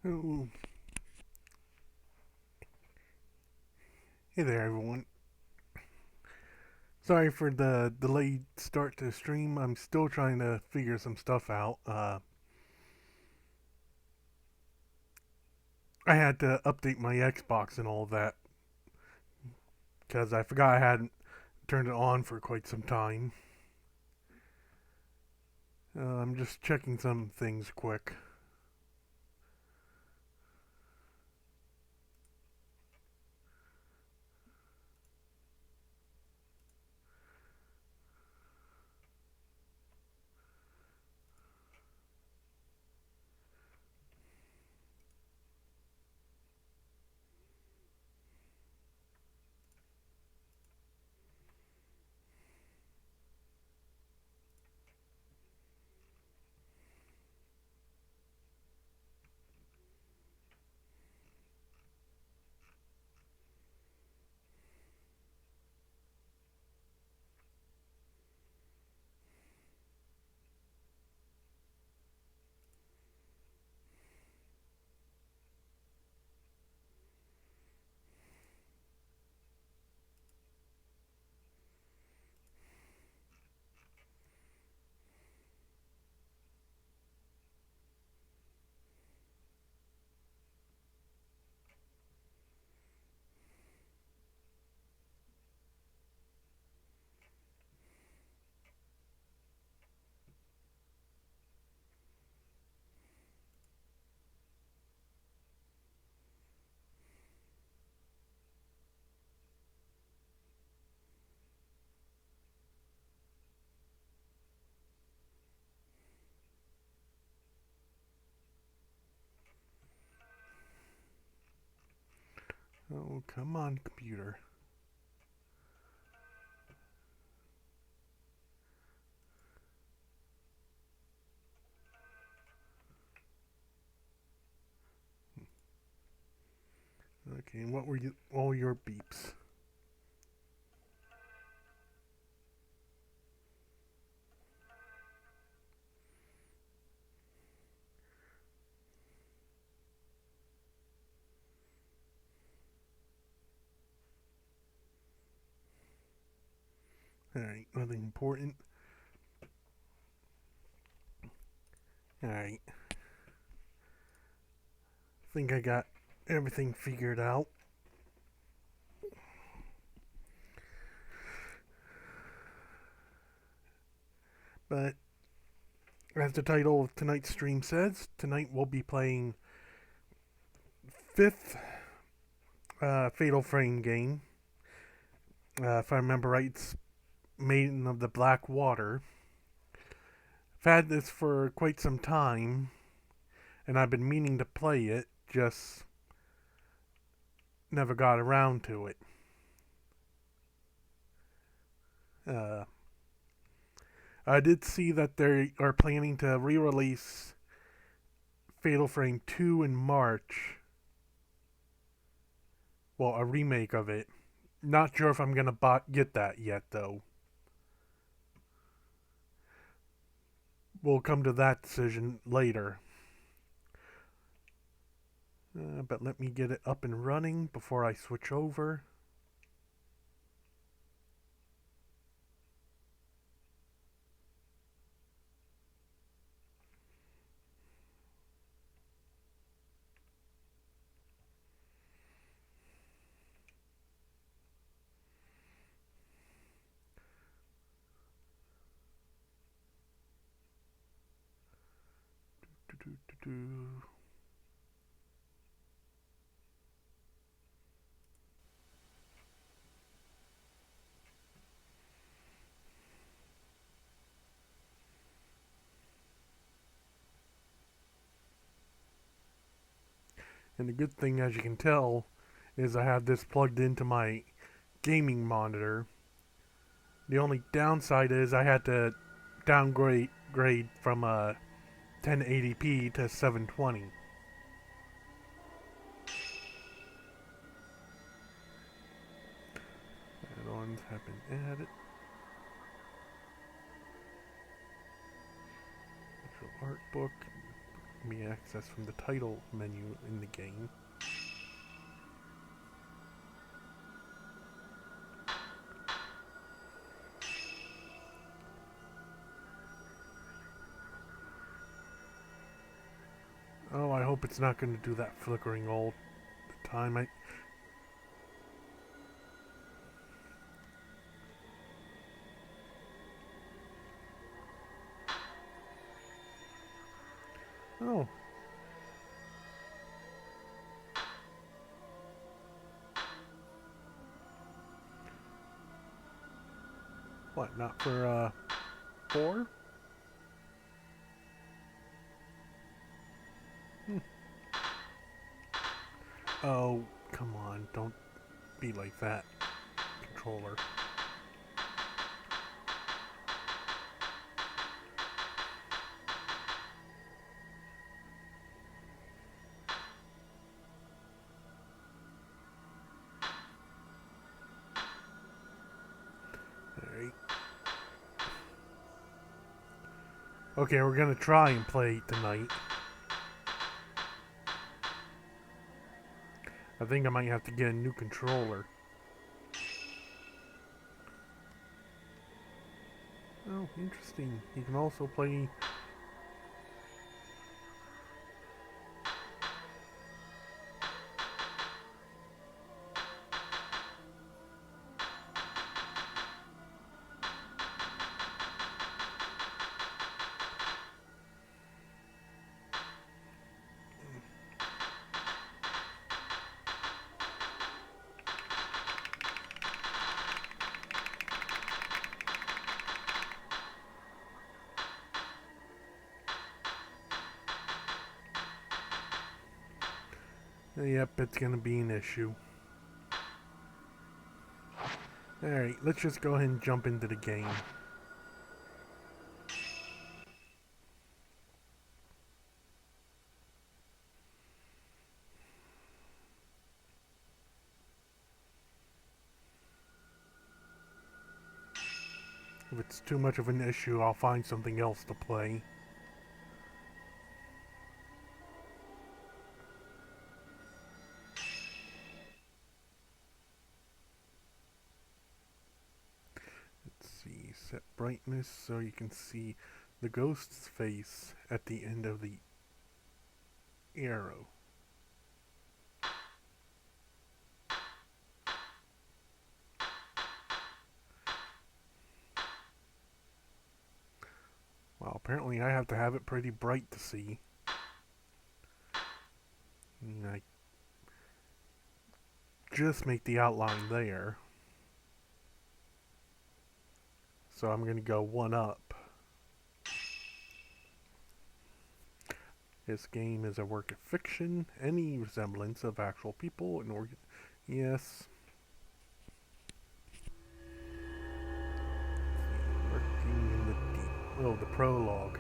Oh, hey there, everyone. Sorry for the delayed start to the stream. I'm still trying to figure some stuff out. I had to update my Xbox and all that because I forgot I hadn't turned it on for quite some time. I'm just checking some things quick. Oh, come on, computer. Okay, and what were all your beeps? Alright, nothing important. Alright, think I got everything figured out. But as the title of tonight's stream says, tonight we'll be playing fifth Fatal Frame game. If I remember right, it's Maiden of the Black Water. I've had this for quite some time, and I've been meaning to play it, just never got around to it. Uh, I did see that they are planning to re-release Fatal Frame 2 in March. Well, a remake of it. Not sure if I'm gonna get that yet, though. We'll come to that decision later. But let me get it up and running before I switch over. Do-do-do-do. And the good thing, as you can tell, is I have this plugged into my gaming monitor. The only downside is I had to downgrade from 1080p to 720. Add-ons have been added. Virtual art book. can be accessed from the title menu in the game. Oh, I hope it's not going to do that flickering all the time. Oh. What, not for, 4? Oh, come on, don't be like that, controller. Alright. Okay, we're gonna try and play tonight. I think I might have to get a new controller. Oh, interesting. You can also play... Yep, it's gonna be an issue. Alright, let's just go ahead and jump into the game. If it's too much of an issue, I'll find something else to play. Let's see, set brightness so you can see the ghost's face at the end of the arrow. Well, apparently I have to have it pretty bright to see. And I just make the outline there. So I'm going to go 1 up. This game is a work of fiction. Any resemblance of actual people and yes. Working in the deep. Oh, the prologue.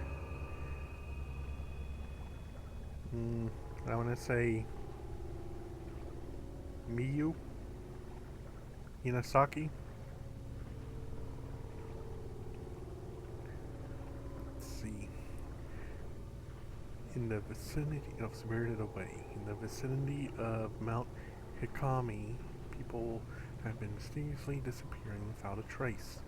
I want to say Miyu Hinasaki. Let's see. In the vicinity of Spirited Away, in the vicinity of Mount Hikami, people have been mysteriously disappearing without a trace.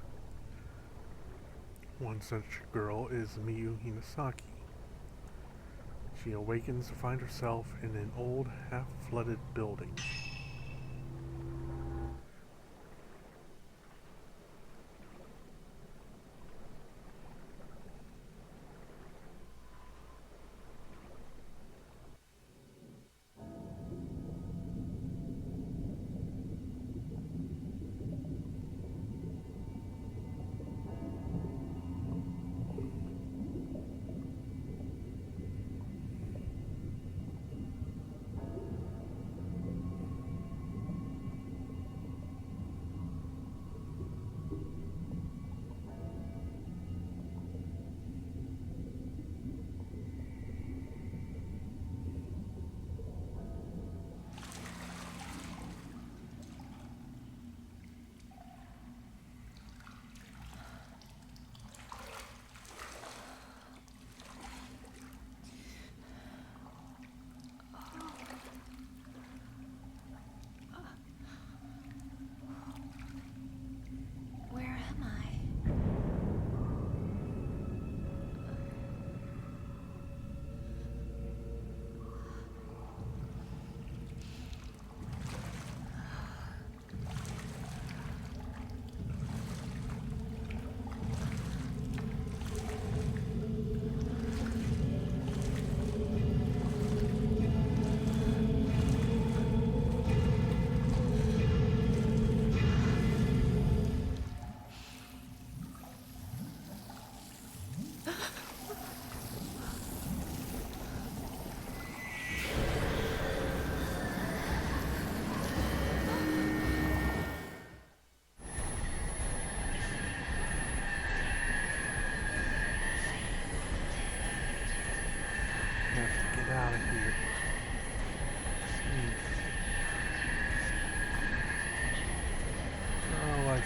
One such girl is Miyu Hinasaki. She awakens to find herself in an old, half-flooded building.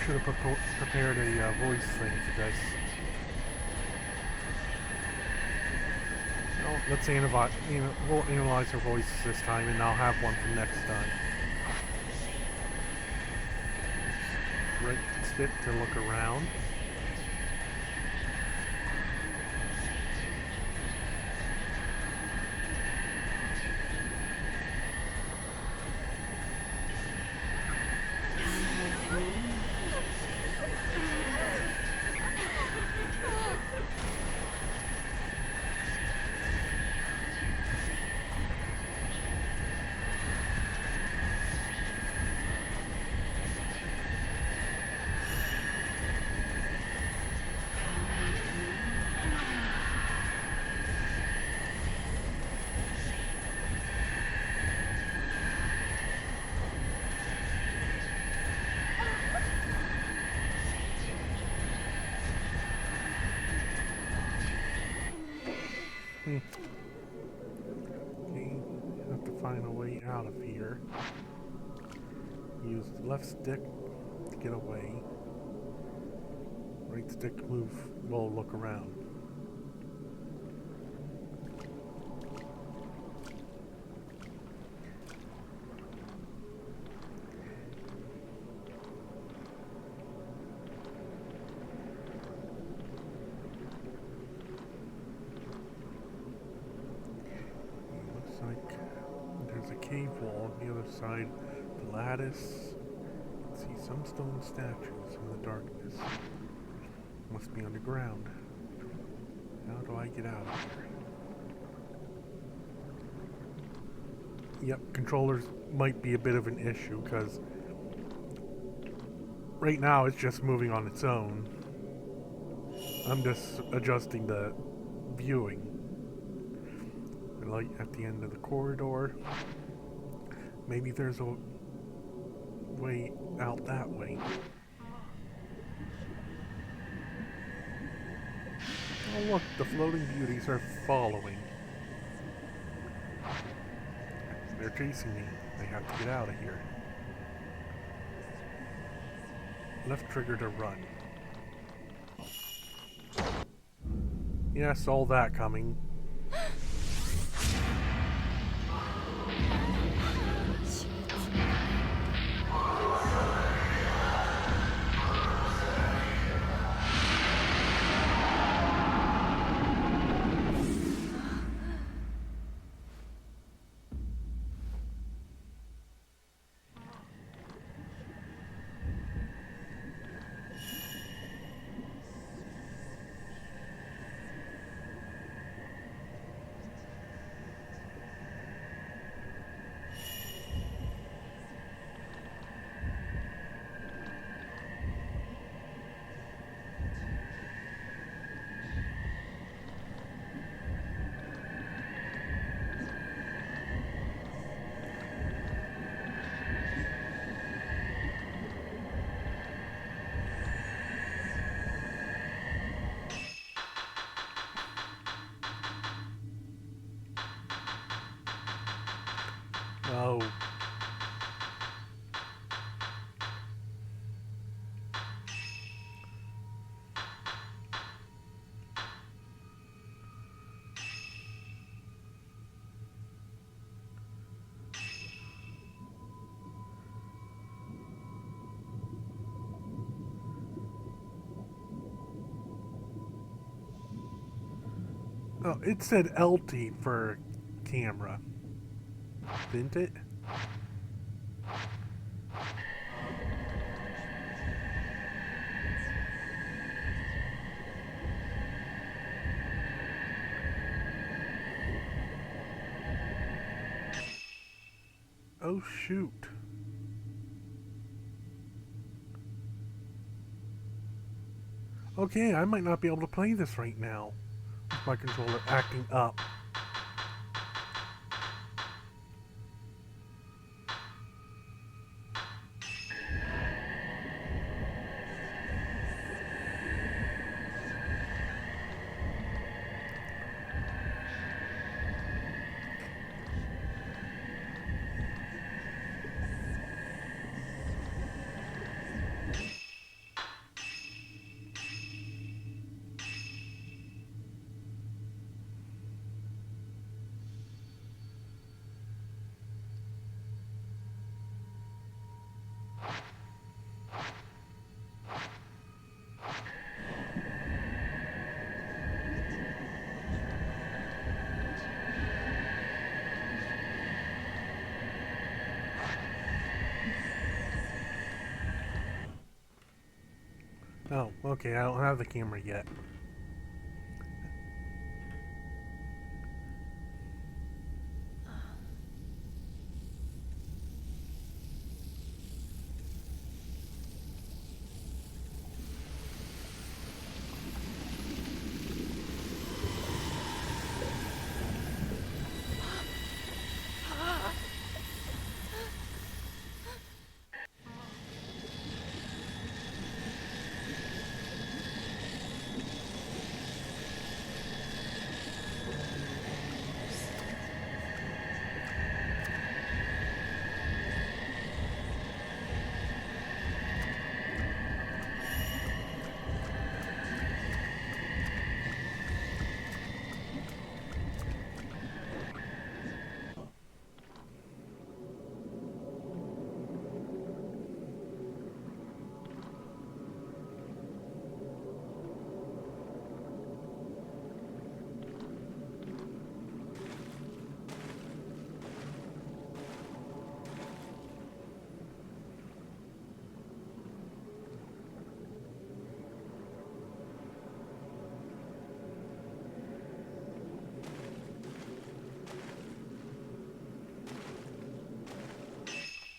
should have prepared a voice thing for this. Well, we'll analyze her voice this time, and I'll have one for next time. Right stick to look around. Okay, have to find a way out of here. Use the left stick to get away. Right stick move, we'll look around. There's a cave wall on the other side. The lattice. See some stone statues in the darkness. Must be underground. How do I get out of here? Yep, controllers might be a bit of an issue because right now it's just moving on its own. I'm just adjusting the viewing. Light at the end of the corridor. Maybe there's a way out that way. Oh look, the floating beauties are following. They're chasing me. I have to get out of here. Left trigger to run. Yeah, saw that coming. Oh. Oh, it said LT for camera, didn't it? Oh shoot. Okay, I might not be able to play this right now. With my controller acting up. Oh, okay, I don't have the camera yet.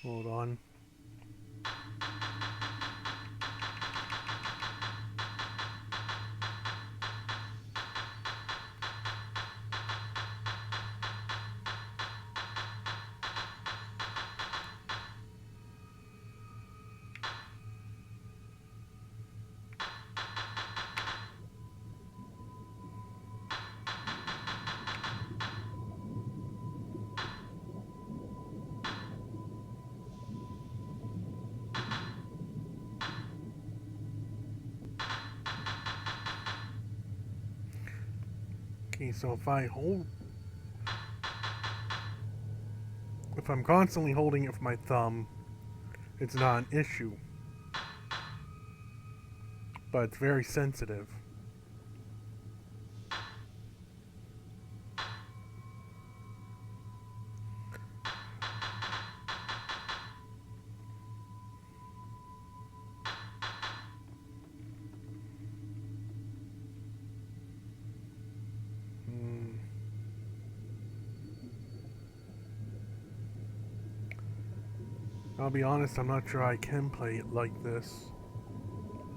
Hold on. Okay, so if I'm constantly holding it with my thumb, it's not an issue. But it's very sensitive. Hmm. I'll be honest, I'm not sure I can play it like this.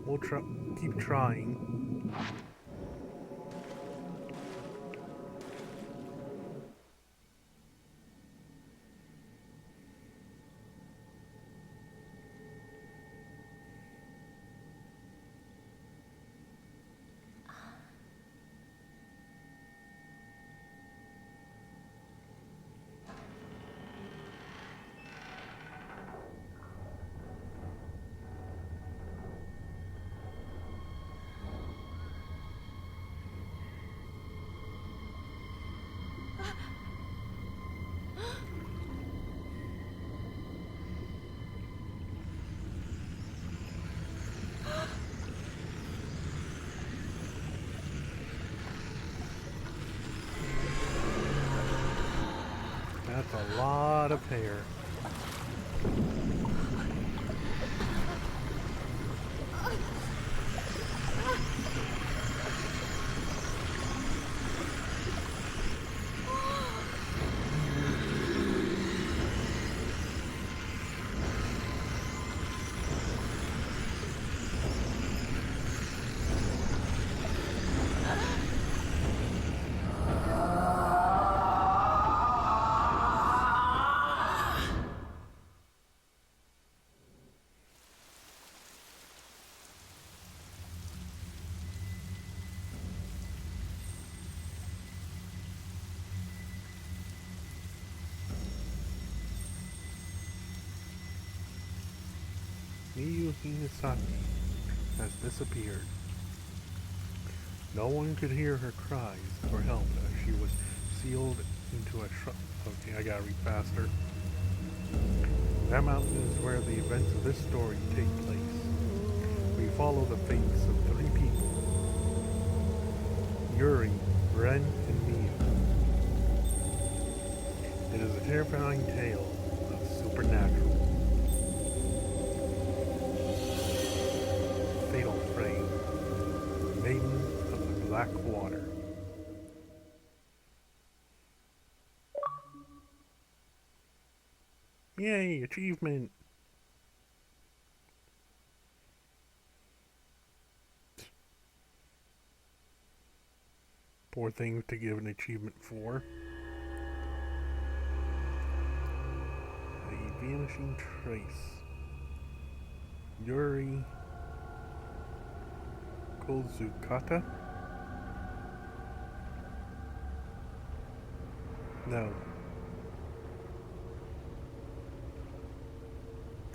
We'll keep trying. That's a lot of hair. Miyu Hinasaki has disappeared. No one could hear her cries for help as she was sealed into a shrub. Okay, I gotta read faster. That mountain is where the events of this story take place. We follow the fates of three people: Yuri, Ren, and Miyu. It is a terrifying tale of supernatural. Fatal Frame. black water. Yay, achievement! Poor thing to give an achievement for. A vanishing trace. Yuri Kozukata? No.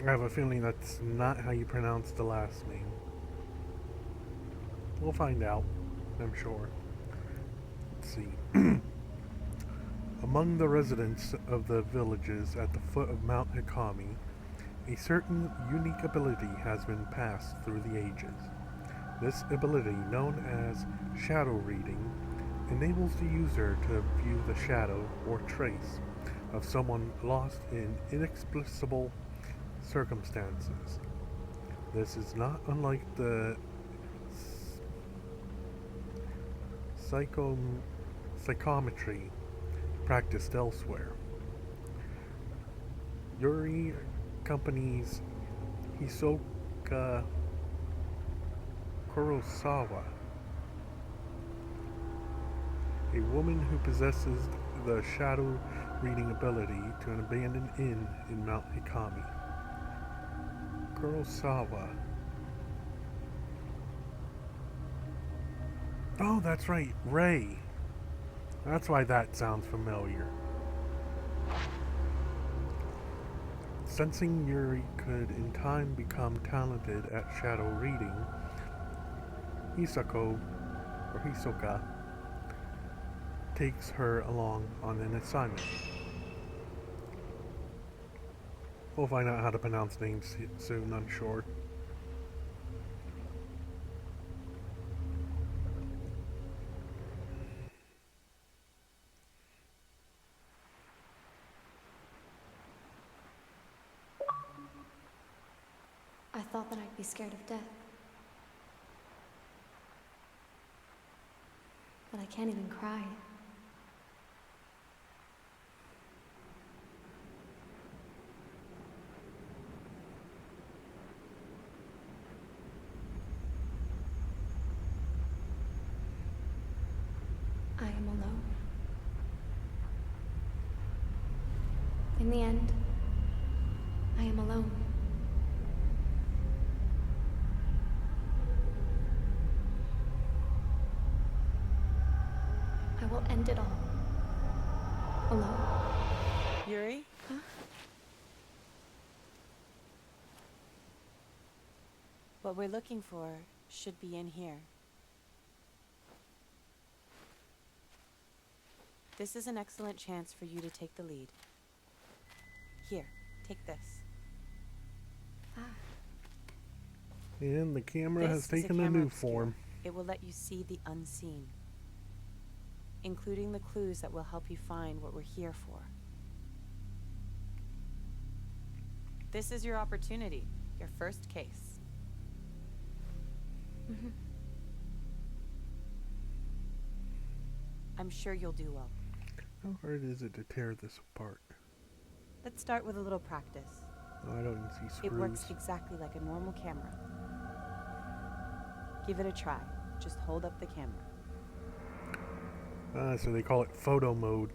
I have a feeling that's not how you pronounce the last name. We'll find out, I'm sure. Let's see. Among the residents of the villages at the foot of Mount Hikami, a certain unique ability has been passed through the ages. This ability, known as shadow reading, enables the user to view the shadow or trace of someone lost in inexplicable circumstances. This is not unlike the psychometry practiced elsewhere. Yuri Company's Hisoka Kurosawa, a woman who possesses the shadow reading ability to an abandoned inn in Mount Hikami. Kurosawa. Oh, that's right, Ray. That's why that sounds familiar. Sensing Yuri could in time become talented at shadow reading, Hisoka takes her along on an assignment. We'll find out how to pronounce names soon, I'm sure. I thought that I'd be scared of death. But I can't even cry. I am alone. In the end, I am alone. I will end it all. Alone. Yuri? Huh? What we're looking for should be in here. This is an excellent chance for you to take the lead. Here, take this. Ah. And the camera has This is taken a camera new obscura. form. It will let you see the unseen, including the clues that will help you find what we're here for. This is your opportunity, your first case. Mhm. I'm sure you'll do well. How hard is it to tear this apart? Let's start with a little practice. Oh, I don't even see screws. It works exactly like a normal camera. Give it a try. Just hold up the camera. So they call it photo mode.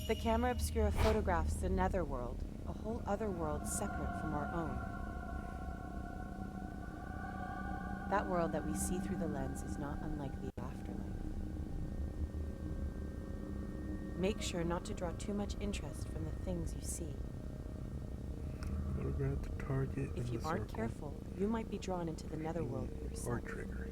The camera obscura photographs the netherworld, a whole other world separate from our own. That world that we see through the lens is not unlike the afterlife. Make sure not to draw too much interest from the things you see. Photograph the target in If you the aren't circle. careful, you might be drawn into the netherworld Or yourself. trigger.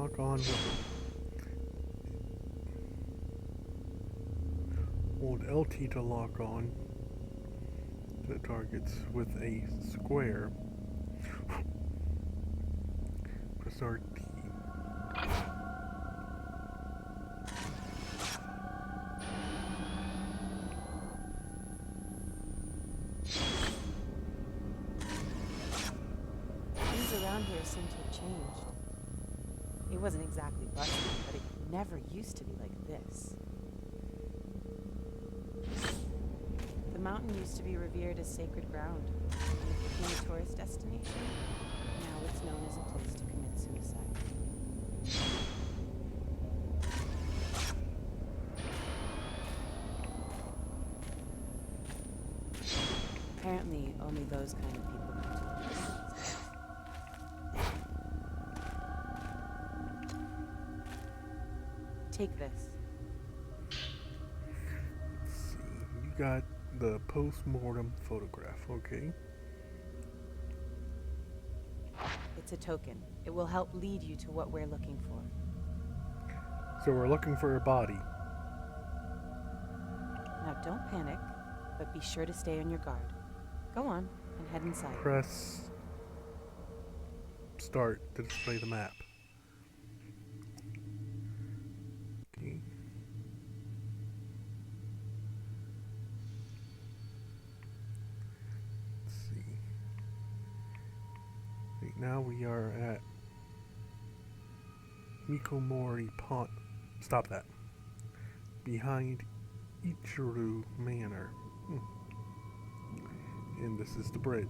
lock on. Hold LT to lock on to the targets with a square. Press RT. Things around here seem to have changed. It wasn't exactly bustling, but it never used to be like this. The mountain used to be revered as sacred ground, and it became a tourist destination. Now it's known as a place to commit suicide. Apparently, only those kind of people come to it. Take this. Let's see. You got the post-mortem photograph, okay? It's a token. It will help lead you to what we're looking for. So we're looking for a body. Now don't panic, but be sure to stay on your guard. Go on and head inside. Press start to display the map. Okay. Let's see. Right now we are at Mikomori Pond. Stop that. Behind Ichiro Manor. And this is the bridge.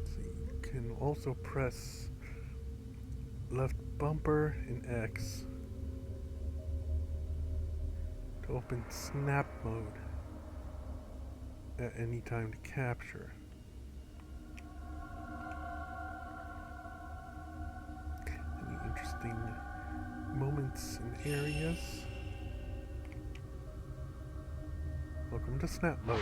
So you can also press left bumper and X to open snap mode at any time to capture. Any interesting moments and areas? Welcome to snap mode.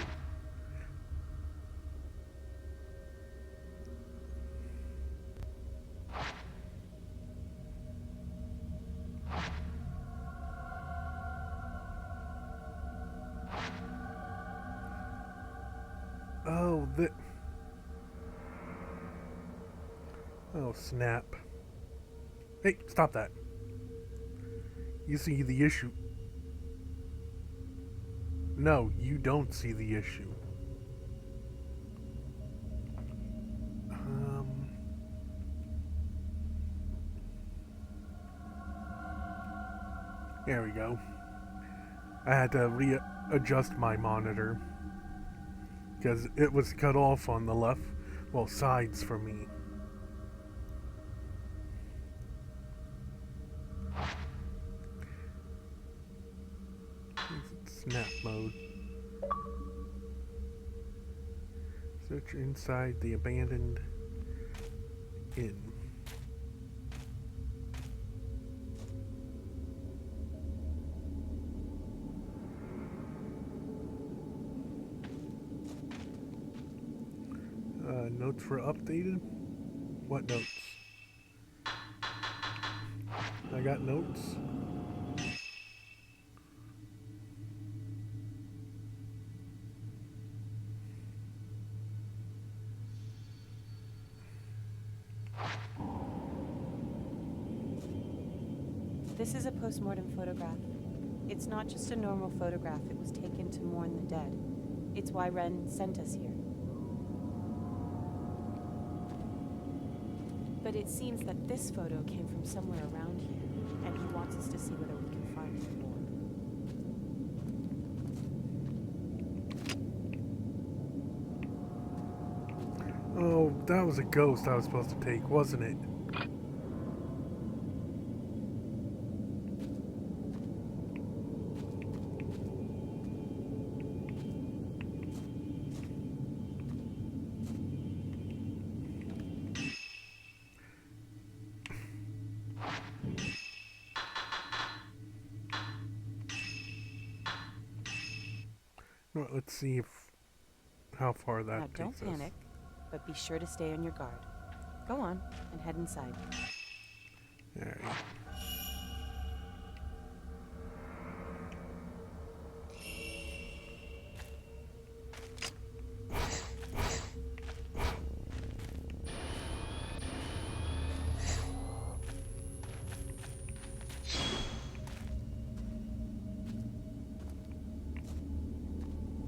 Oh, oh, snap. Hey, stop that. You see the issue. No, you don't see the issue. There we go. I had to readjust my monitor because it was cut off on the left, well, sides for me. Snap mode. Search inside the abandoned inn. Notes for updated? What notes? I got notes. This is a post-mortem photograph. It's not just a normal photograph. It was taken to mourn the dead. It's why Ren sent us here. But it seems that this photo came from somewhere around here, and he wants us to see whether we can find more. Oh, that was a ghost I was supposed to take, wasn't it? Well, let's see if how far that Now, don't takes panic, but be sure to stay on your guard. Go on and head inside. us. Alright.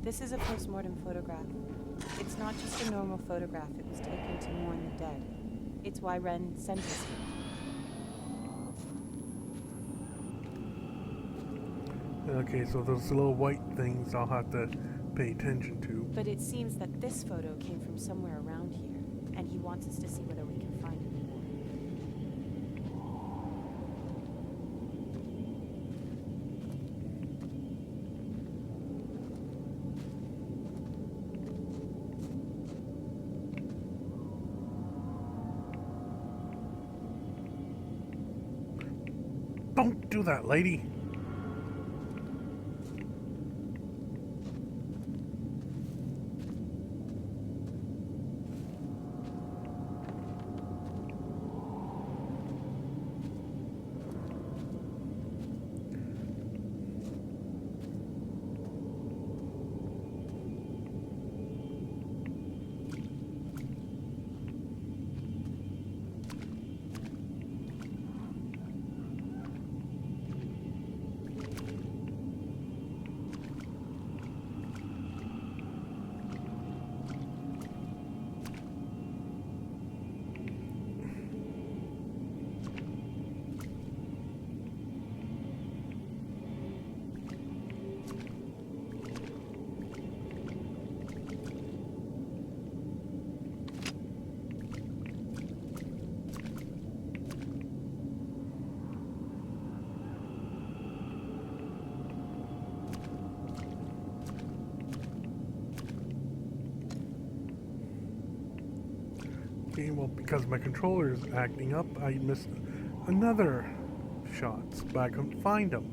This is a postmortem photograph. It's not just a normal photograph, it was taken to mourn the dead. It's why Ren sent us here. Okay, so those little white things I'll have to pay attention to. But it seems that this photo came from somewhere around here, and he wants us to see whether we can find it. Don't do that, lady! Okay, well, because my controller is acting up, I missed another shots, but I couldn't find them.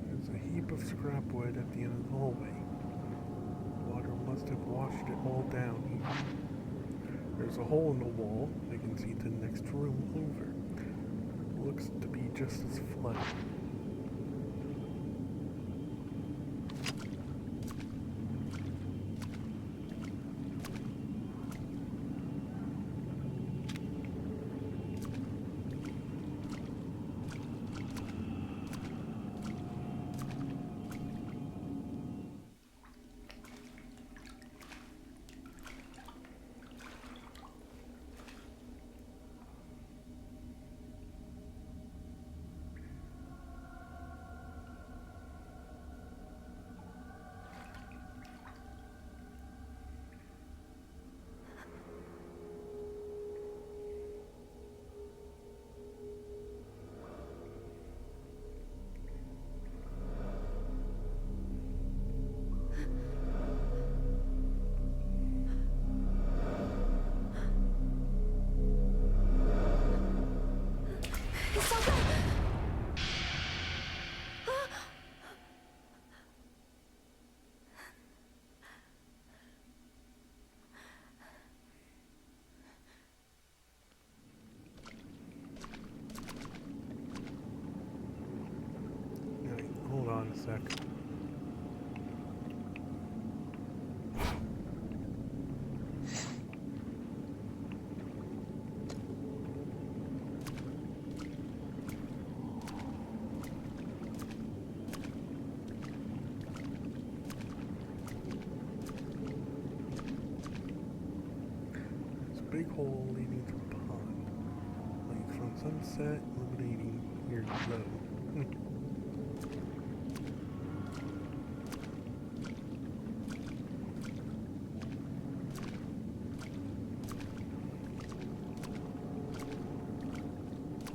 There's a heap of scrap wood at the end of the hallway. Water must have washed it all down here. There's a hole in the wall. I can see the next room over. Looks to be just as flooded. Alright, hold on a sec. There's a big hole leading to the pond. Light from sunset, illuminating here below.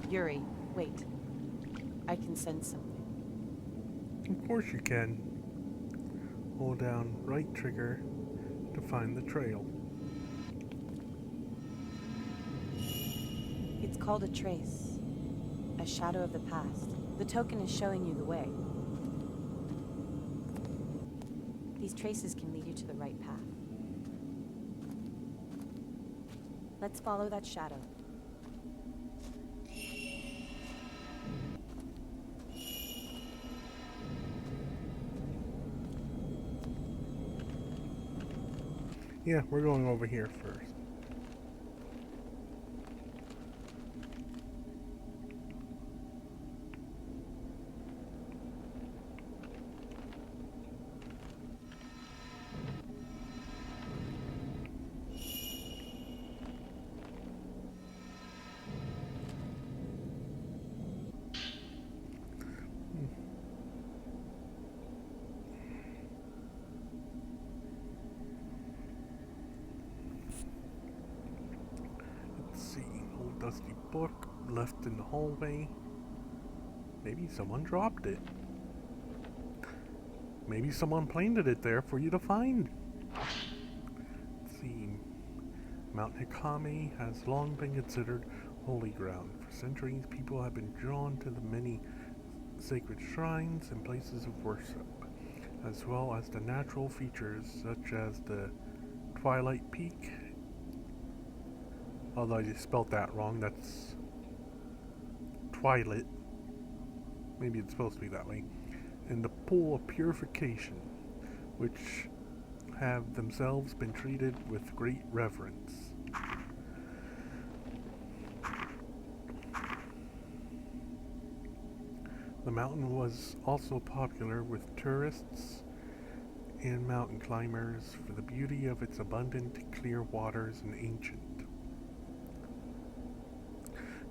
Yuri, wait. I can sense something. Of course you can. Hold down right trigger to find the trail. It's called a trace. A shadow of the past. The token is showing you the way. These traces can lead you to the right path. Let's follow that shadow. Yeah, we're going over here first. Let's see. Old dusty book left in the hallway. Maybe someone dropped it. Maybe someone planted it there for you to find. Let's see. Mount Hikame has long been considered holy ground. For centuries, people have been drawn to the many sacred shrines and places of worship, as well as the natural features such as the Twilight Peak. Although I just spelled that wrong, that's Twilight. Maybe it's supposed to be that way. And the Pool of Purification, which have themselves been treated with great reverence. The mountain was also popular with tourists and mountain climbers for the beauty of its abundant, clear waters and ancient,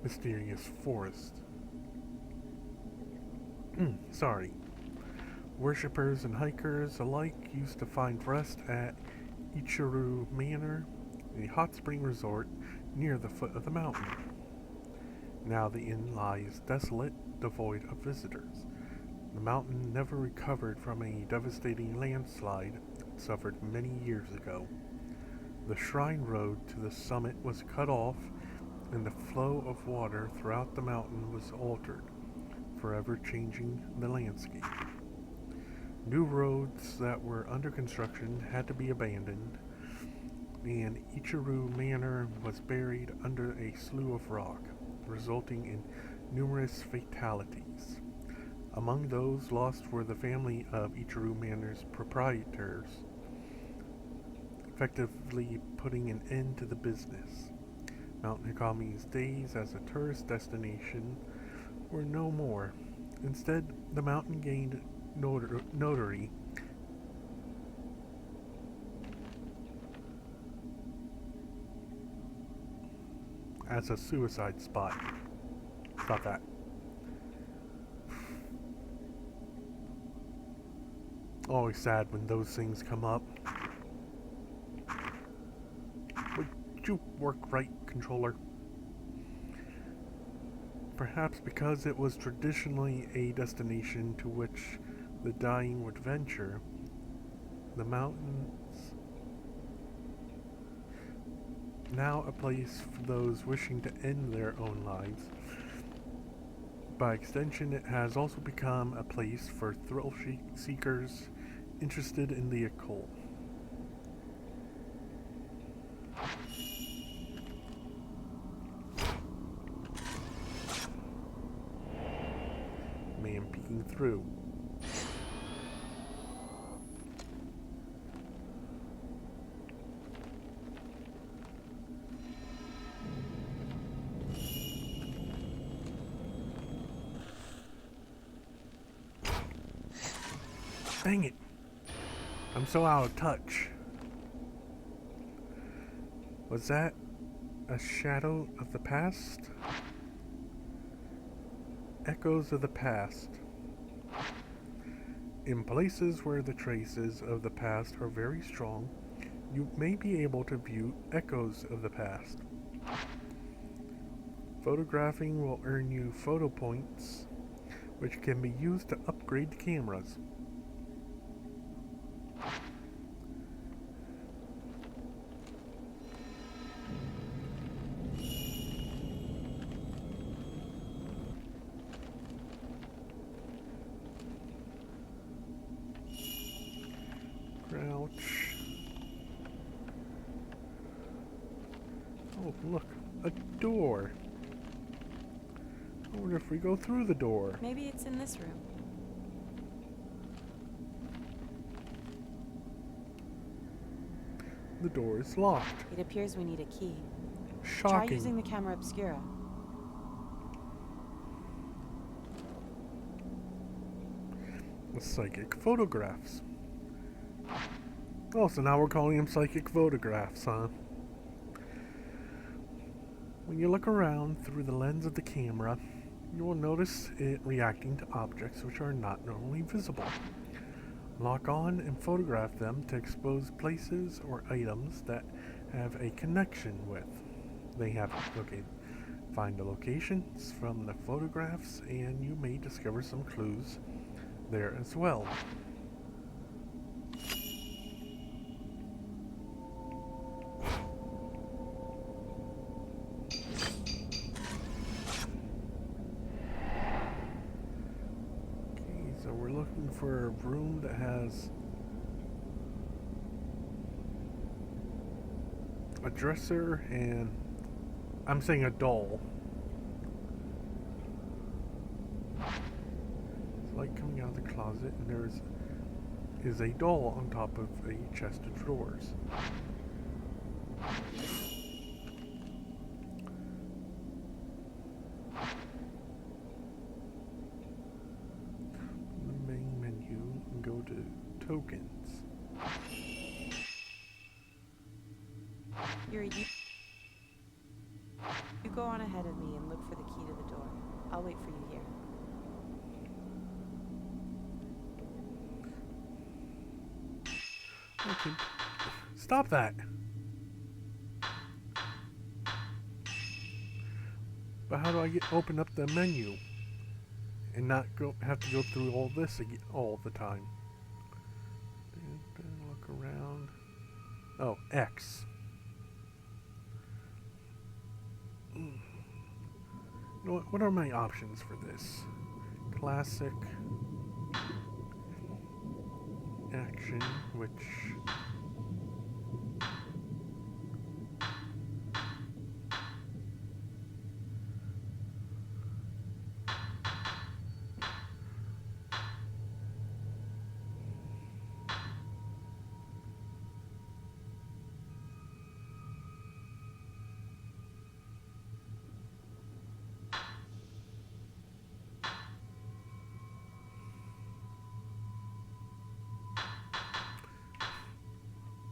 mysterious forest. Sorry. Worshippers and hikers alike used to find rest at Ichiro Manor, a hot spring resort near the foot of the mountain. Now the inn lies desolate, devoid of visitors. The mountain never recovered from a devastating landslide it suffered many years ago. The shrine road to the summit was cut off, and the flow of water throughout the mountain was altered, forever changing the landscape. New roads that were under construction had to be abandoned, and Ichiro Manor was buried under a slew of rock, resulting in numerous fatalities. Among those lost were the family of Ichiro Manor's proprietors, effectively putting an end to the business. Mount Hikame's days as a tourist destination were no more. Instead, the mountain gained notoriety as a suicide spot. Stop that. Always sad when those things come up. Would you work right, controller? Perhaps because it was traditionally a destination to which the dying would venture, the mountains now a place for those wishing to end their own lives. By extension, it has also become a place for thrill seekers interested in the occult. Man peeking through. Dang it. I'm so out of touch. Was that a shadow of the past? Echoes of the past. In places where the traces of the past are very strong, you may be able to view echoes of the past. Photographing will earn you photo points, which can be used to upgrade the cameras. Crouch. Oh, look, a door. I wonder if we go through the door. Maybe it's in this room. The door is locked. It appears we need a key. Shocking. Try using the camera obscura. The psychic photographs. Oh, so now we're calling them psychic photographs, huh? When you look around through the lens of the camera, you will notice it reacting to objects which are not normally visible. Lock on and photograph them to expose places or items that have a connection with. They have okay. Find the locations from the photographs and you may discover some clues there as well. So we're looking for a room that has a dresser and I'm saying a doll. It's light coming out of the closet and there is a doll on top of a chest of drawers. Go to tokens. Yuri, you go on ahead of me and look for the key to the door. I'll wait for you here. Okay. Stop that. But how do I open up the menu and not have to go through all this again all the time? Look around. Oh, X. You know what are my options for this? Classic, action, which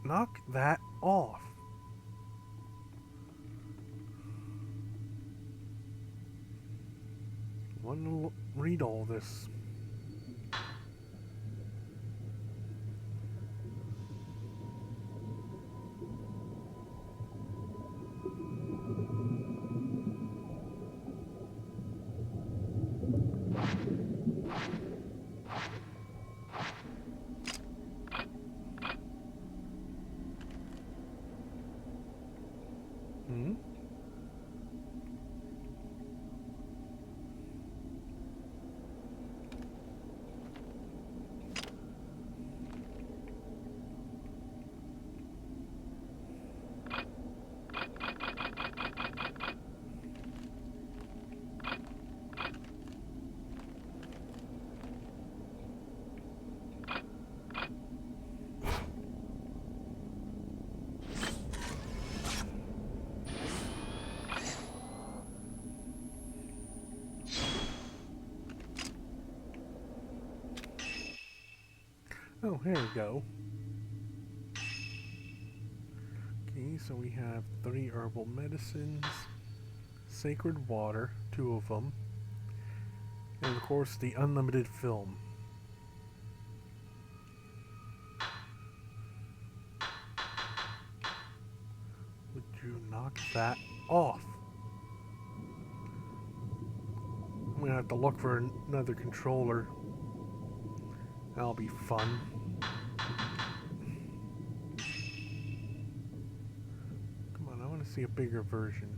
knock that off. Want to read all this. Hmm? Oh, here we go. Okay, so we have 3 herbal medicines, sacred water, 2 of them, and of course the unlimited film. Would you knock that off? gonna have to look for another controller. That'll be fun. Come on, I want to see a bigger version.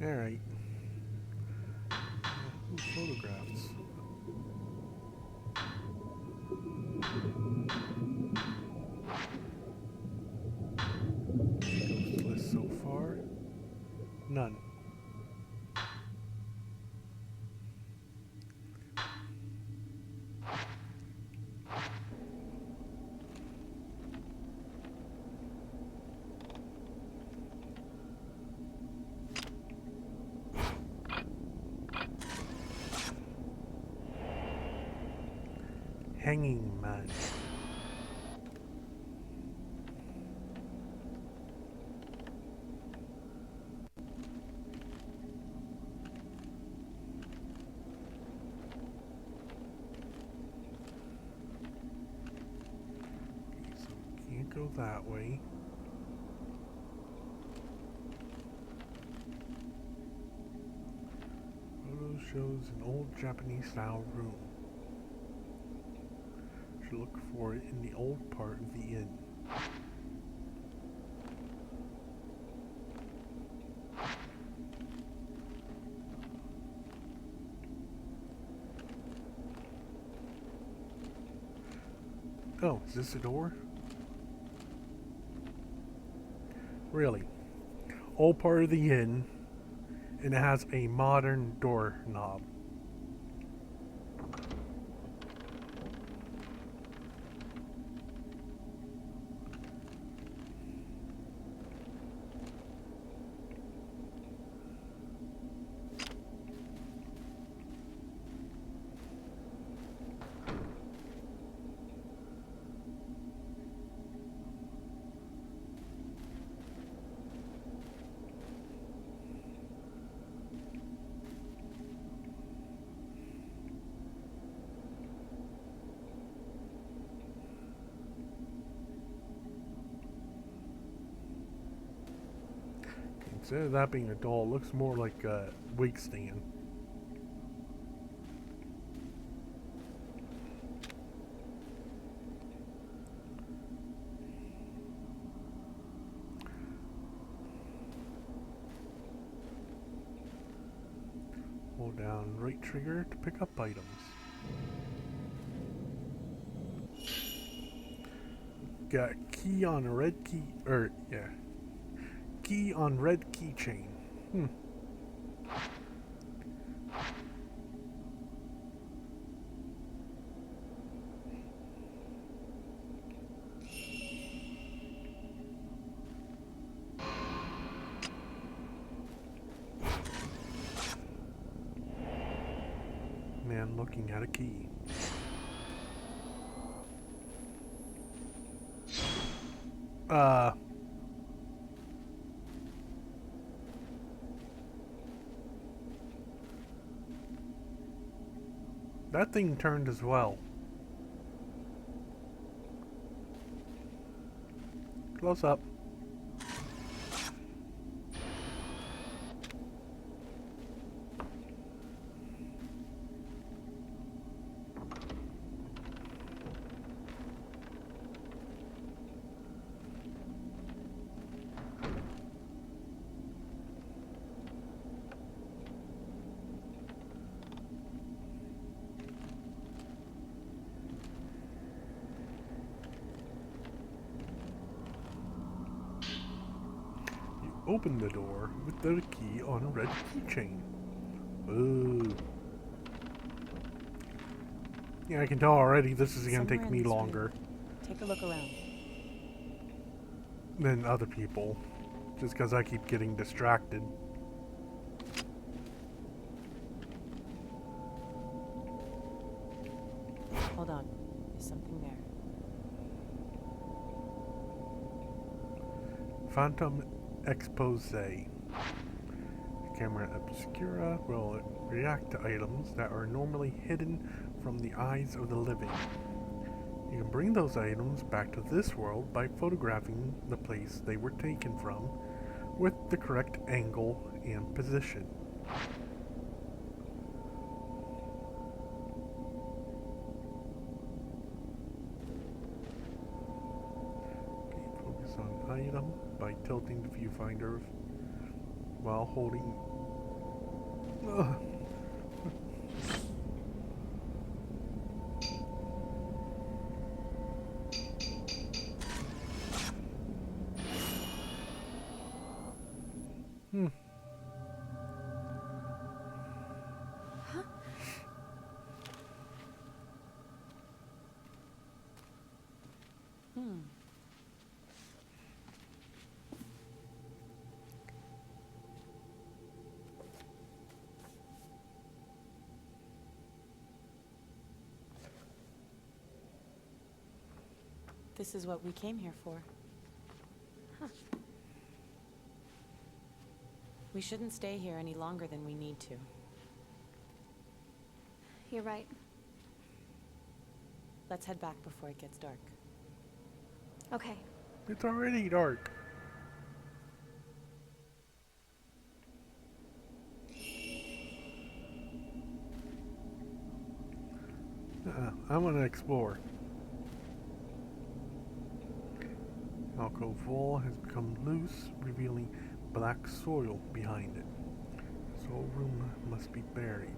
Alright. Ooh, photographs. Ghost list so far? None. Hanging Man. So can't go that way. Photo shows an old Japanese style room. Should look for it in the old part of the inn. Oh, is this a door? Really? Old part of the inn, and it has a modern door knob. Instead of that being a doll, it looks more like a wig stand. Hold down right trigger to pick up items. Got key on a red key, key on red keychain. Man looking at a key. That thing turned as well. Close up. Open the door with the key on a red keychain. Ooh. Yeah, I can tell already this is going to take me longer Take a look around. than other people. Just because I keep getting distracted. Hold on. There's something there. Phantom Expose. Camera Obscura will react to items that are normally hidden from the eyes of the living. You can bring those items back to this world by photographing the place they were taken from with the correct angle and position. Okay, focus on item by tilting the viewfinder while holding. Ugh. This is what we came here for. Huh. We shouldn't stay here any longer than we need to. You're right. Let's head back before it gets dark. Okay. It's already dark. I want to explore. Alcove wall has become loose, revealing black soil behind it. This whole room must be buried.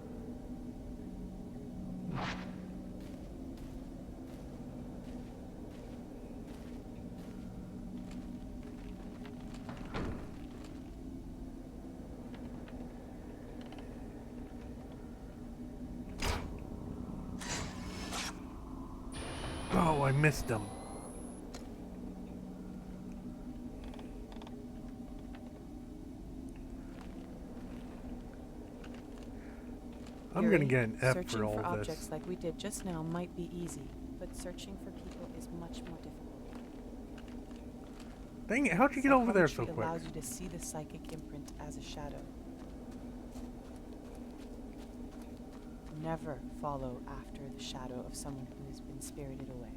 Oh, I missed him. I'm gonna Yuri, get an F searching for all objects this. like we did just now might be easy, but searching for people is much more difficult. Dang it, how'd you get over there so Psychometry quick? allows you to see the psychic imprint as a shadow. Never follow after the shadow of someone who has been spirited away.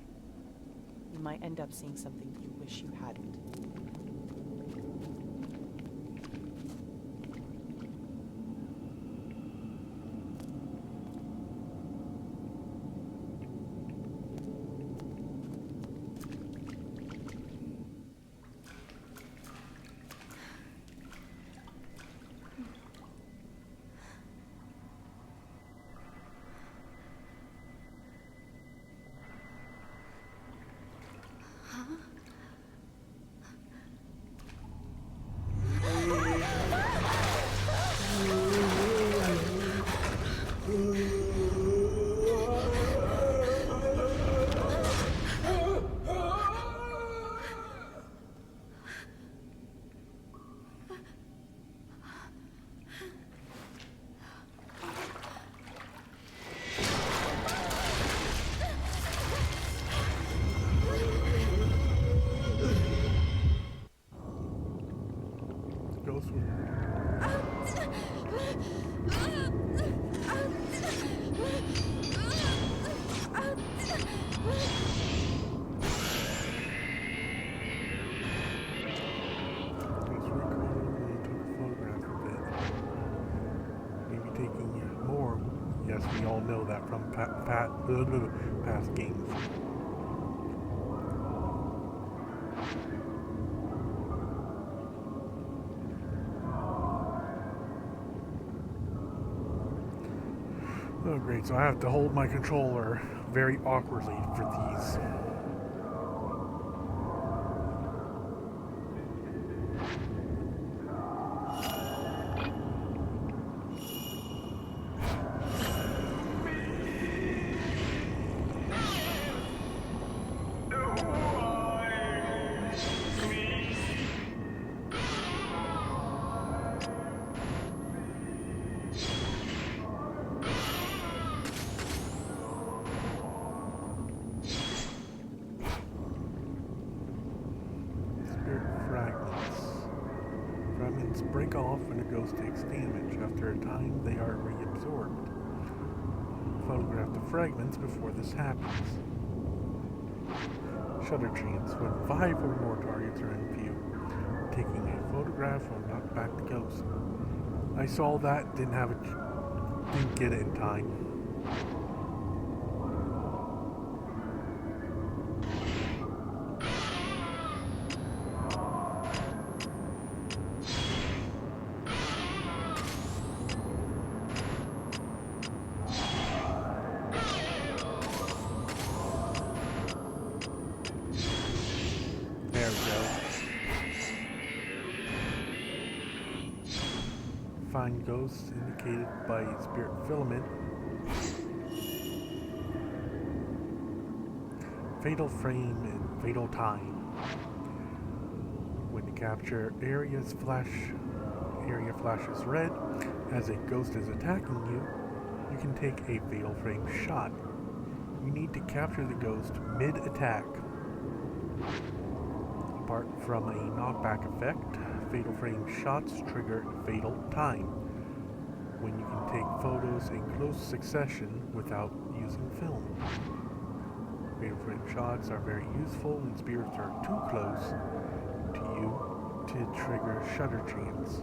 You might end up seeing something you wish you hadn't. Go through. Let's record and took a photograph of it. Maybe taking more. Yes, we all know that from past games. Oh great, so I have to hold my controller very awkwardly for these. ghost takes damage. After a time, they are reabsorbed. Photograph the fragments before this happens. Shutter chance. When 5 or more targets are in view, taking a photograph will knock back the ghost. I saw that, didn't get it in time. There we go. Find ghosts indicated by spirit filament. Fatal frame and fatal time. When you capture area flashes red as a ghost is attacking you, you can take a fatal frame shot. You need to capture the ghost mid-attack. Apart from a knockback effect, fatal frame shots trigger fatal time, when you can take photos in close succession without using film. Fatal frame shots are very useful when spirits are too close to you to trigger shutter chance.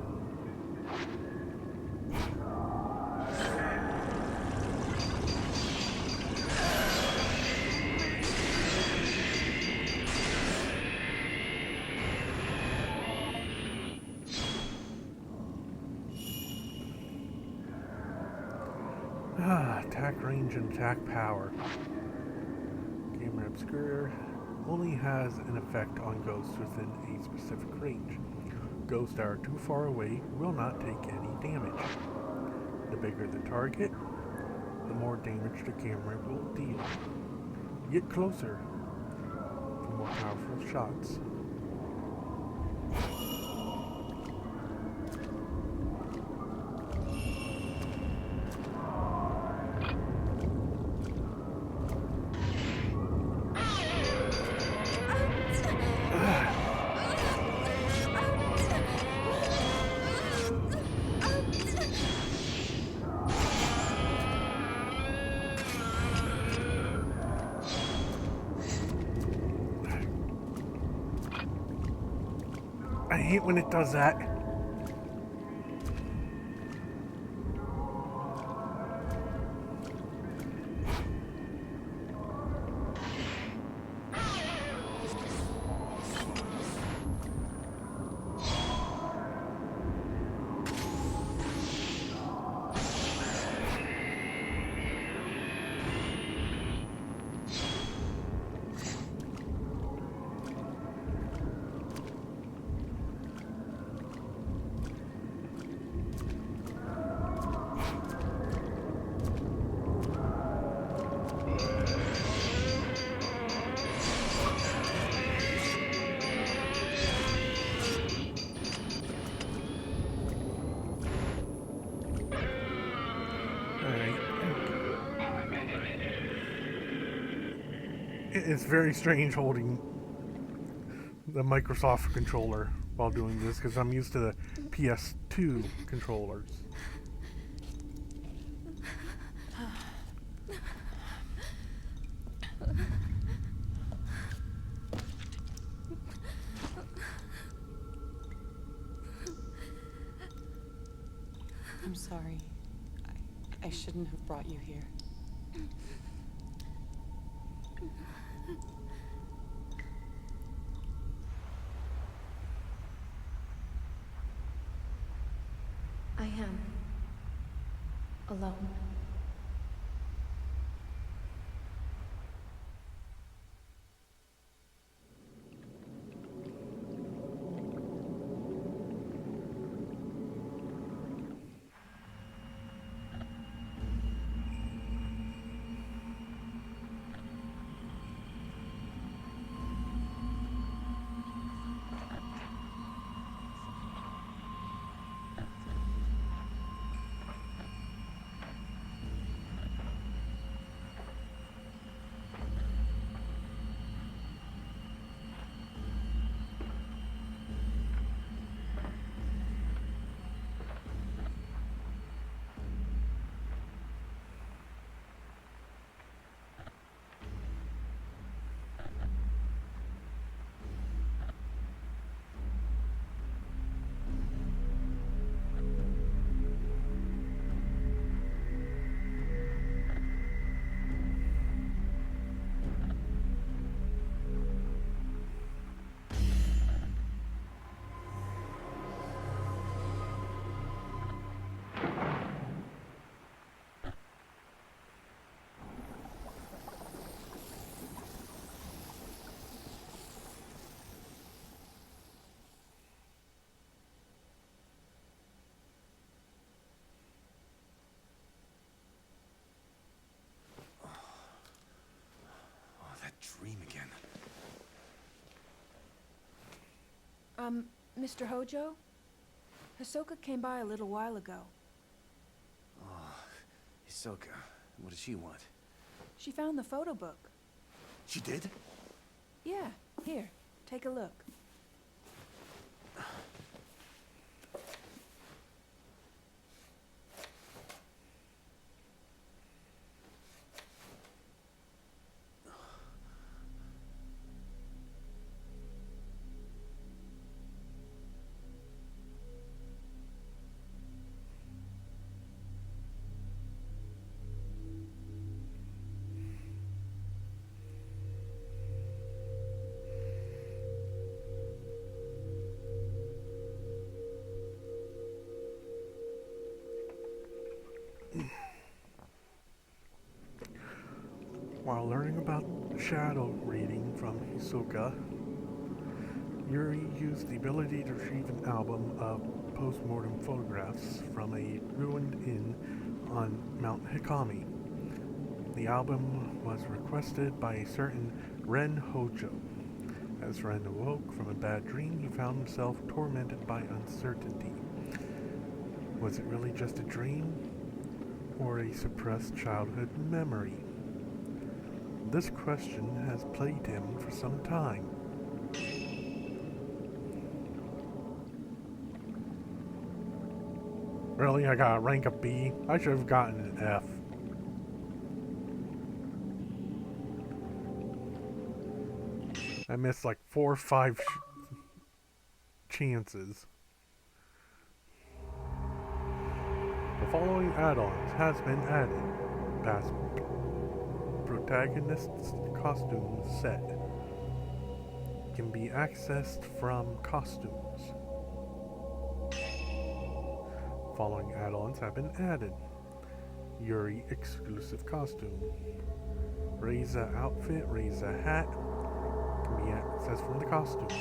Attack range and attack power. Camera obscure only has an effect on ghosts within a specific range. Ghosts that are too far away will not take any damage. The bigger the target, the more damage the camera will deal. Get closer for more powerful shots. I hate when it does that. It's very strange holding the Microsoft controller while doing this because I'm used to the PS2 controllers. I'm sorry. I shouldn't have brought you here. I am alone. Mr. Hojo? Hisoka came by a little while ago. Oh, Hisoka. What does she want? She found the photo book. She did? Yeah, here, take a look. While learning about shadow reading from Hisoka, Yuri used the ability to retrieve an album of post-mortem photographs from a ruined inn on Mount Hikami. The album was requested by a certain Ren Hojo. As Ren awoke from a bad dream, he found himself tormented by uncertainty. Was it really just a dream, or a suppressed childhood memory? This question has plagued him for some time. Really? I got a rank of B? I should have gotten an F. I missed like 4 or 5 chances. The following add-ons has been added. Past protagonist's costume set can be accessed from costumes. Following add-ons have been added. Yuri exclusive costume. Reiza outfit, Reiza hat can be accessed from the costumes.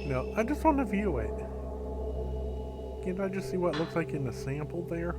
No, I just want to view it. Can't I just see what it looks like in the sample there?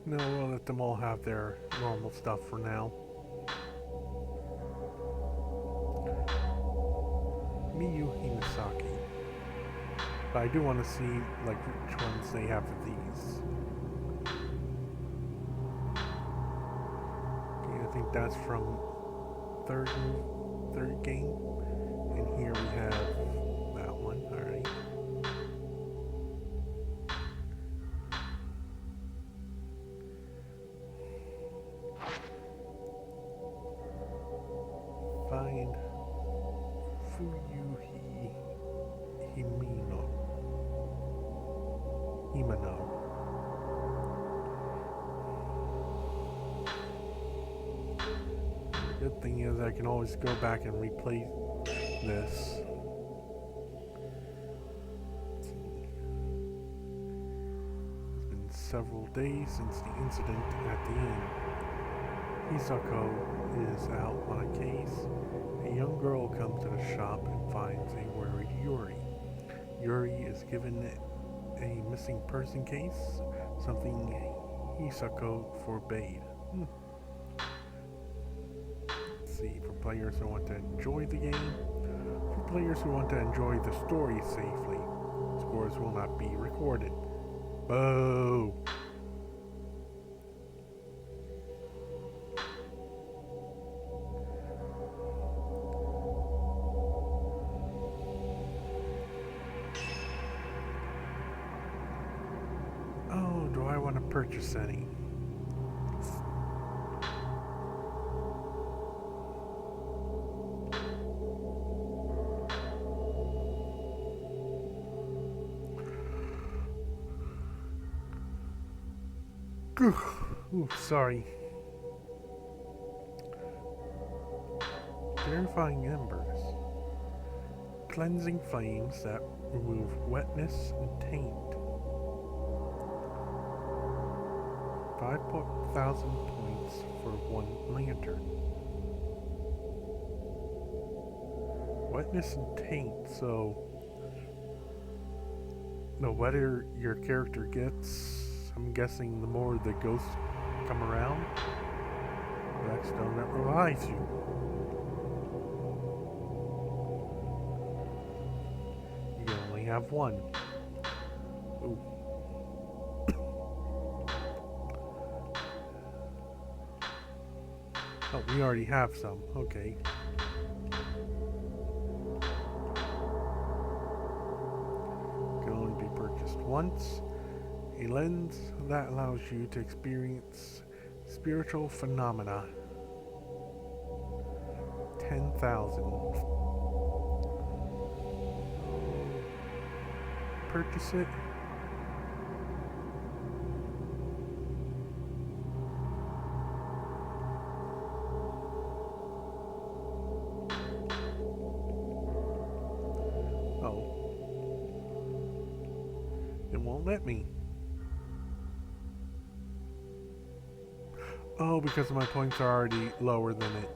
No, we'll let them all have their normal stuff for now. Miyu Hinasaki. But I do want to see like which ones they have of these. Okay, I think that's from third game. And here we have that one. Alright. Find Fuyuhi Himano. Good thing is I can always go back and replay this. It's been several days since the incident at the inn. Hisako is out on a case. A young girl comes to the shop and finds a worried Yuri. Yuri is given a missing person case, something Hisako forbade. Let's see, for players who want to enjoy the game, for players who want to enjoy the story safely, scores will not be recorded. Boo! Oh, do I want to purchase any? Ooh, sorry. Purifying embers. Cleansing flames that remove wetness and taint. 5,000 points for 1 lantern. Wetness and taint, so the wetter your character gets, I'm guessing the more the ghosts come around. Blackstone that revives you. You only have one. Ooh. Oh, we already have some. Okay. Can only be purchased once. A lens that allows you to experience spiritual phenomena. 10,000. Purchase it. Oh. It won't let me. Oh, because my points are already lower than it.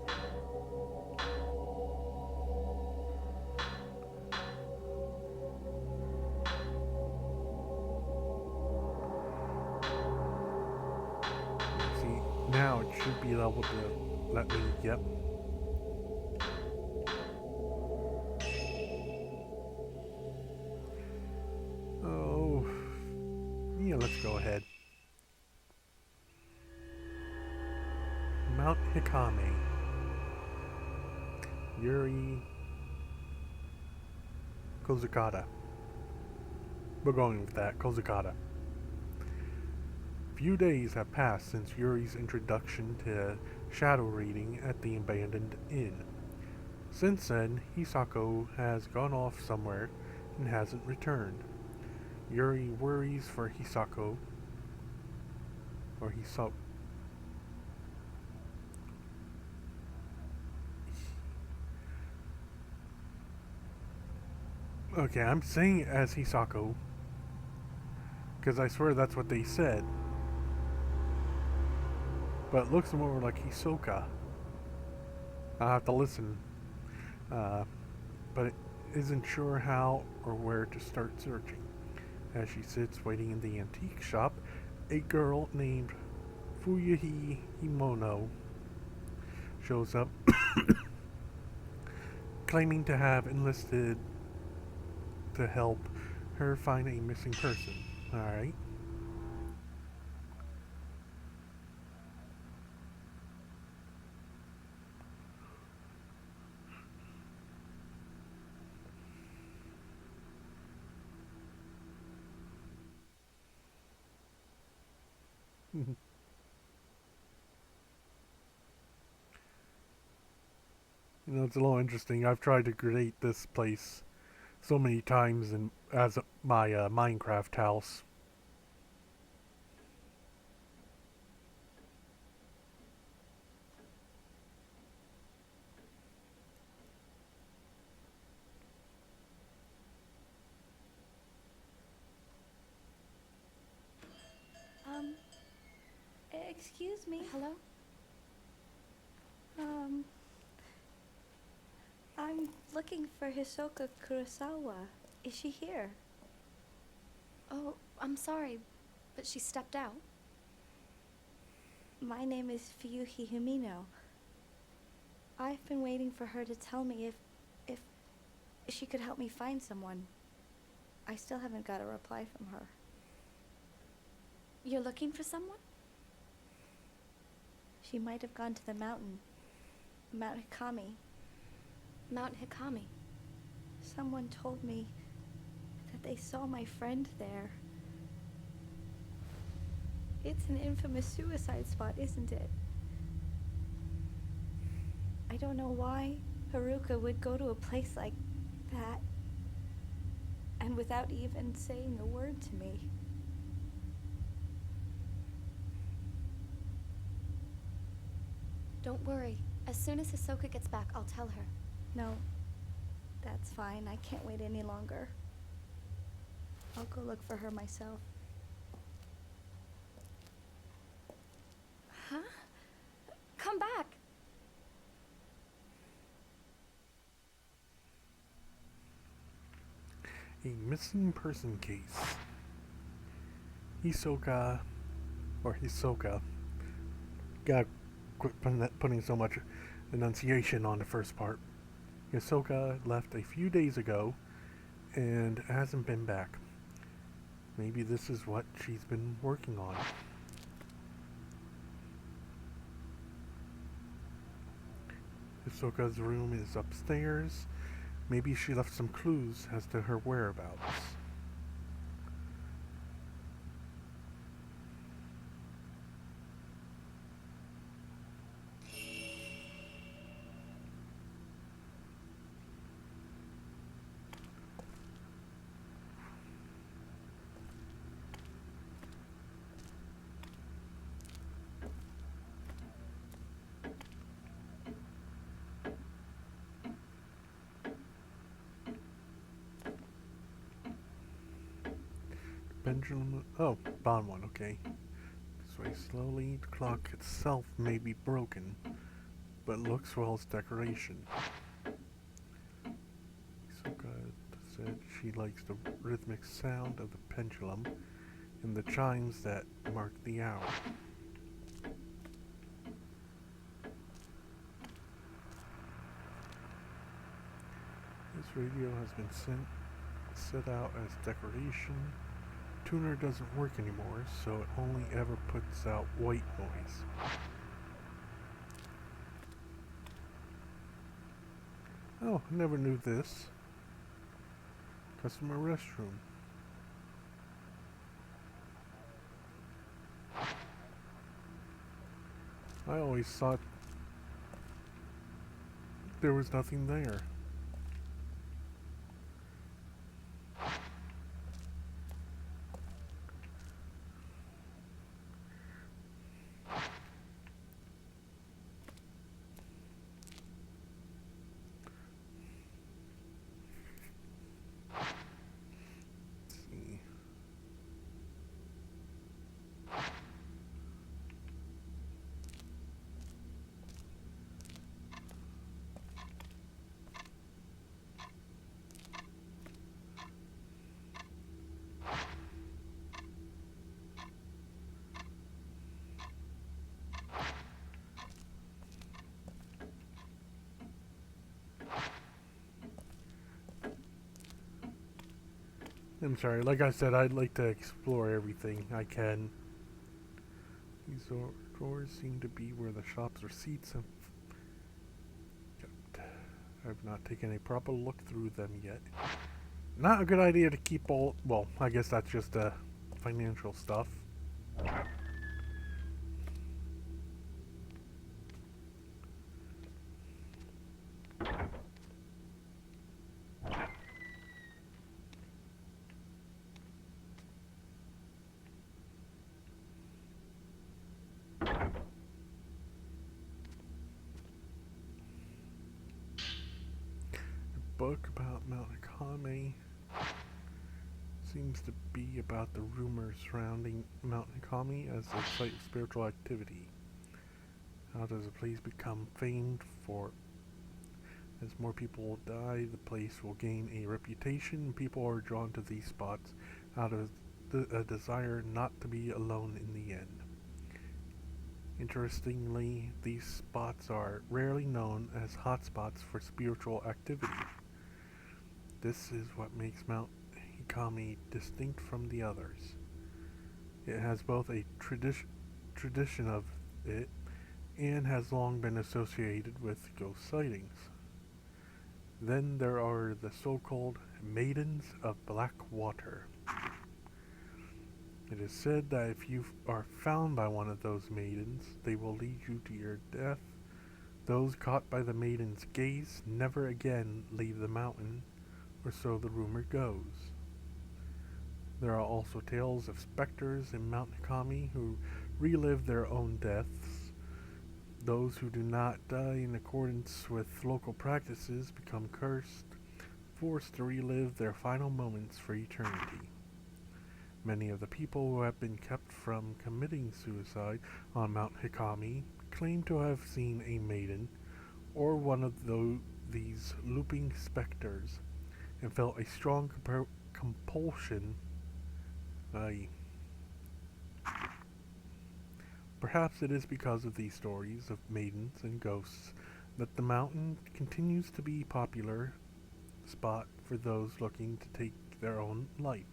See, now it should be able to let me, yep. Oh, yeah, let's go ahead. Mount Hikame. Yuri Kozukata. We're going with that, Kozukata. Few days have passed since Yuri's introduction to shadow reading at the abandoned inn. Since then, Hisako has gone off somewhere and hasn't returned. Yuri worries for Hisako, or Hisako. Okay, I'm saying it as Hisako, because I swear that's what they said. But it looks more like Hisoka. I'll have to listen. But it isn't sure how or where to start searching. As she sits waiting in the antique shop, a girl named Fuyuhi Himono shows up, claiming to have enlisted to help her find a missing person. Alright. You know, it's a little interesting. I've tried to create this place so many times as my Minecraft house. Excuse me. Hello? I'm looking for Hisoka Kurosawa. Is she here? Oh, I'm sorry, but she stepped out. My name is Fuyuhi Humino. I've been waiting for her to tell me if she could help me find someone. I still haven't got a reply from her. You're looking for someone? She might have gone to the mountain. Mount Hikami. Mount Hikami. Someone told me that they saw my friend there. It's an infamous suicide spot, isn't it? I don't know why Haruka would go to a place like that, and without even saying a word to me. Don't worry. As soon as Hisoka gets back, I'll tell her. No, that's fine. I can't wait any longer. I'll go look for her myself. Huh? Come back! A missing person case. Hisoka, gotta quit putting so much enunciation on the first part. Hisoka left a few days ago and hasn't been back. Maybe this is what she's been working on. Hisoka's room is upstairs. Maybe she left some clues as to her whereabouts. Pendulum. Oh, bottom one, okay. This way slowly. The clock itself may be broken, but looks well as decoration. Hisoka said she likes the rhythmic sound of the pendulum and the chimes that mark the hour. This radio has been set out as decoration. Tuner doesn't work anymore, so it only ever puts out white noise. Oh, I never knew this. Customer restroom. I always thought there was nothing there. I'm sorry, like I said, I'd like to explore everything I can. These drawers seem to be where the shop's receipts have kept. I've not taken a proper look through them yet. Not a good idea to keep all, well, I guess that's just financial stuff. Book about Mount Hikami seems to be about the rumors surrounding Mount Hikami as a site of spiritual activity. How does a place become famed for? As more people die, the place will gain a reputation, and people are drawn to these spots out of a desire not to be alone in the end. Interestingly, these spots are rarely known as hotspots for spiritual activity. This is what makes Mount Hikami distinct from the others. It has both a tradition of it and has long been associated with ghost sightings. Then there are the so-called Maidens of Black Water. It is said that if you are found by one of those maidens, they will lead you to your death. Those caught by the maiden's gaze never again leave the mountain, or so the rumor goes. There are also tales of specters in Mount Hikami who relive their own deaths. Those who do not die in accordance with local practices become cursed, forced to relive their final moments for eternity. Many of the people who have been kept from committing suicide on Mount Hikami claim to have seen a maiden or one of these looping specters and felt a strong compulsion. Perhaps it is because of these stories of maidens and ghosts that the mountain continues to be a popular spot for those looking to take their own life.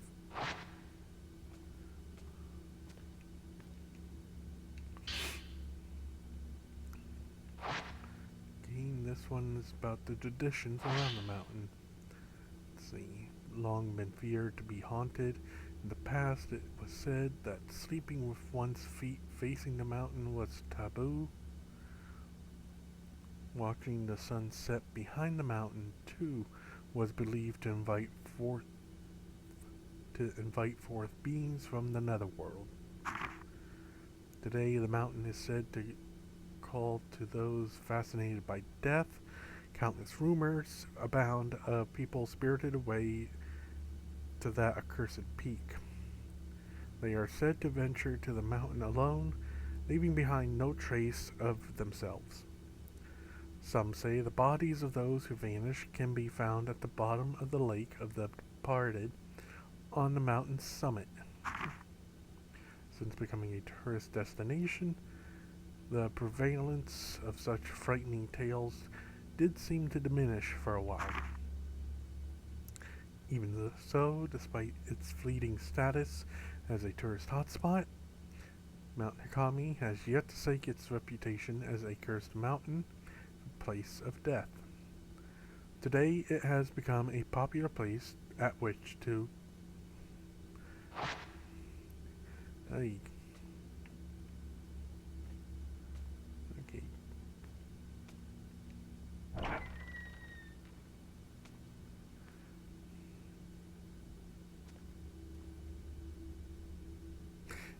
This one is about the traditions around the mountain. Let's see. Long been feared to be haunted. In the past, it was said that sleeping with one's feet facing the mountain was taboo. Watching the sun set behind the mountain, too, was believed to invite forth beings from the netherworld. Today, the mountain is said to call to those fascinated by death. Countless rumors abound of people spirited away to that accursed peak. They are said to venture to the mountain alone, leaving behind no trace of themselves. Some say the bodies of those who vanish can be found at the bottom of the lake of the departed on the mountain's summit. Since becoming a tourist destination, the prevalence of such frightening tales did seem to diminish for a while. Even so, despite its fleeting status as a tourist hotspot, Mount Hikami has yet to stake its reputation as a cursed mountain, a place of death. Today, it has become a popular place at which to okay.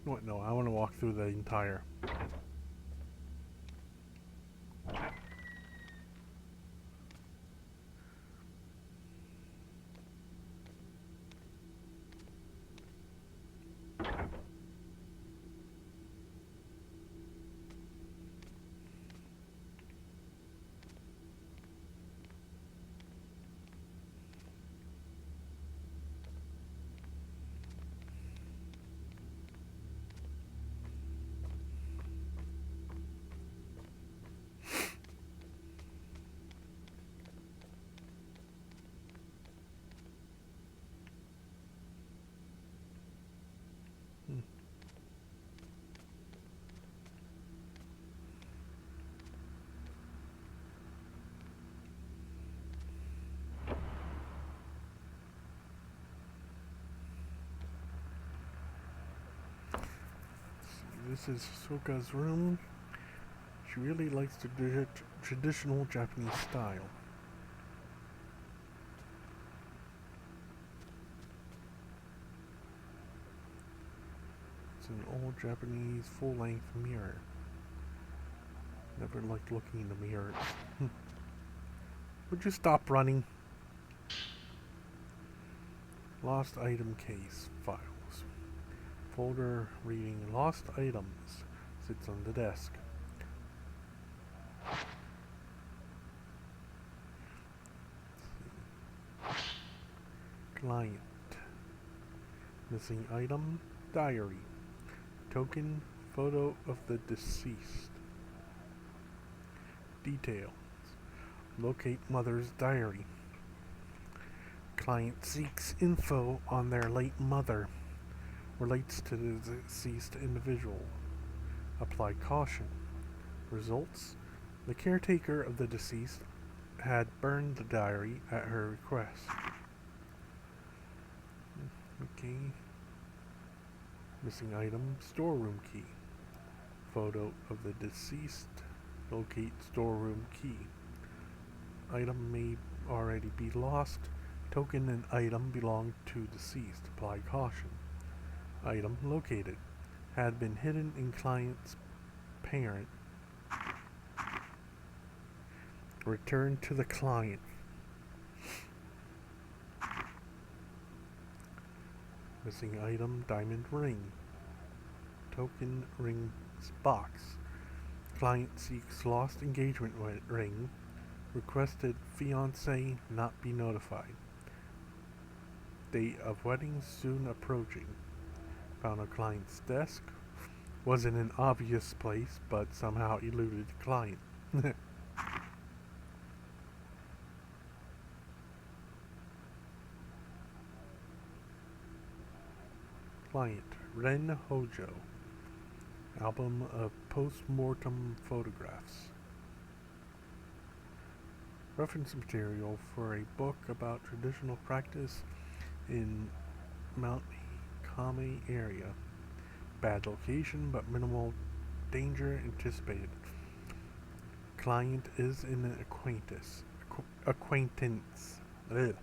What? No, I want to walk through the entire. This is Soka's room. She really likes the traditional Japanese style. It's an old Japanese full-length mirror. Never liked looking in the mirror. Would you stop running? Lost item case. Files. Folder reading lost items. Sits on the desk. Client. Missing item, diary. Token, photo of the deceased. Details. Locate mother's diary. Client seeks info on their late mother. Relates to the deceased individual. Apply caution. Results. The caretaker of the deceased had burned the diary at her request. Okay. Missing item, storeroom key. Photo of the deceased. Locate storeroom key. Item may already be lost. Token and item belong to deceased. Apply caution. Item located. Had been hidden in client's parent. Return to the client. Missing item, diamond ring. Token ring box. Client seeks lost engagement ring. Requested fiancé not be notified. Date of wedding soon approaching. Found a client's desk. Was in an obvious place, but somehow eluded the client. Client, Ren Hojo. Album of post-mortem photographs. Reference material for a book about traditional practice in Mount Hikame area. Bad location, but minimal danger anticipated. Client is an acquaintance. Ugh.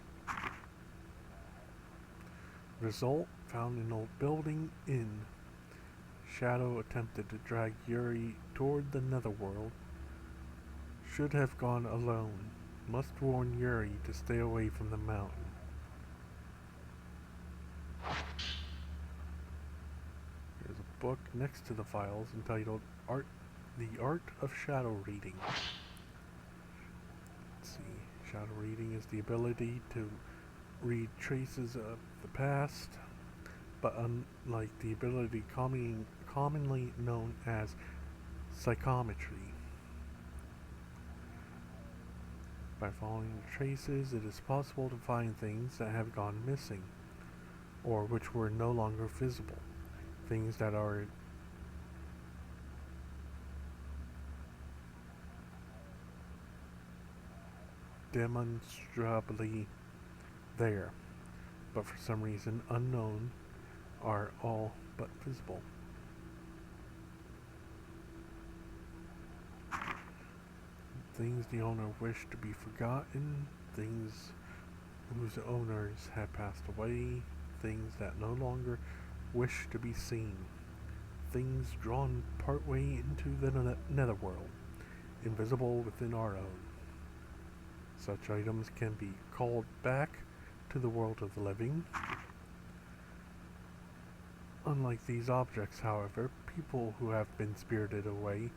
Result, found an old building in. Shadow attempted to drag Yuri toward the netherworld. Should have gone alone. Must warn Yuri to stay away from the mountain. There's a book next to the files entitled The Art of Shadow Reading. Let's see. Shadow reading is the ability to read traces of the past, but unlike the ability commonly known as psychometry. By following the traces, it is possible to find things that have gone missing, or which were no longer visible. Things that are demonstrably there, but for some reason unknown, are all but visible. Things the owner wished to be forgotten, things whose owners had passed away, things that no longer wish to be seen, things drawn partway into the netherworld, invisible within our own. Such items can be called back to the world of the living. Unlike these objects, however, people who have been spirited away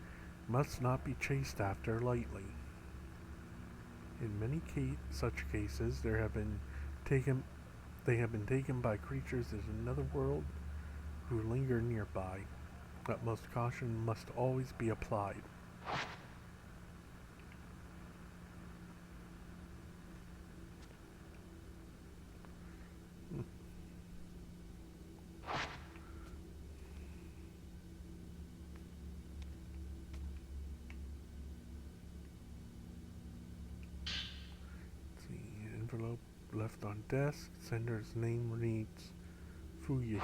must not be chased after lightly. In many such cases, they have been taken by creatures in another world who linger nearby. Utmost caution must always be applied. Envelope left on desk. Sender's name reads Fuyahi.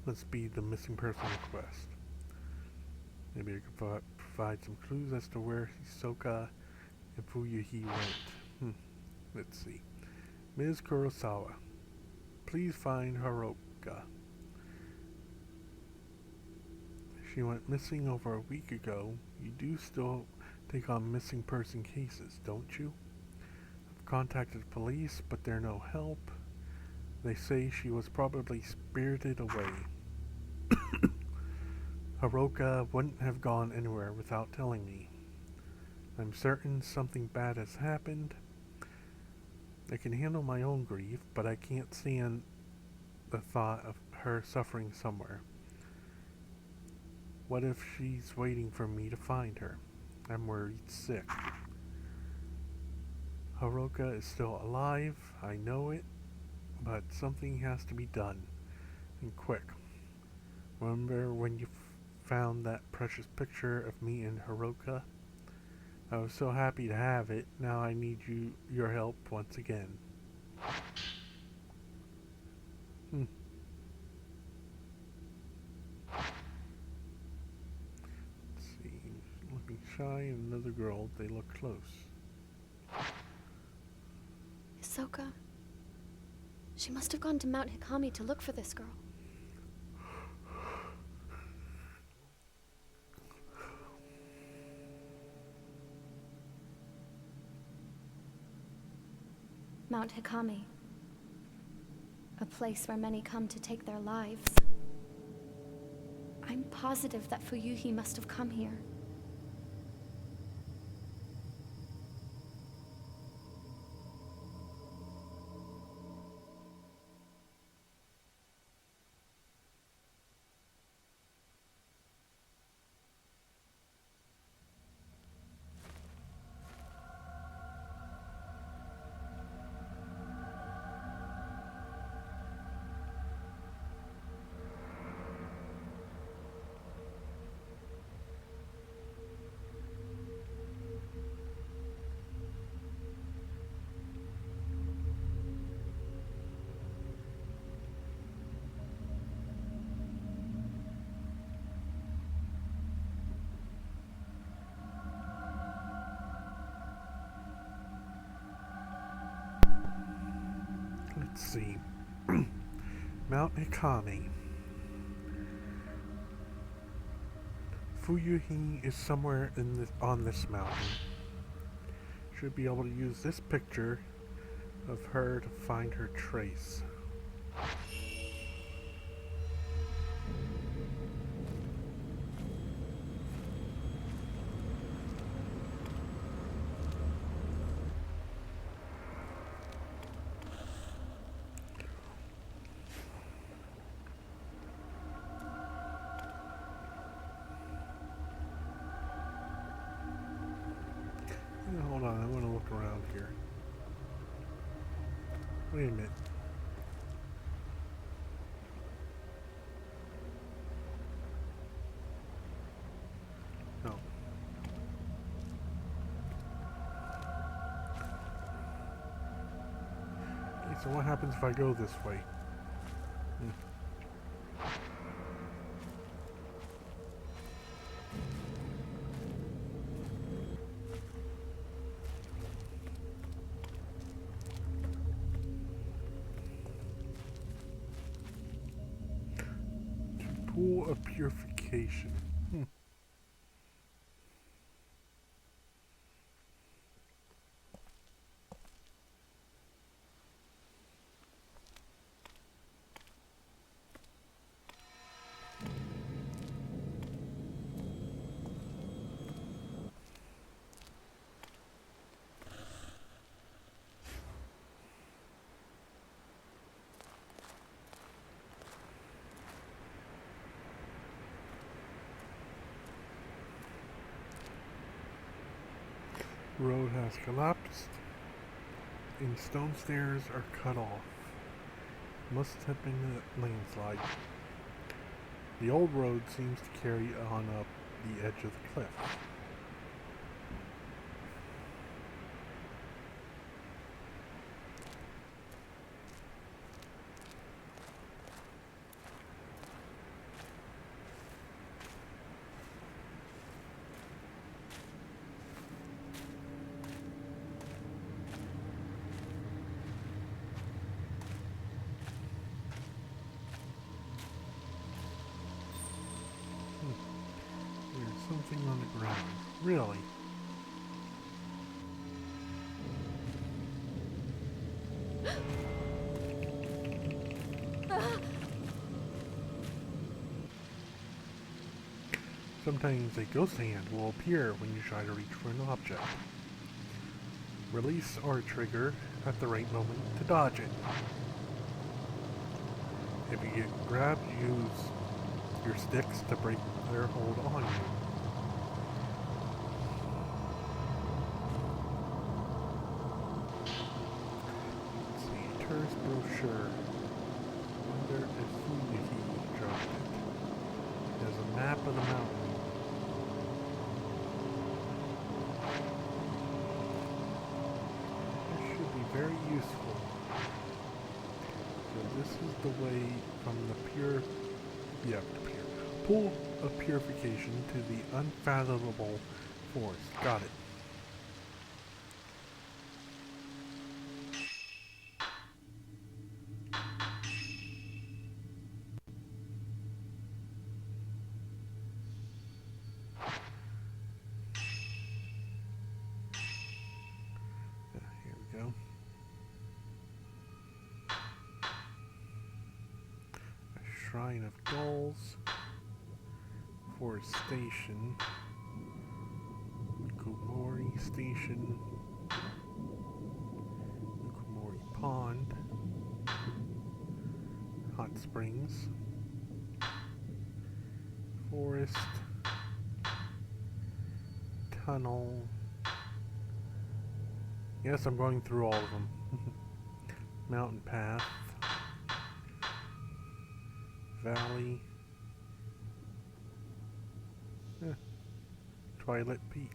Must be the missing person request. Maybe I could provide some clues as to where Hisoka and Fuyahi went. Let's see. Ms. Kurosawa, please find Haruka. She went missing over a week ago. You do still take on missing person cases, don't you? I've contacted police, but they're no help. They say she was probably spirited away. Haruka wouldn't have gone anywhere without telling me. I'm certain something bad has happened, I can handle my own grief, but I can't stand the thought of her suffering somewhere. What if she's waiting for me to find her? I'm worried sick. Haruka is still alive, I know it, but something has to be done, and quick. Remember when you found that precious picture of me and Haruka? I was so happy to have it. Now I need your help once again. Let's see. Looking shy and another girl. They look close. Hisoka. She must have gone to Mount Hikami to look for this girl. Mount Hikami. A place where many come to take their lives. I'm positive that Fuyuhi must have come here. Let's see. Mount Hikami. Fuyuhi is somewhere on this mountain. Should be able to use this picture of her to find her trace. Hold on, I want to look around here. Wait a minute. No. Okay, so what happens if I go this way? Pool of purification. Road has collapsed, and stone stairs are cut off. Must have been a landslide. The old road seems to carry on up the edge of the cliff. There's something on the ground. Really? Sometimes a ghost hand will appear when you try to reach for an object. Release R trigger at the right moment to dodge it. If you get grabbed, use your sticks to break their hold on you. Let's see, tourist brochure. Wonder if Fuyuhi dropped it. There's a map of the mountain. This should be very useful. So this is the way from the pool of purification to the unfathomable forest. Got it. Here we go. A shrine of gulls. Forest Station. Nukumori Station. Nukumori Pond. Hot Springs. Forest. Tunnel. Yes, I'm going through all of them. Mountain Path. Valley. Twilight Peak.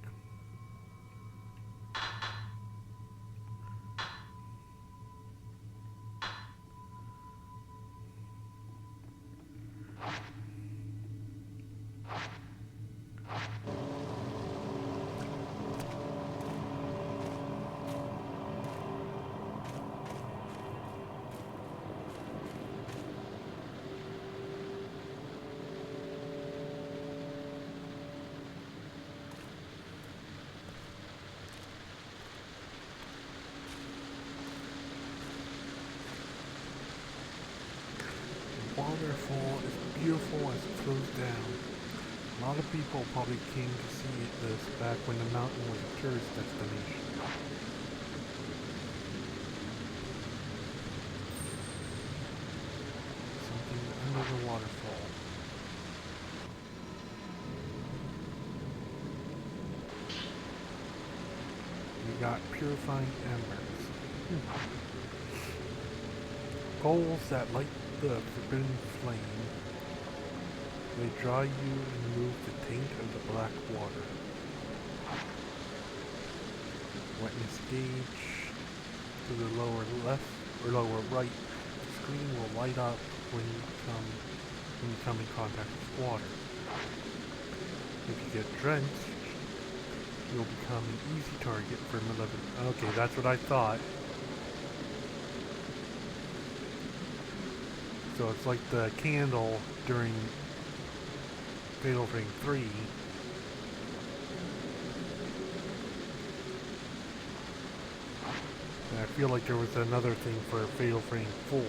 Waterfall is beautiful as it flows down. A lot of people probably came to see this back when the mountain was a tourist destination. Something under the waterfall. We got purifying embers. Coals that light the forbidden flame. They dry you and remove the taint of the black water. Wetness gauge to the lower left or lower right. The screen will light up when you come in contact with water. If you get drenched, you'll become an easy target for malevolent. Okay, that's what I thought. So it's like the candle during Fatal Frame 3. And I feel like there was another thing for Fatal Frame 4.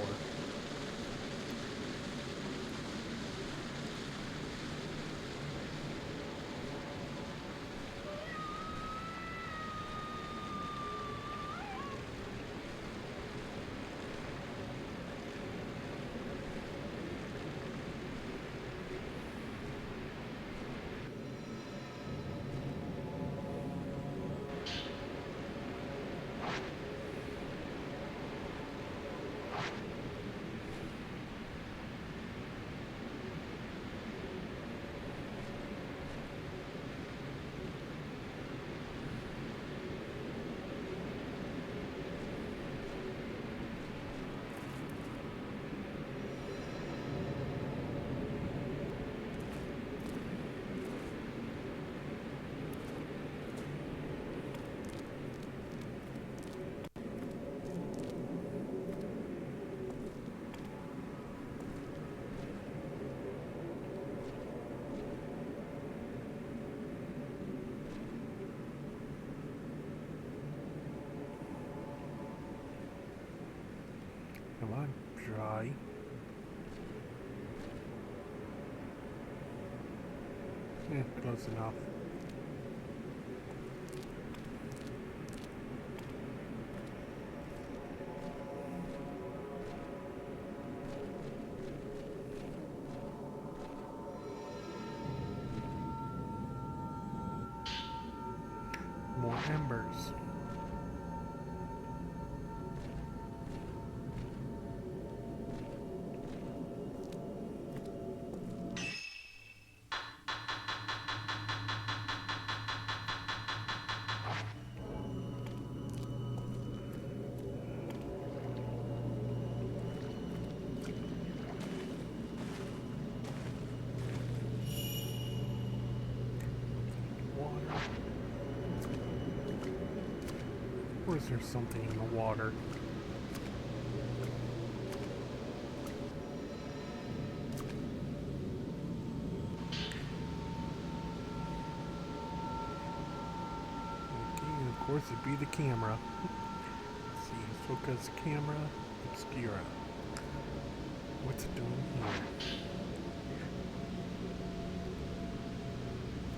Come on, dry. Yeah, close enough. embers. Or is there something in the water? Okay, and of course it'd be the camera. Let's see, focus camera, obscura. What's it doing here?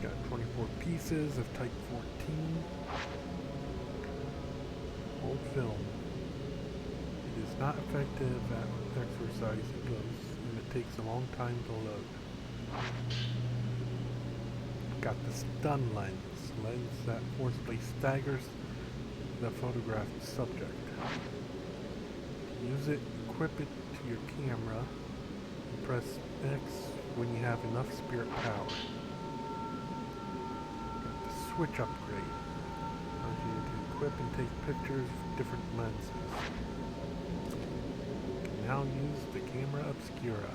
Got 24 pieces of type 14. Old film. It is not effective at exercising ghosts, and it takes a long time to load. Got the stun lens that forcibly staggers the photographed subject. Use it, equip it to your camera, and press X when you have enough spirit power. Got the switch upgrade. Allows you to equip and take pictures with different lenses. You can now use the camera obscura.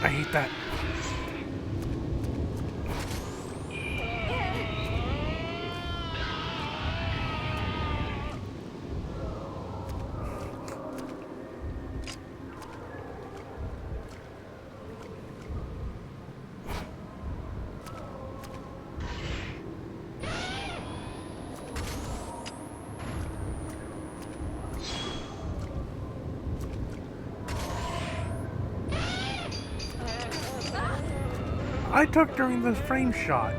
I hate that. I took during the frame shot.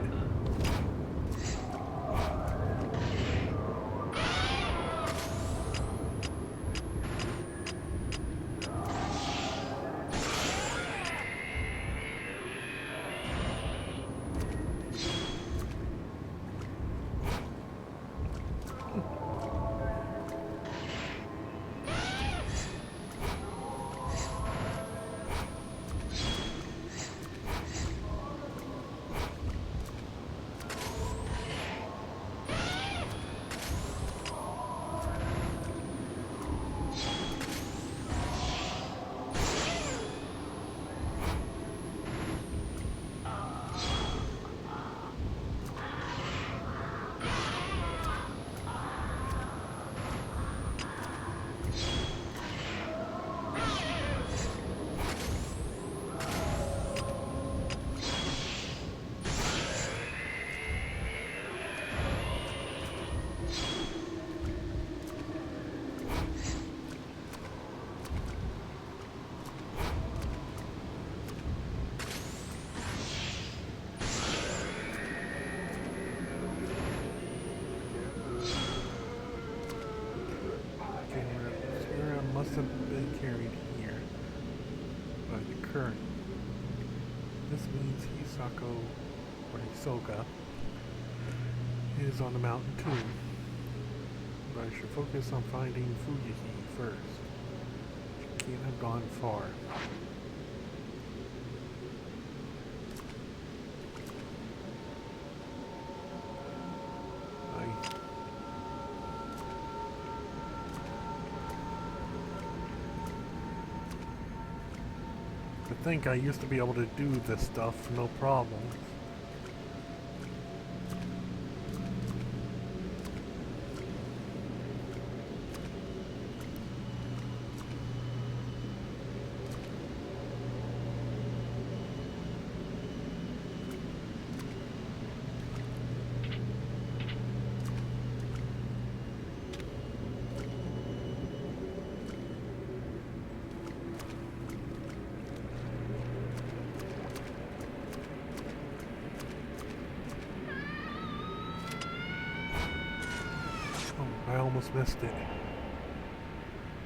Must have been carried here by the current. This means Hisako, or Hisoka, is on the mountain too. But I should focus on finding Fuyuhi first. She can't have gone far. I think I used to be able to do this stuff no problem. I almost missed it.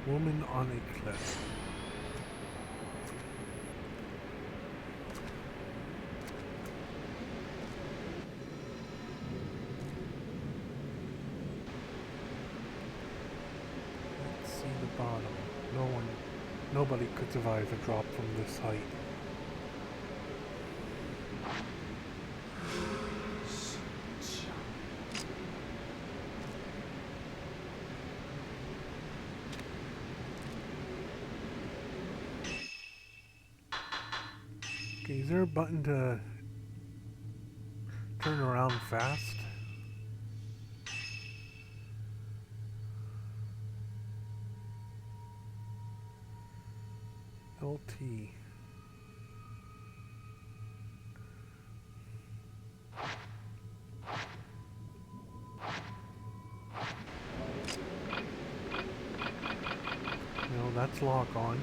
Woman on a cliff. Let's see the bottom. Nobody could survive a drop from this height. Okay, is there a button to turn around fast? LT. No, that's lock on.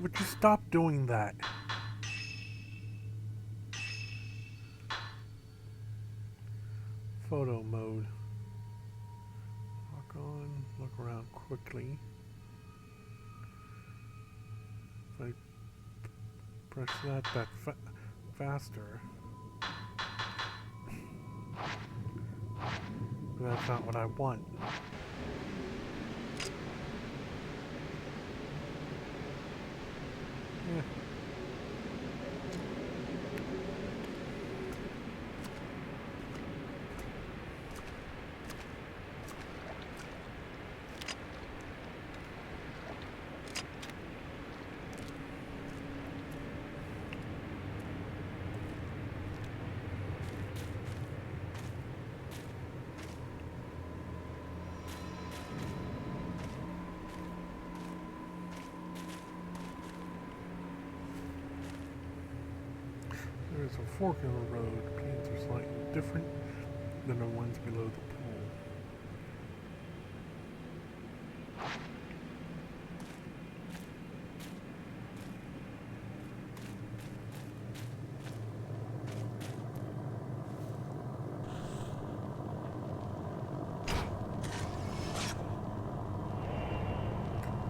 Would you stop doing that? Photo mode. Lock on, look around quickly. If I press that faster. But that's not what I want. Yeah. There's a fork in the road. Paths are slightly different than the ones below the pool.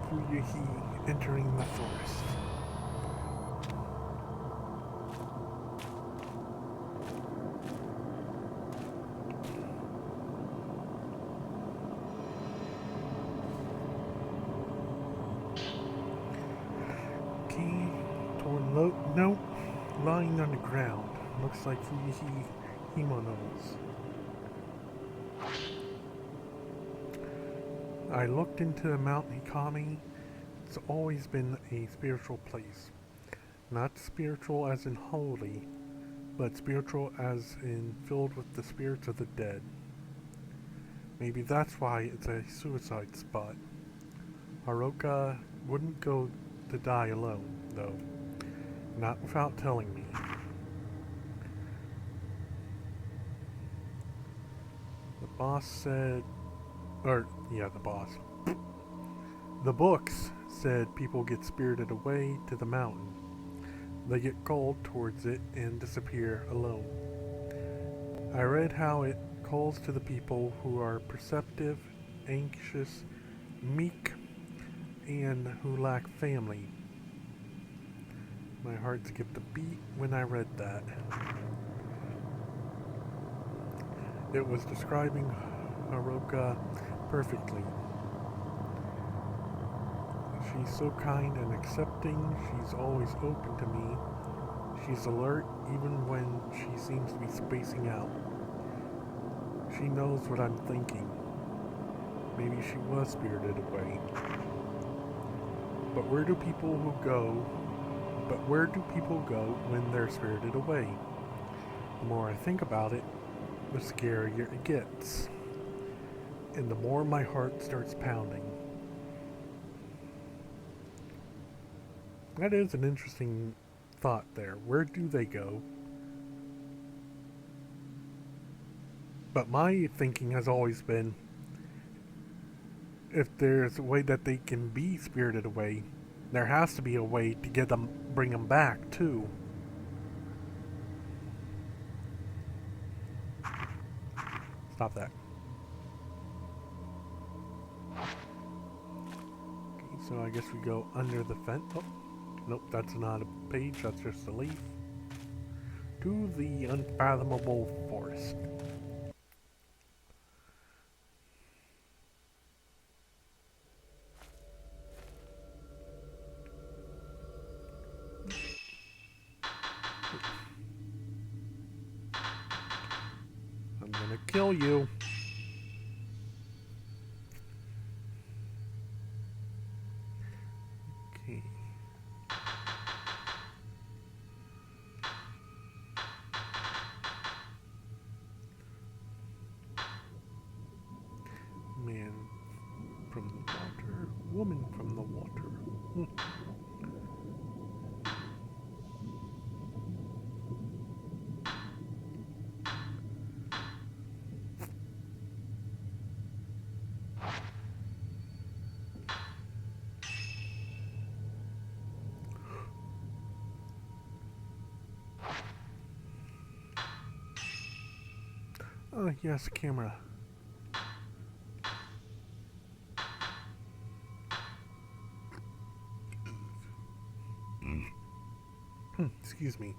Furuhi entering the forest. Nope, lying on the ground. Looks like Furuhi Himonos. I looked into Mount Hikami. It's always been a spiritual place. Not spiritual as in holy, but spiritual as in filled with the spirits of the dead. Maybe that's why it's a suicide spot. Haruka wouldn't go to die alone, though. Not without telling me. The boss said... the boss. The books said people get spirited away to the mountain. They get called towards it and disappear alone. I read how it calls to the people who are perceptive, anxious, meek, and who lack family. My heart skipped a beat when I read that. It was describing Haruka perfectly. She's so kind and accepting. She's always open to me. She's alert even when she seems to be spacing out. She knows what I'm thinking. Maybe she was spirited away. But where do people go when they're spirited away? The more I think about it, the scarier it gets. And the more my heart starts pounding. That is an interesting thought there. Where do they go? But my thinking has always been, if there's a way that they can be spirited away, there has to be a way to bring them back too. Stop that. Okay, so I guess we go under the fence. Oh, nope, that's not a page, that's just a leaf. To the unfathomable forest. I'm gonna kill you. Okay. Man from the water, woman from the water. Oh, yes, camera. Excuse me.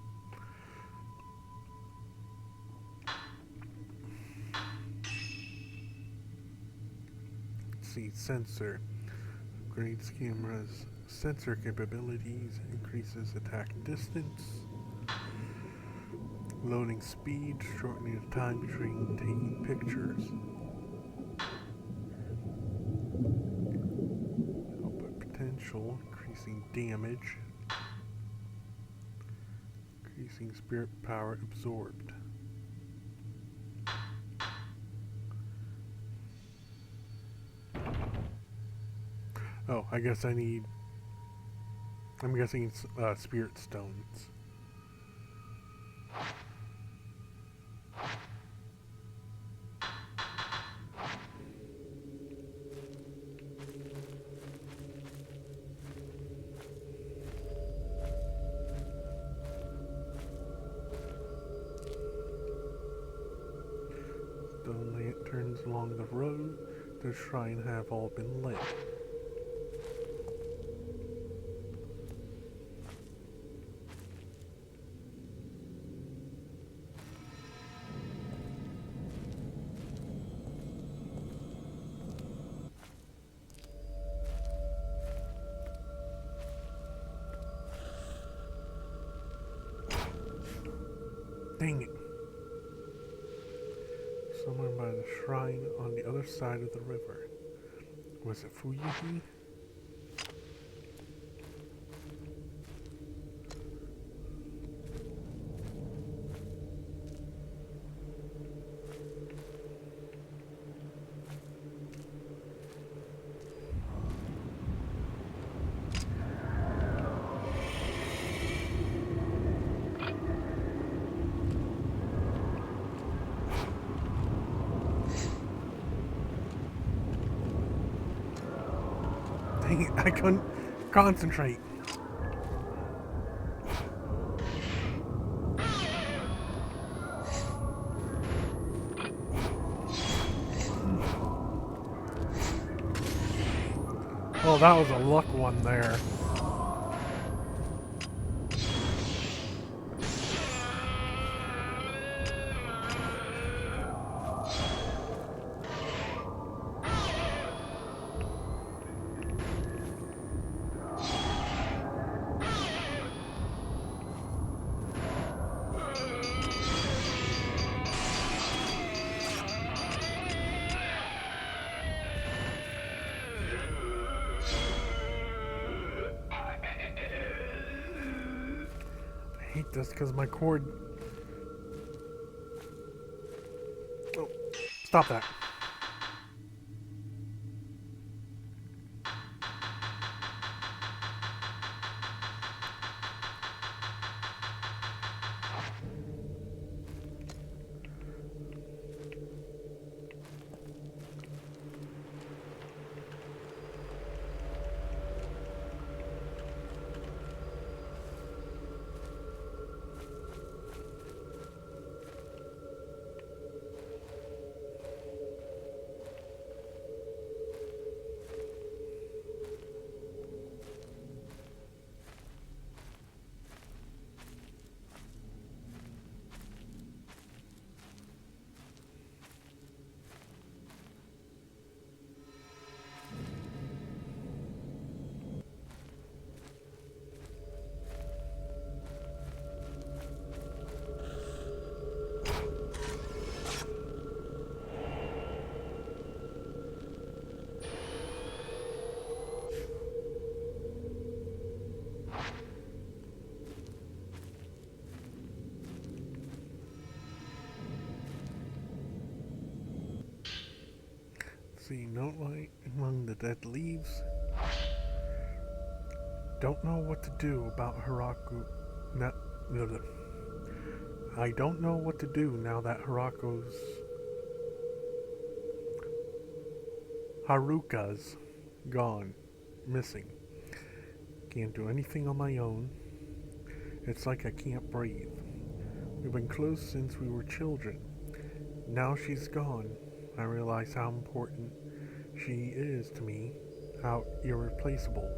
Let's see, sensor. Upgrades cameras. Sensor capabilities. Increases attack distance. Loading speed. Shortening the time between taking pictures. Output potential. Increasing damage. Increasing spirit power absorbed. Oh, I guess I'm guessing it's spirit stones. Stone lanterns along the road. The shrine have all been lit. Dang it. Somewhere by the shrine on the other side of the river. Was it Fuyuhi? Dang it, I couldn't concentrate. Oh, that was a luck one there. I hate this because my cord... Oh, stop that. See, no light among the dead leaves. Don't know what to do about Hiraku. I don't know what to do now that Haruka's gone, missing. Can't do anything on my own. It's like I can't breathe. We've been close since we were children. Now she's gone. I realize how important she is to me, how irreplaceable.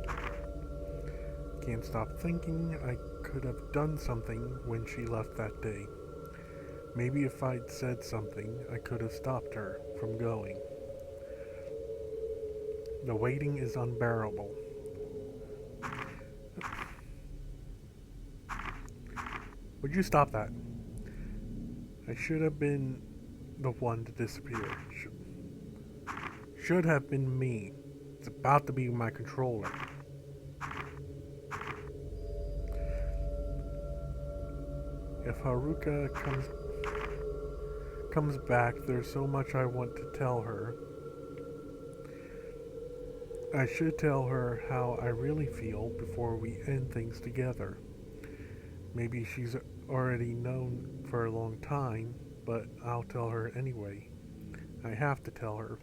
Can't stop thinking I could have done something when she left that day. Maybe if I'd said something, I could have stopped her from going. The waiting is unbearable. Would you stop that? I should have been the one to disappear. Should have been me. It's about to be my controller. If Haruka comes back, there's so much I want to tell her. I should tell her how I really feel before we end things together. Maybe she's already known for a long time, but I'll tell her anyway. I have to tell her.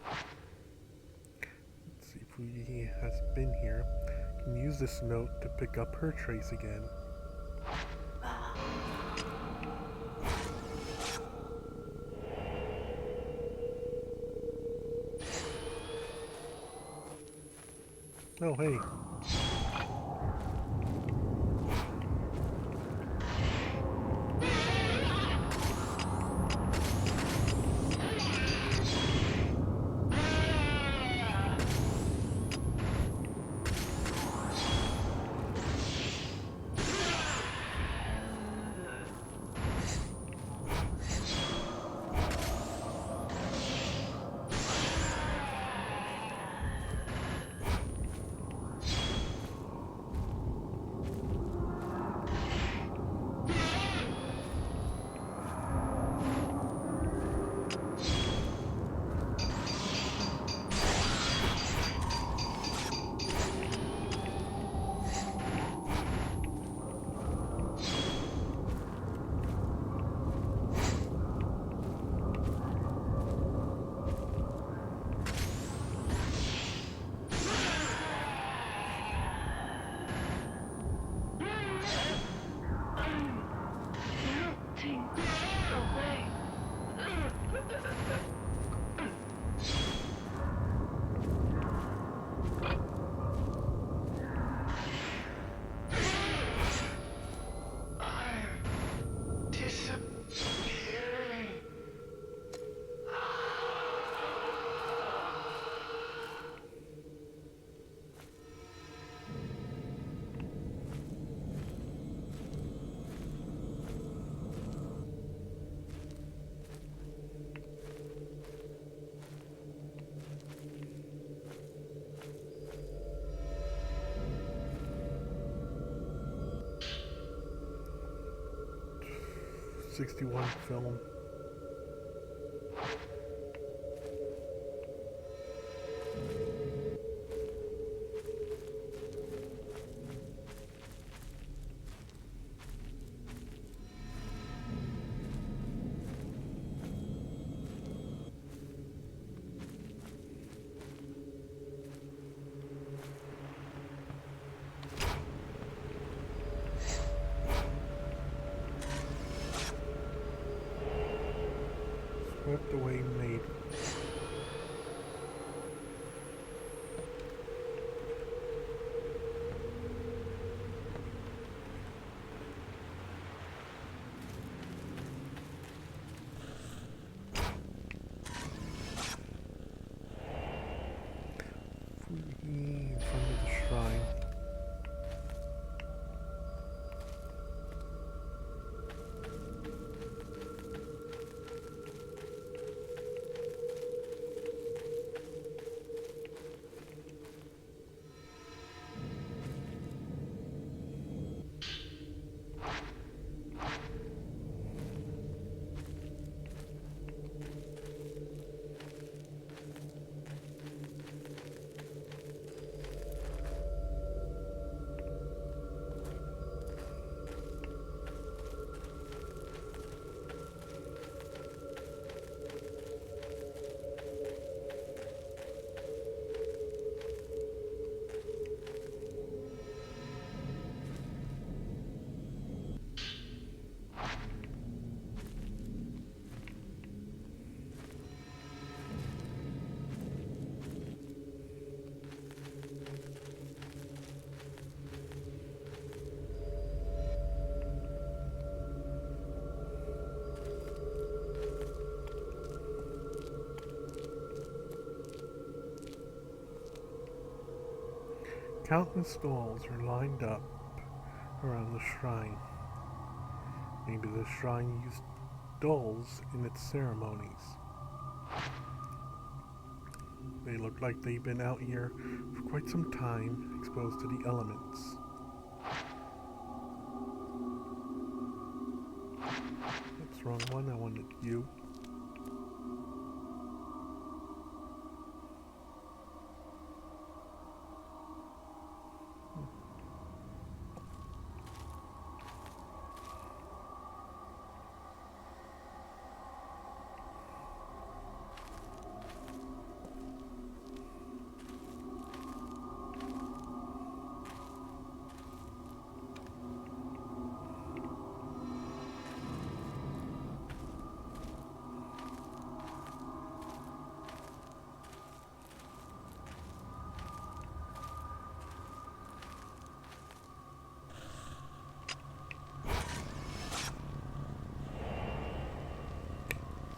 Let's see if he has been here. Can use this note to pick up her trace again. Oh, hey. '61 film. Swept away made. In front of the shrine. Countless dolls are lined up around the shrine. Maybe the shrine used dolls in its ceremonies. They look like they've been out here for quite some time, exposed to the elements. That's the wrong one, I wanted you.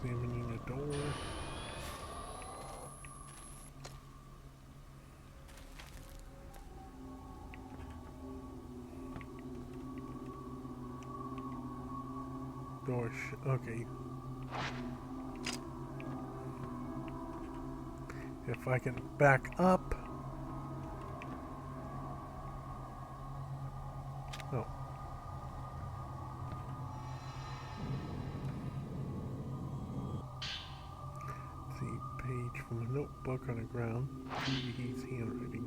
Examining a door. Okay. If I can back up. Oh. See, page from a notebook on the ground. He's handwriting.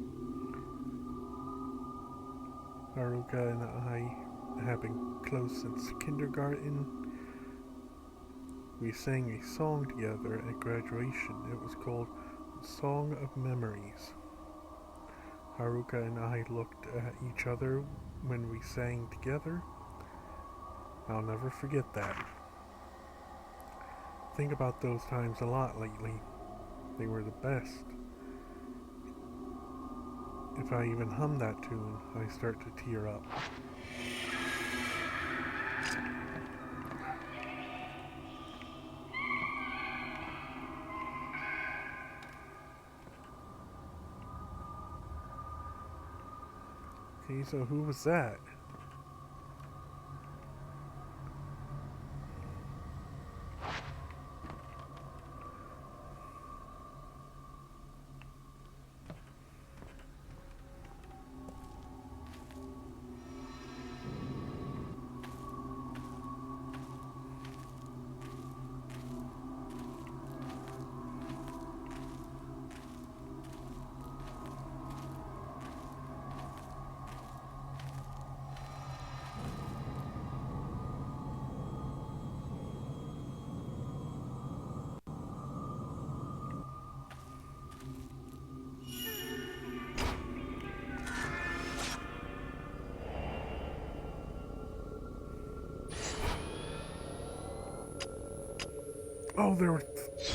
Haruka and I have been close since kindergarten. We sang a song together at graduation. It was called Song of Memories. Haruka and I looked at each other when we sang together. I'll never forget that. Think about those times a lot lately. They were the best. If I even hum that tune, I start to tear up. Okay, so who was that? Oh, there were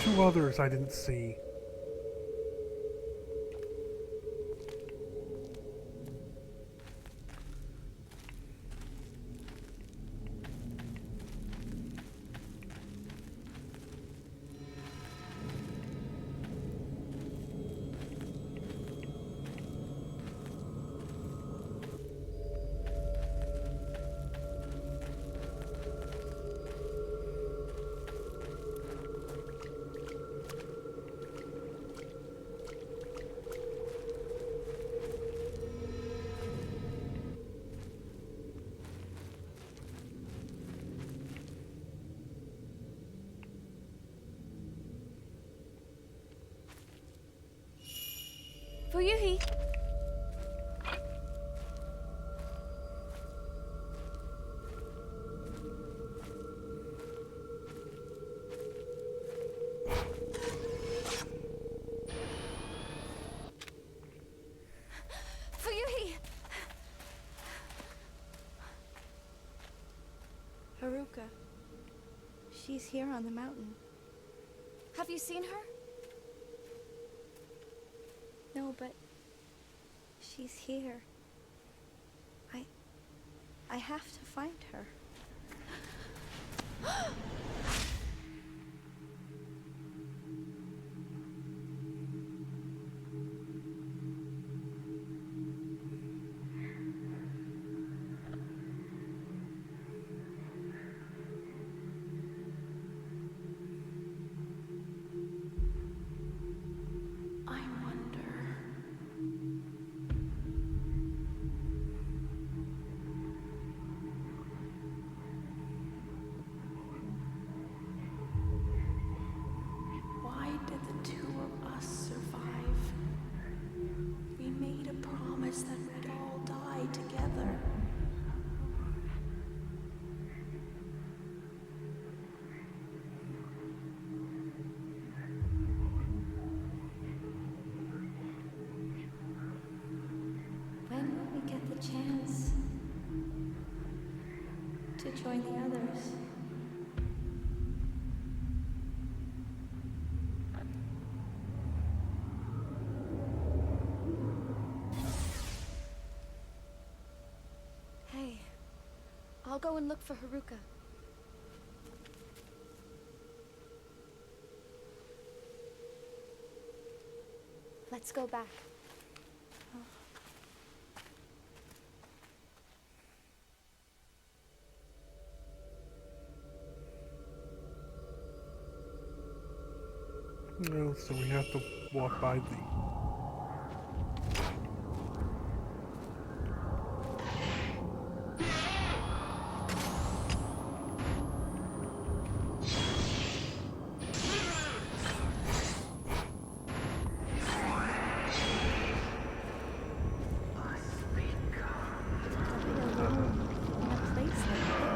two others I didn't see. Fuyuhi! Fuyuhi! Haruka. She's here on the mountain. Have you seen her? No, but she's here. I have to find her. to join the others. Hey, I'll go and look for Haruka. Let's go back. No, so we have to walk by the... In a place like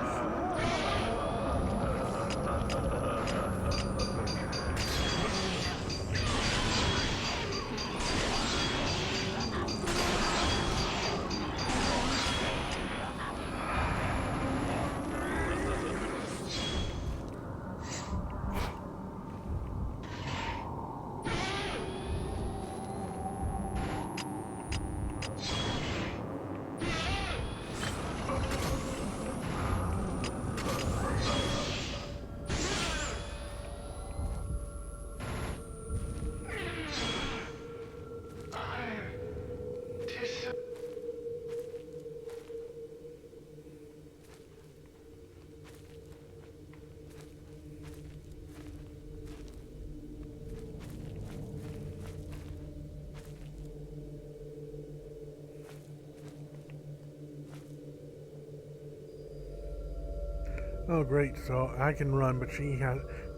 Oh great, so I can run, but she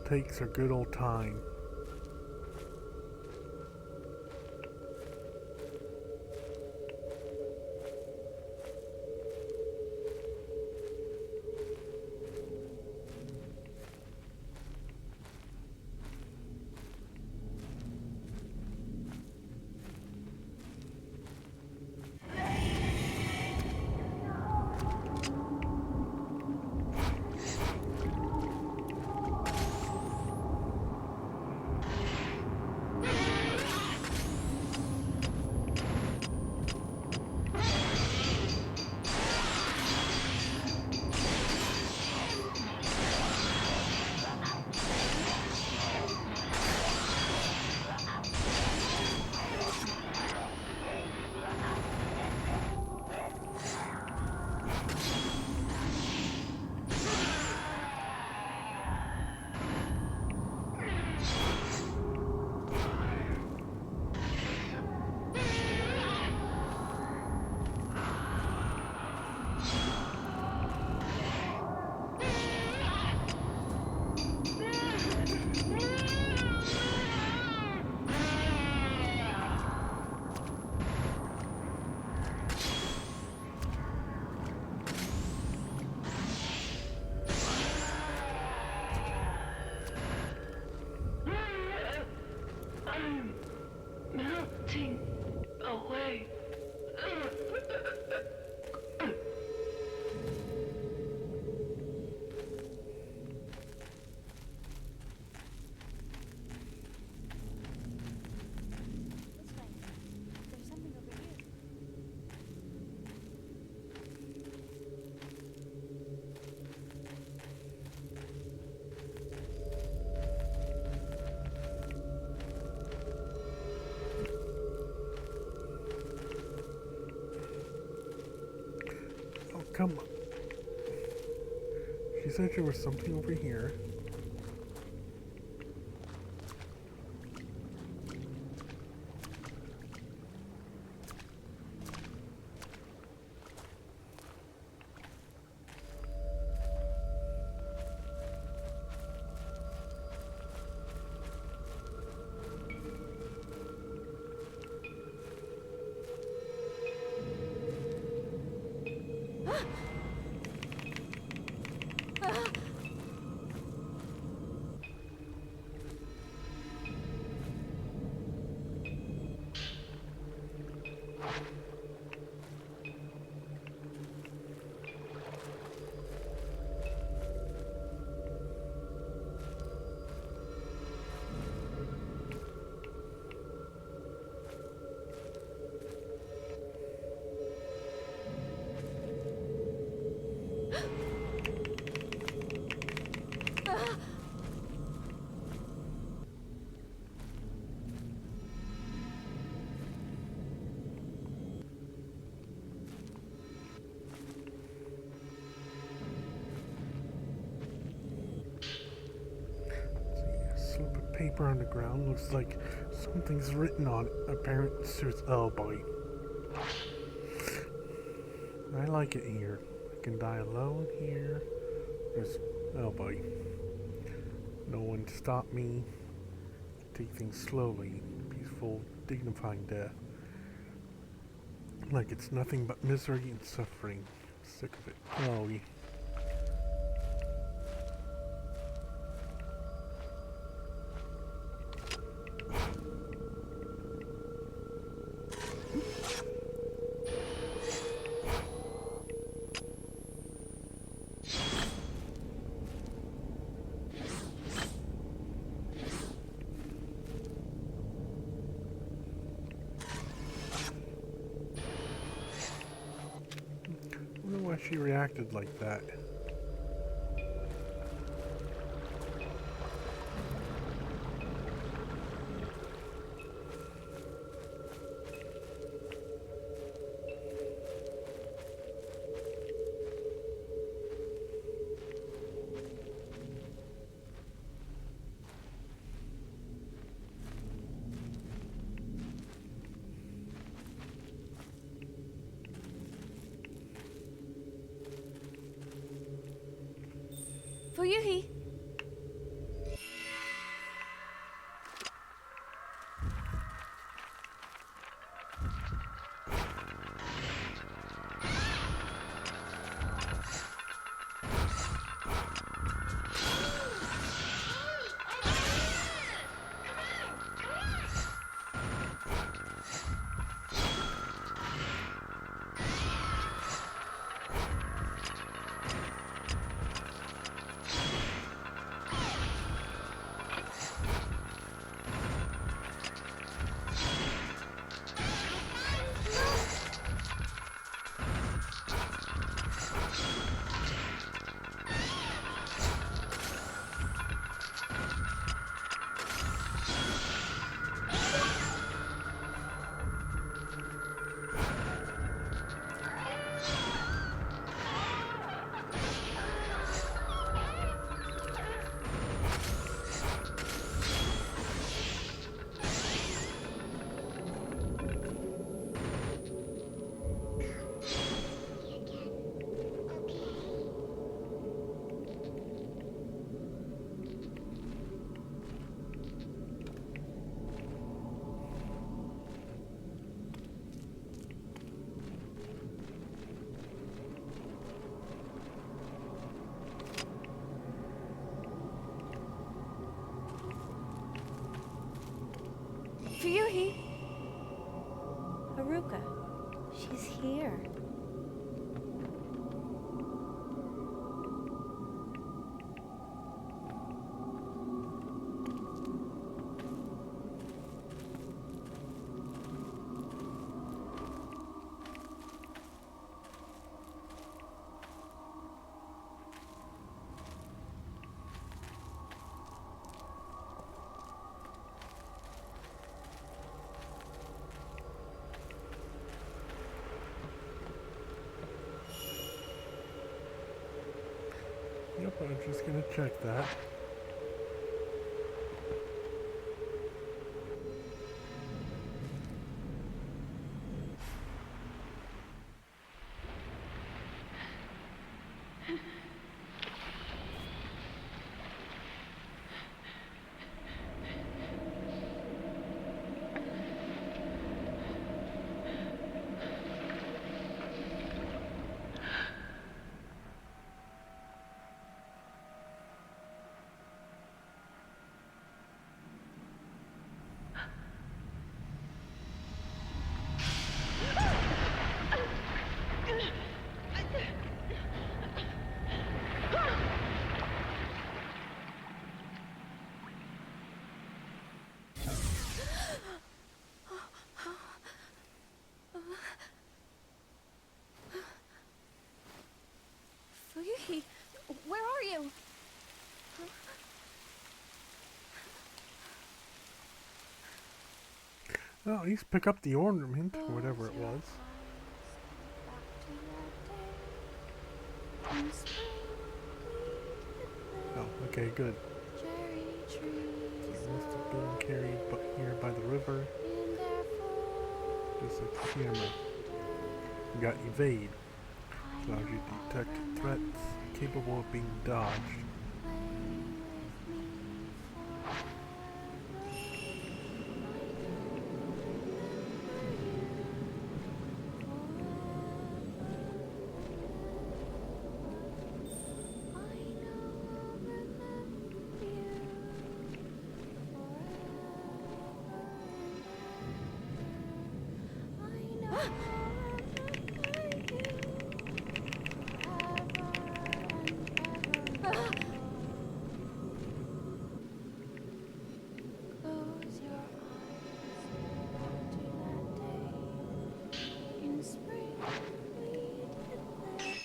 takes a good old time. Melting away. this way. There's something over here. Oh, come on. She said there was something over here. paper on the ground. Looks like something's written on it. Apparent. Oh boy. I like it here. I can die alone here. There's. Oh boy. No one to stop me. Take things slowly. Peaceful, dignifying death. Like it's nothing but misery and suffering. Sick of it. Oh, yeah. I wonder why she reacted like that. Fuyuhi! Fuyuhi! Haruka, she's here. Yep, I'm just gonna check that. Fuyuhi! Where are you? Oh, at least pick up the ornament, or whatever it was. Oh, okay, good. Cherry trees. Must being carried here by the river. Just like the camera. We got evade. Allows you to detect threats capable of being dodged. Close your eyes to that day. In spring we did that.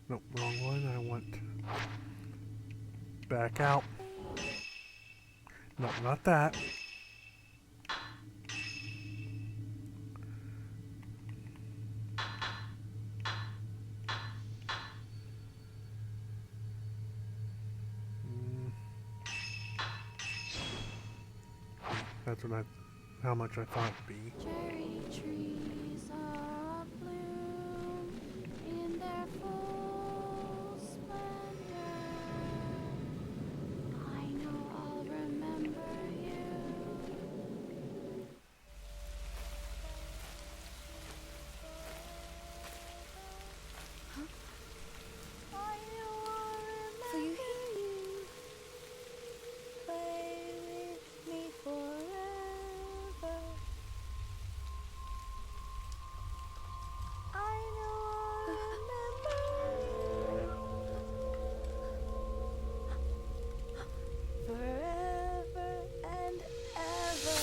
Nope, wrong one. I want back out. No, not that. That's what how much I thought it'd be. Cherry trees are bloom in their full splendor. I know I'll remember you. I know I'll remember you. Play with me forever. I know I'll remember you. Forever and ever.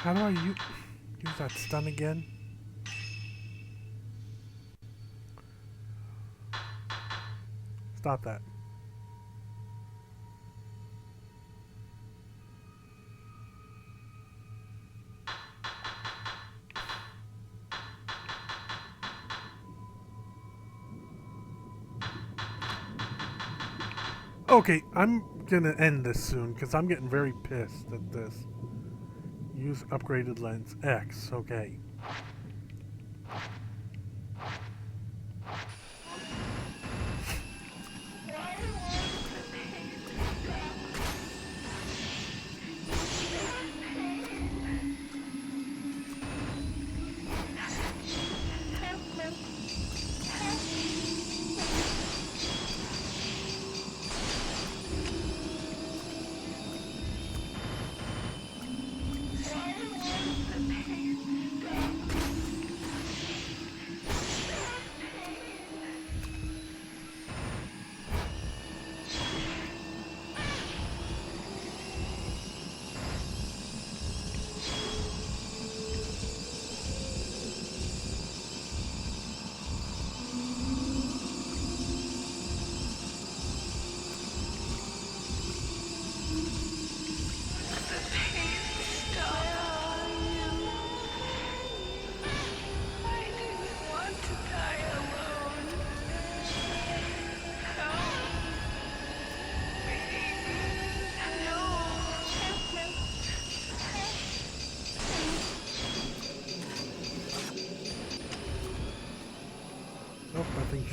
How do I use that stun again? Stop that. Okay, I'm gonna end this soon because I'm getting very pissed at this. Use upgraded lens X. Okay.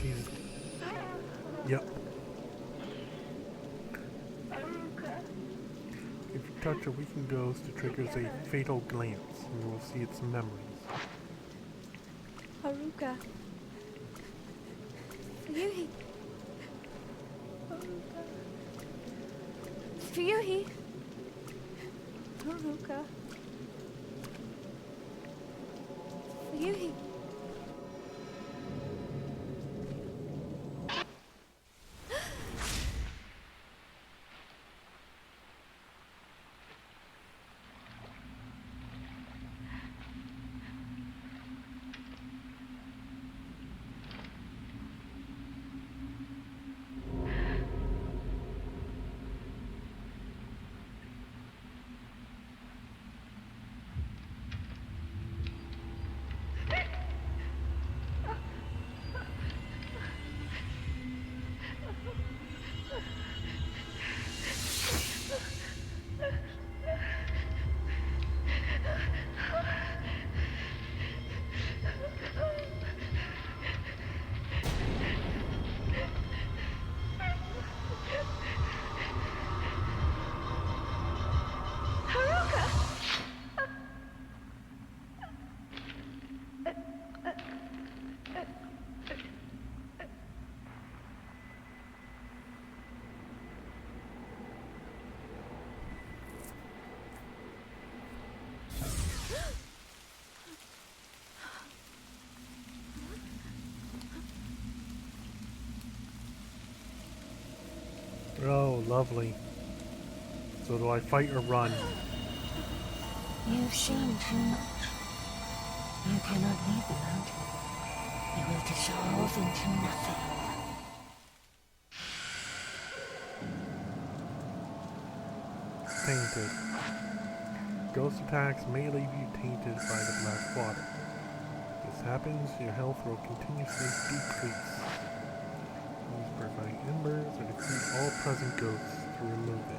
she's... Yep. If you touch a weakened ghost, it triggers a fatal glance, and you will see its memories. Haruka. Ryuhi. Haruka. Ryuhi. Haruka. Ryuhi. Oh, lovely. So do I fight or run? You've seen too much. You cannot leave the mountain. You will dissolve into nothing. Tainted. Ghost attacks may leave you tainted by the black water. If this happens, your health will continuously decrease. Use purifying embers or defeat all present ghosts to remove it.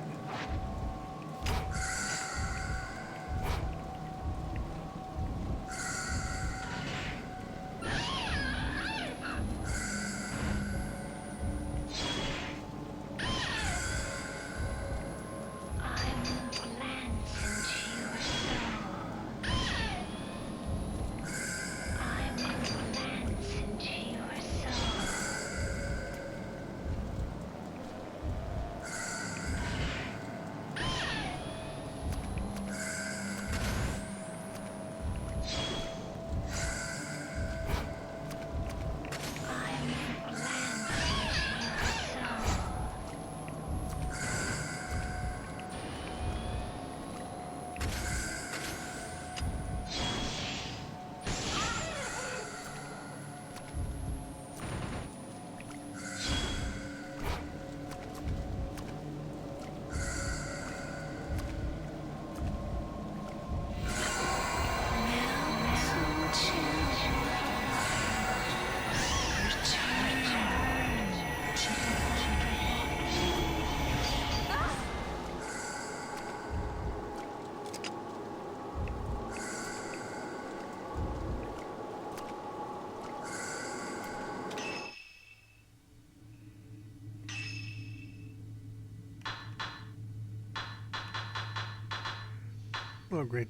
Oh great.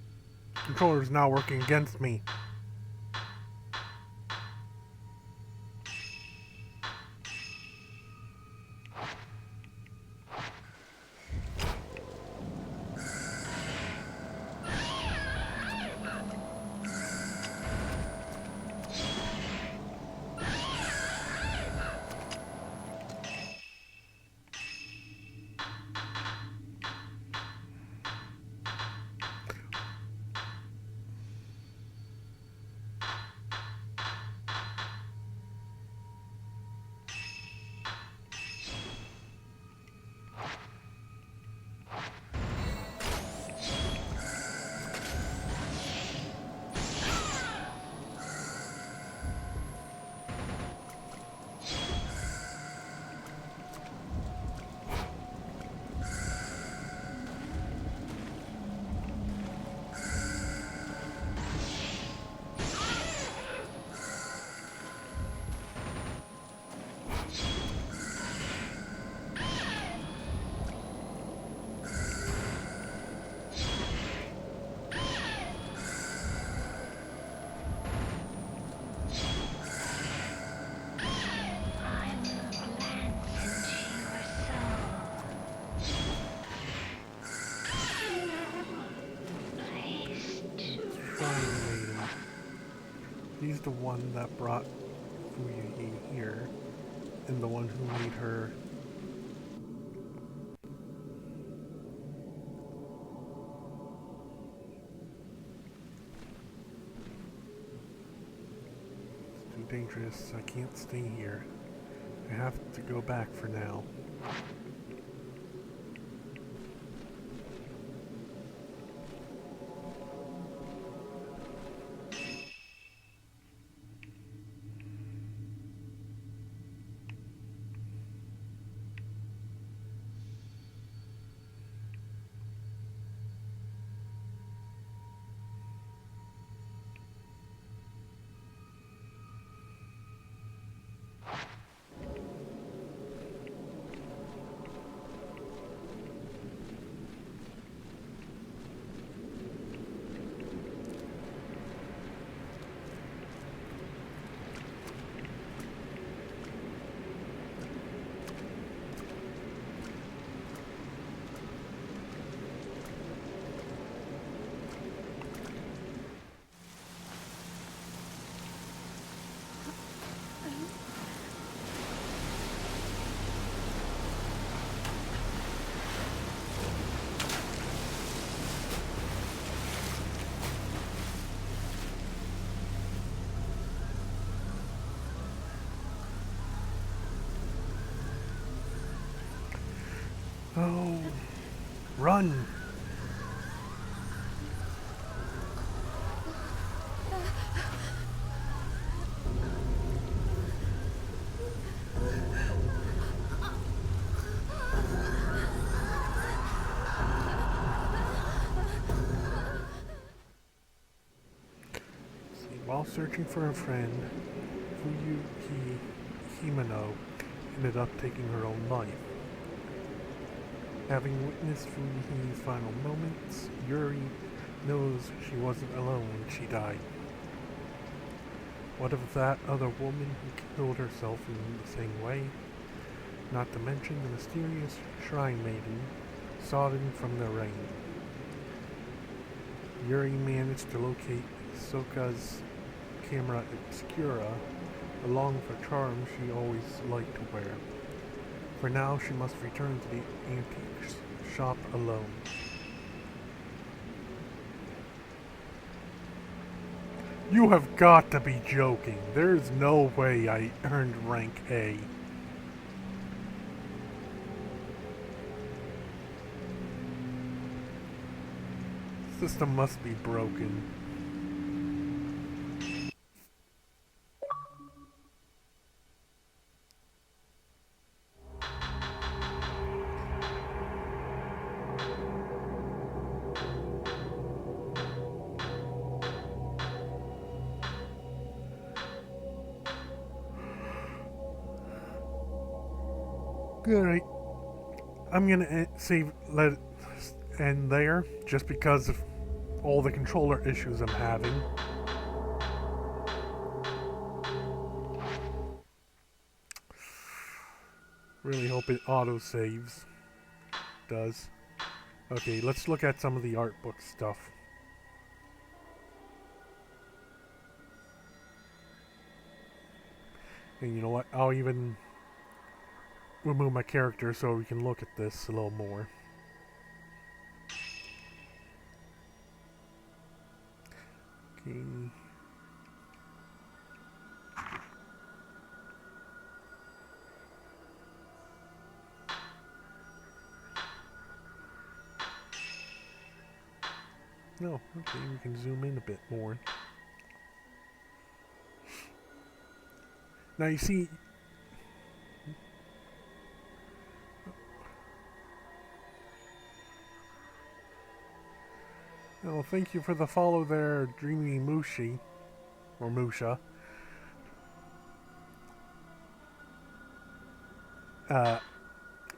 Controller's now working against me. Shrine Maiden. He's the one that brought Fuyuhi here, and the one who made her. It's too dangerous. I can't stay here. I have to go back for now. Oh, run! While searching for a friend, Fuyuhi Himeno ended up taking her own life. Having witnessed Fuyuhi's final moments, Yuri knows she wasn't alone when she died. What of that other woman who killed herself in the same way? Not to mention the mysterious Shrine Maiden, sodden from the rain. Yuri managed to locate Soka's camera obscura, along with a charm she always liked to wear. For now, she must return to the antique shop alone. You have got to be joking. There's no way I earned rank A. The system must be broken. Alright, I'm gonna let it end there, just because of all the controller issues I'm having. Really hope it auto-saves. Does. Okay, let's look at some of the art book stuff. And you know what, I'll even remove my character so we can look at this a little more. Okay. No, okay, we can zoom in a bit more. Now you see, oh, thank you for the follow there, Dreamy Mushi, or Musha.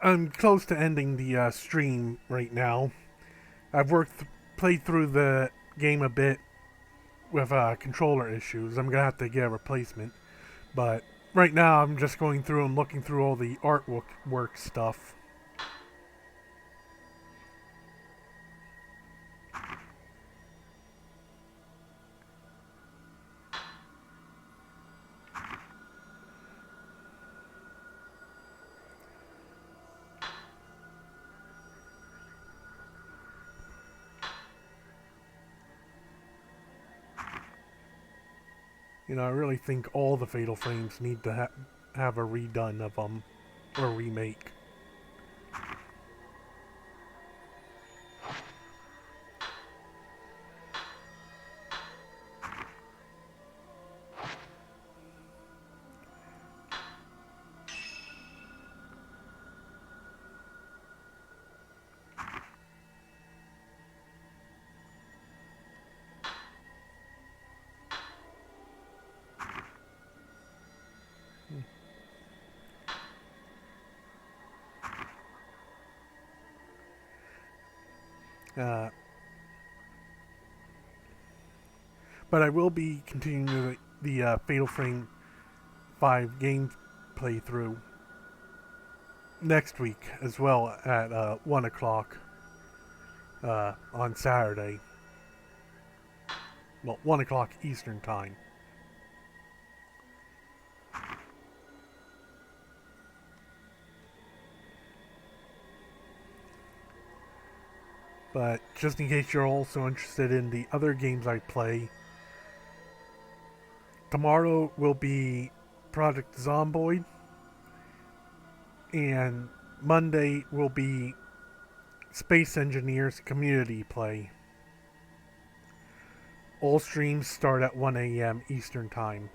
I'm close to ending the stream right now. I've played through the game a bit with controller issues. I'm gonna have to get a replacement, but right now I'm just going through and looking through all the artwork stuff. You know, I really think all the Fatal Frames need to have a redone of them, or remake. But I will be continuing the Fatal Frame 5 game playthrough next week as well at 1 o'clock on Saturday. Well, 1 o'clock Eastern Time. But just in case you're also interested in the other games I play, tomorrow will be Project Zomboid, and Monday will be Space Engineers Community Play. All streams start at 1 a.m. Eastern Time.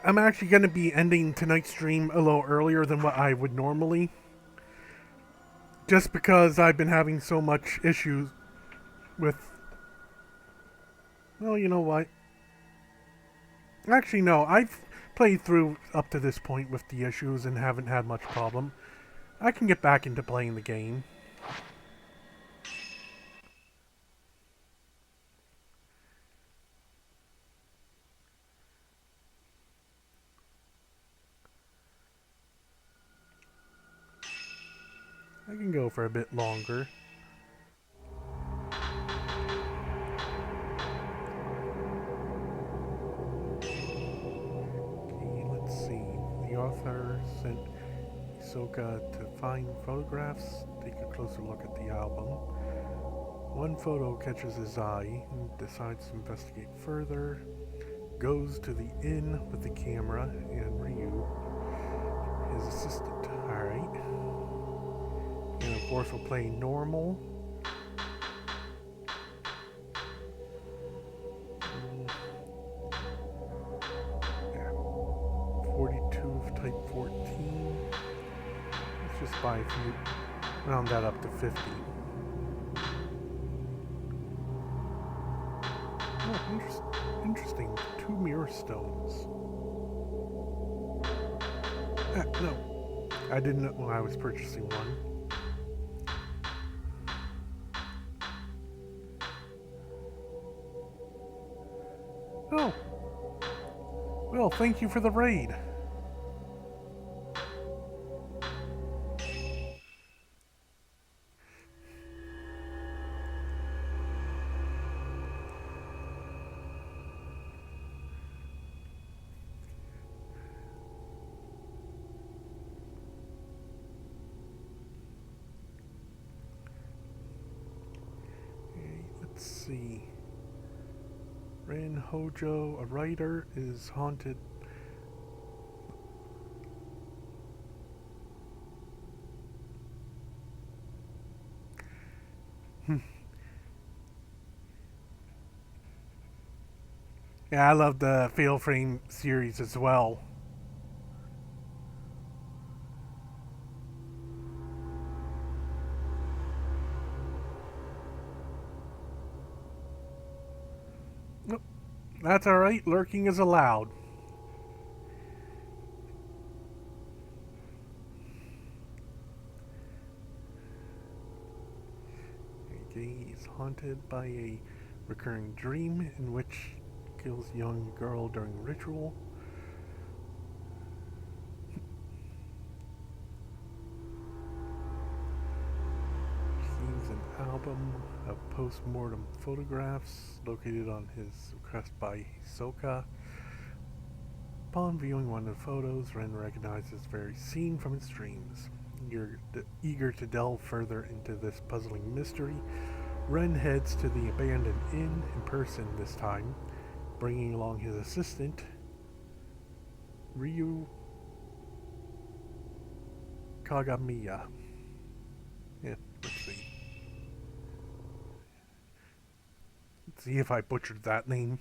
I'm actually going to be ending tonight's stream a little earlier than what I would normally. Just because I've been having so much issues with... Well, you know what? Actually, no. I've played through up to this point with the issues and haven't had much problem. I can get back into playing the game. I can go for a bit longer. Okay, let's see. The author sent Hisoka to find photographs, take a closer look at the album. One photo catches his eye and decides to investigate further. Goes to the inn with the camera and Ryu, his assistant. Alright. And of course we'll play normal. Yeah. 42 of type 14. Let's just buy a few. Round that up to 50. Oh, interesting. 2 mirror stones. No. I didn't know I was purchasing one. Oh. Well, thank you for the raid. Okay, let's see. Ren Hojo, a writer, is haunted. Yeah, I love the Fatal Frame series as well. Nope, that's alright, lurking is allowed. Okay, he's haunted by a recurring dream in which kills young girl during ritual. Seems an album of post-mortem photographs located on his request by Hisoka. Upon viewing one of the photos, Ren recognizes the very scene from his dreams. Eager to delve further into this puzzling mystery, Ren heads to the abandoned inn in person this time, bringing along his assistant, Ryu Kagamiya. Yeah, let's see. Let's see if I butchered that name.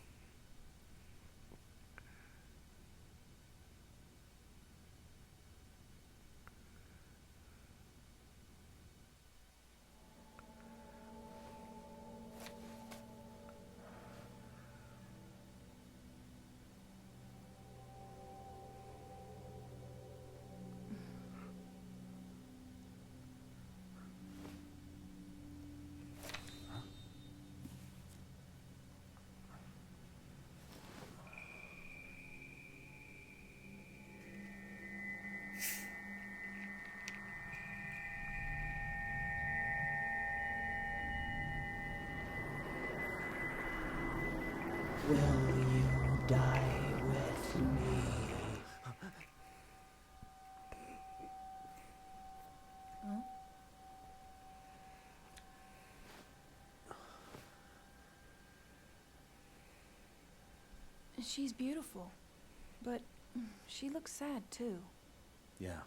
Will you die with me? Huh? She's beautiful, but she looks sad too. Yeah.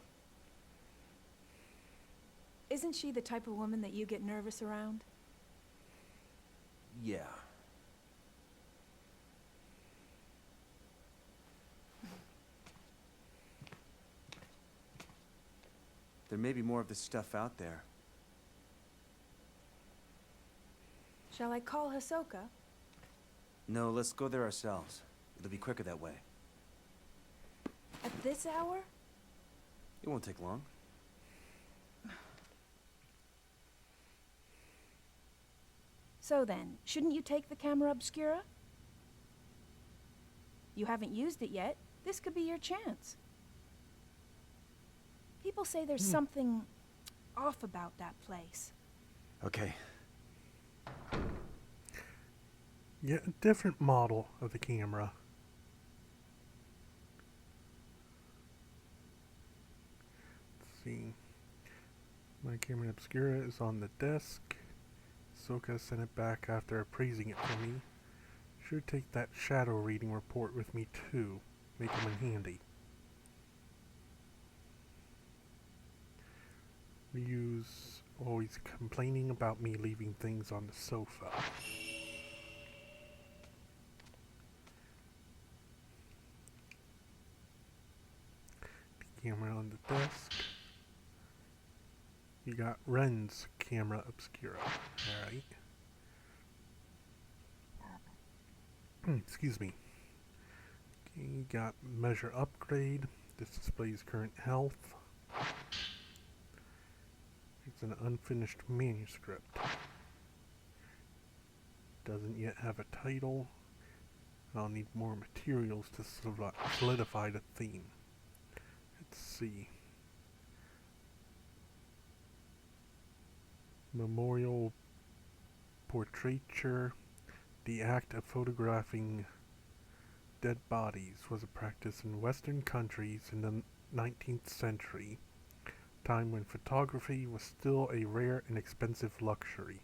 Isn't she the type of woman that you get nervous around? Yeah. There may be more of this stuff out there. Shall I call Hisoka? No, let's go there ourselves. It'll be quicker that way. At this hour? It won't take long. So then, shouldn't you take the camera obscura? You haven't used it yet. This could be your chance. People say there's something off about that place. Okay. Yeah, a different model of the camera. Let's see. My camera obscura is on the desk. Soka sent it back after appraising it for me. Should take that shadow reading report with me too. Make them in handy. Ryu's always complaining about me leaving things on the sofa. The camera on the desk. You got Ren's camera obscura. Alright. Excuse me. Okay, you got measure upgrade. This displays current health. It's an unfinished manuscript. Doesn't yet have a title. I'll need more materials to solidify the theme. Let's see. Memorial portraiture. The act of photographing dead bodies was a practice in Western countries in the 19th century, time when photography was still a rare and expensive luxury.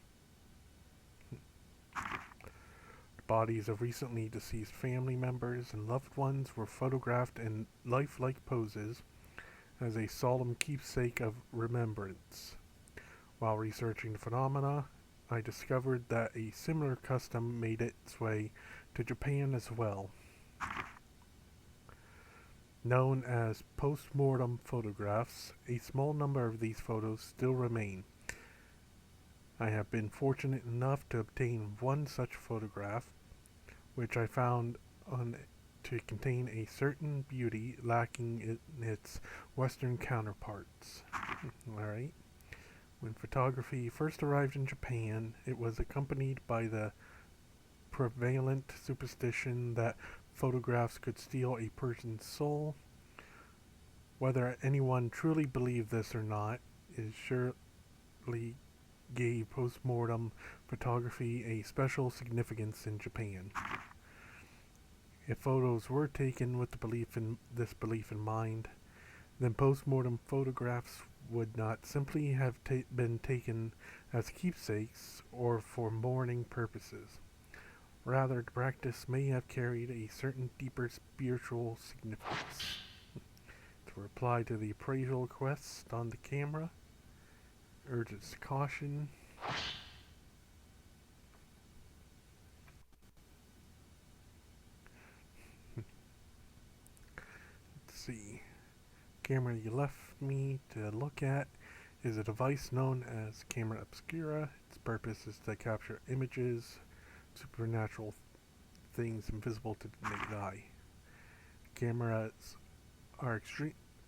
The bodies of recently deceased family members and loved ones were photographed in lifelike poses as a solemn keepsake of remembrance. While researching the phenomena, I discovered that a similar custom made its way to Japan as well. Known as post-mortem photographs, a small number of these photos still remain. I have been fortunate enough to obtain one such photograph, which I found to contain a certain beauty lacking in its Western counterparts. Alright. When photography first arrived in Japan, it was accompanied by the prevalent superstition that photographs could steal a person's soul. Whether anyone truly believed this or not is surely gave post-mortem photography a special significance in Japan. If photos were taken with this belief in mind, then post-mortem photographs would not simply have been taken as keepsakes or for mourning purposes. Rather, the practice may have carried a certain deeper spiritual significance. To reply to the appraisal request on the camera, urges caution. Let's see. Camera you left me to look at is a device known as Camera Obscura. Its purpose is to capture images, supernatural things invisible to the naked eye. Cameras are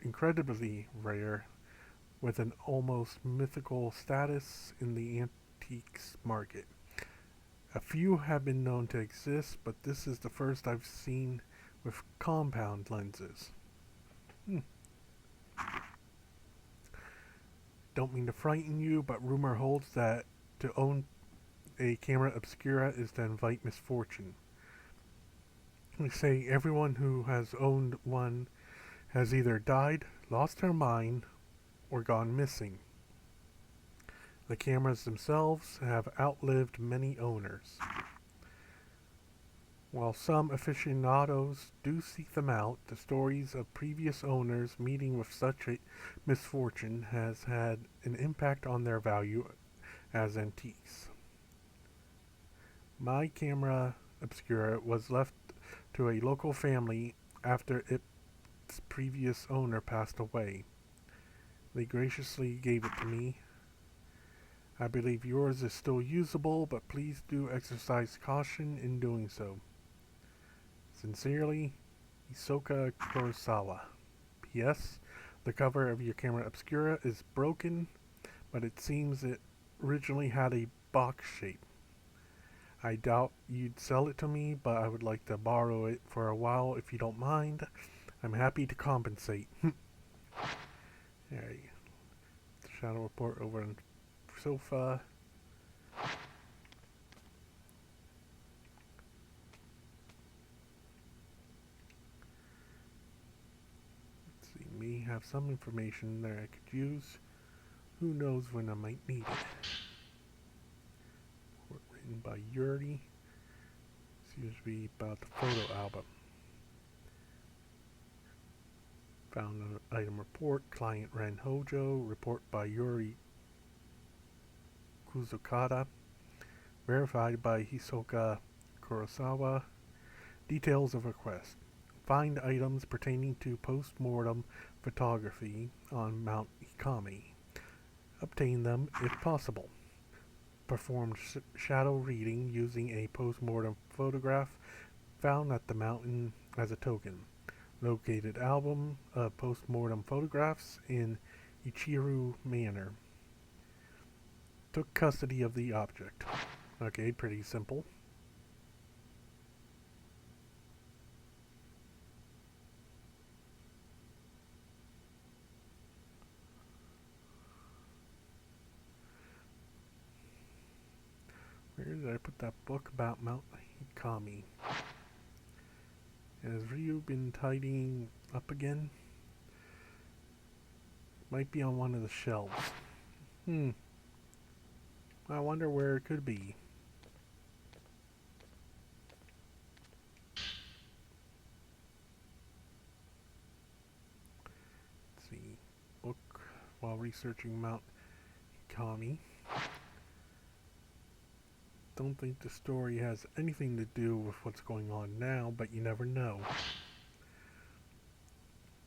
incredibly rare, with an almost mythical status in the antiques market. A few have been known to exist, but this is the first I've seen with compound lenses. Don't mean to frighten you, but rumor holds that to own a Camera Obscura is to invite misfortune. They say everyone who has owned one has either died, lost their mind, or gone missing. The cameras themselves have outlived many owners. While some aficionados do seek them out, the stories of previous owners meeting with such a misfortune has had an impact on their value as antiques. My Camera Obscura was left to a local family after its previous owner passed away. They graciously gave it to me. I believe yours is still usable, but please do exercise caution in doing so. Sincerely, Hisoka Kurosawa. P.S. The cover of your Camera Obscura is broken, but it seems it originally had a box shape. I doubt you'd sell it to me, but I would like to borrow it for a while if you don't mind. I'm happy to compensate. Alright. Shadow report over on sofa. Let's see, may have some information there I could use. Who knows when I might need it. Report written by Yuri. Seems to be about the photo album. Found an item report, client Ren Hojo, report by Yuri Kuzukata, verified by Hisoka Kurosawa, details of request. Find items pertaining to post-mortem photography on Mount Hikami. Obtain them if possible. Performed shadow reading using a post-mortem photograph found at the mountain as a token. Located album of post-mortem photographs in Ichiru Manor. Took custody of the object. Okay, pretty simple. Where did I put that book about Mount Hikami? Has Ryu been tidying up again? Might be on one of the shelves. I wonder where it could be. Let's see. Book while researching Mount Hikami. don't think the story has anything to do with what's going on now, but you never know.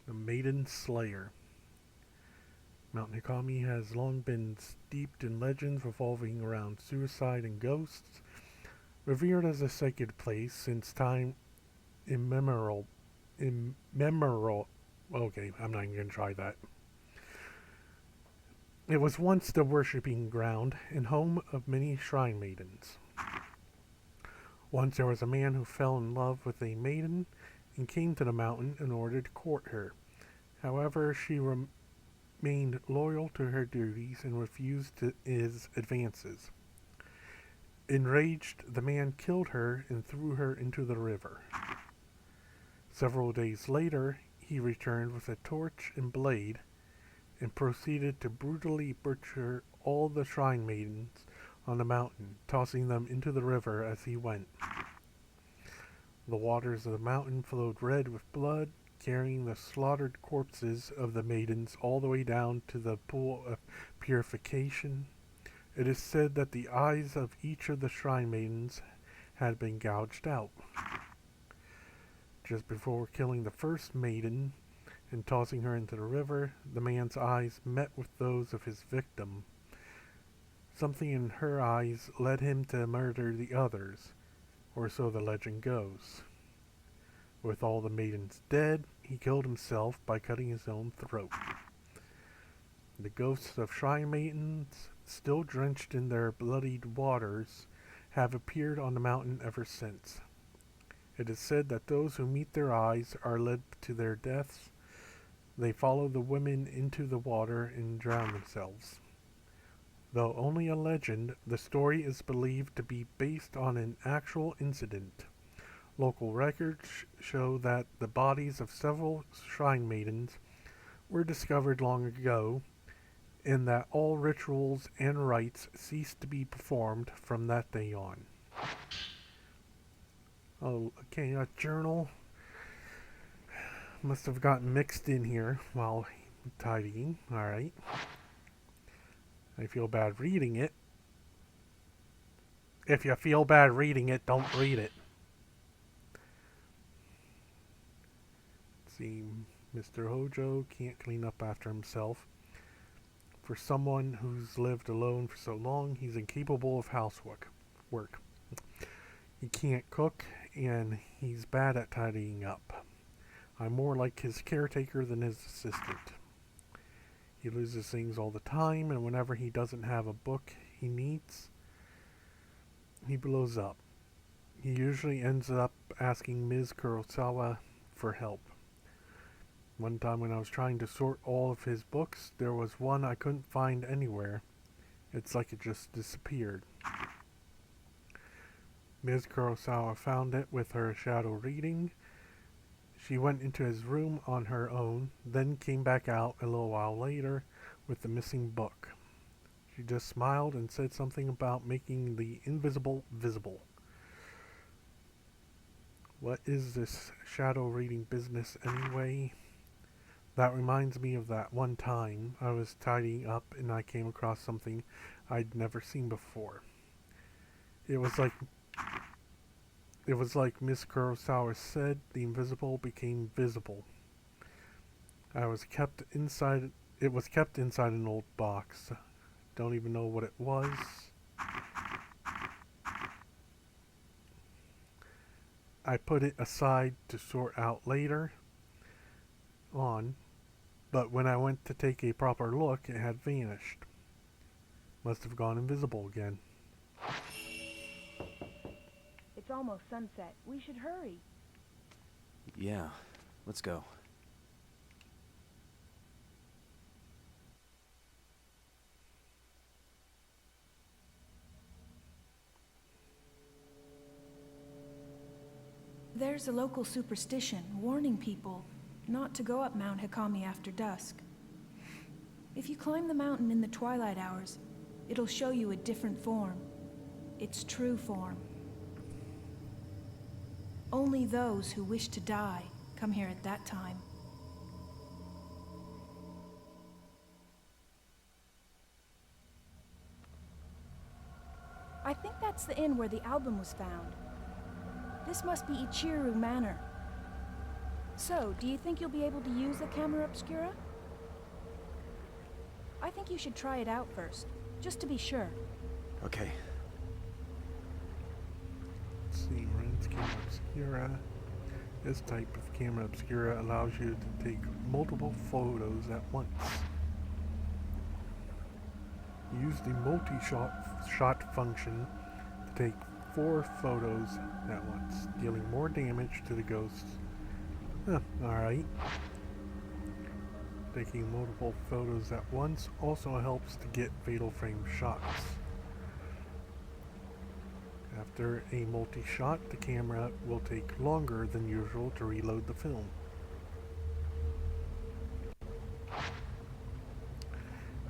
The Maiden Slayer. Mount Hikami has long been steeped in legends revolving around suicide and ghosts, revered as a sacred place since time immemorial. Okay, I'm not even going to try that. It was once the worshipping ground and home of many shrine maidens. Once there was a man who fell in love with a maiden and came to the mountain in order to court her. However, she remained loyal to her duties and refused his advances. Enraged, the man killed her and threw her into the river. Several days later, he returned with a torch and blade and proceeded to brutally butcher all the shrine maidens on the mountain, tossing them into the river as he went. The waters of the mountain flowed red with blood, carrying the slaughtered corpses of the maidens all the way down to the pool of purification. It is said that the eyes of each of the shrine maidens had been gouged out. Just before killing the first maiden and tossing her into the river, the man's eyes met with those of his victim. Something in her eyes led him to murder the others, or so the legend goes. With all the maidens dead, he killed himself by cutting his own throat. The ghosts of shrine maidens, still drenched in their bloodied waters, have appeared on the mountain ever since. It is said that those who meet their eyes are led to their deaths. They follow the women into the water and drown themselves. Though only a legend, the story is believed to be based on an actual incident. Local records show that the bodies of several shrine maidens were discovered long ago, and that all rituals and rites ceased to be performed from that day on. Oh, okay, a journal must have gotten mixed in here while tidying. Alright. I feel bad reading it. If you feel bad reading it, don't read it. Let's see, Mr. Hojo can't clean up after himself. For someone who's lived alone for so long, he's incapable of housework. He can't cook, and he's bad at tidying up. I'm more like his caretaker than his assistant. He loses things all the time, and whenever he doesn't have a book he needs, he blows up. He usually ends up asking Ms. Kurosawa for help. One time when I was trying to sort all of his books, there was one I couldn't find anywhere. It's like it just disappeared. Ms. Kurosawa found it with her shadow reading. She went into his room on her own, then came back out a little while later with the missing book. She just smiled and said something about making the invisible visible. What is this shadow reading business anyway? That reminds me of that one time I was tidying up and I came across something I'd never seen before. It was like Miss Kurosawa said, the invisible became visible. It was kept inside an old box. Don't even know what it was. I put it aside to sort out later on, but when I went to take a proper look, it had vanished. Must have gone invisible again. It's almost sunset. We should hurry. Yeah, let's go. There's a local superstition warning people not to go up Mount Hikami after dusk. If you climb the mountain in the twilight hours, it'll show you a different form. Its true form. Only those who wish to die come here at that time. I think that That's the inn where the album was found. This must be Ichiru Manor. So, do you think you'll be able to use the camera obscura? I think you should try it out first, just to be sure. Okay. Let's see, Ren's camera obscura. This type of camera obscura allows you to take multiple photos at once. Use the multi-shot function to take 4 photos at once, dealing more damage to the ghosts. Alright. Taking multiple photos at once also helps to get fatal frame shots. After a multi-shot, the camera will take longer than usual to reload the film.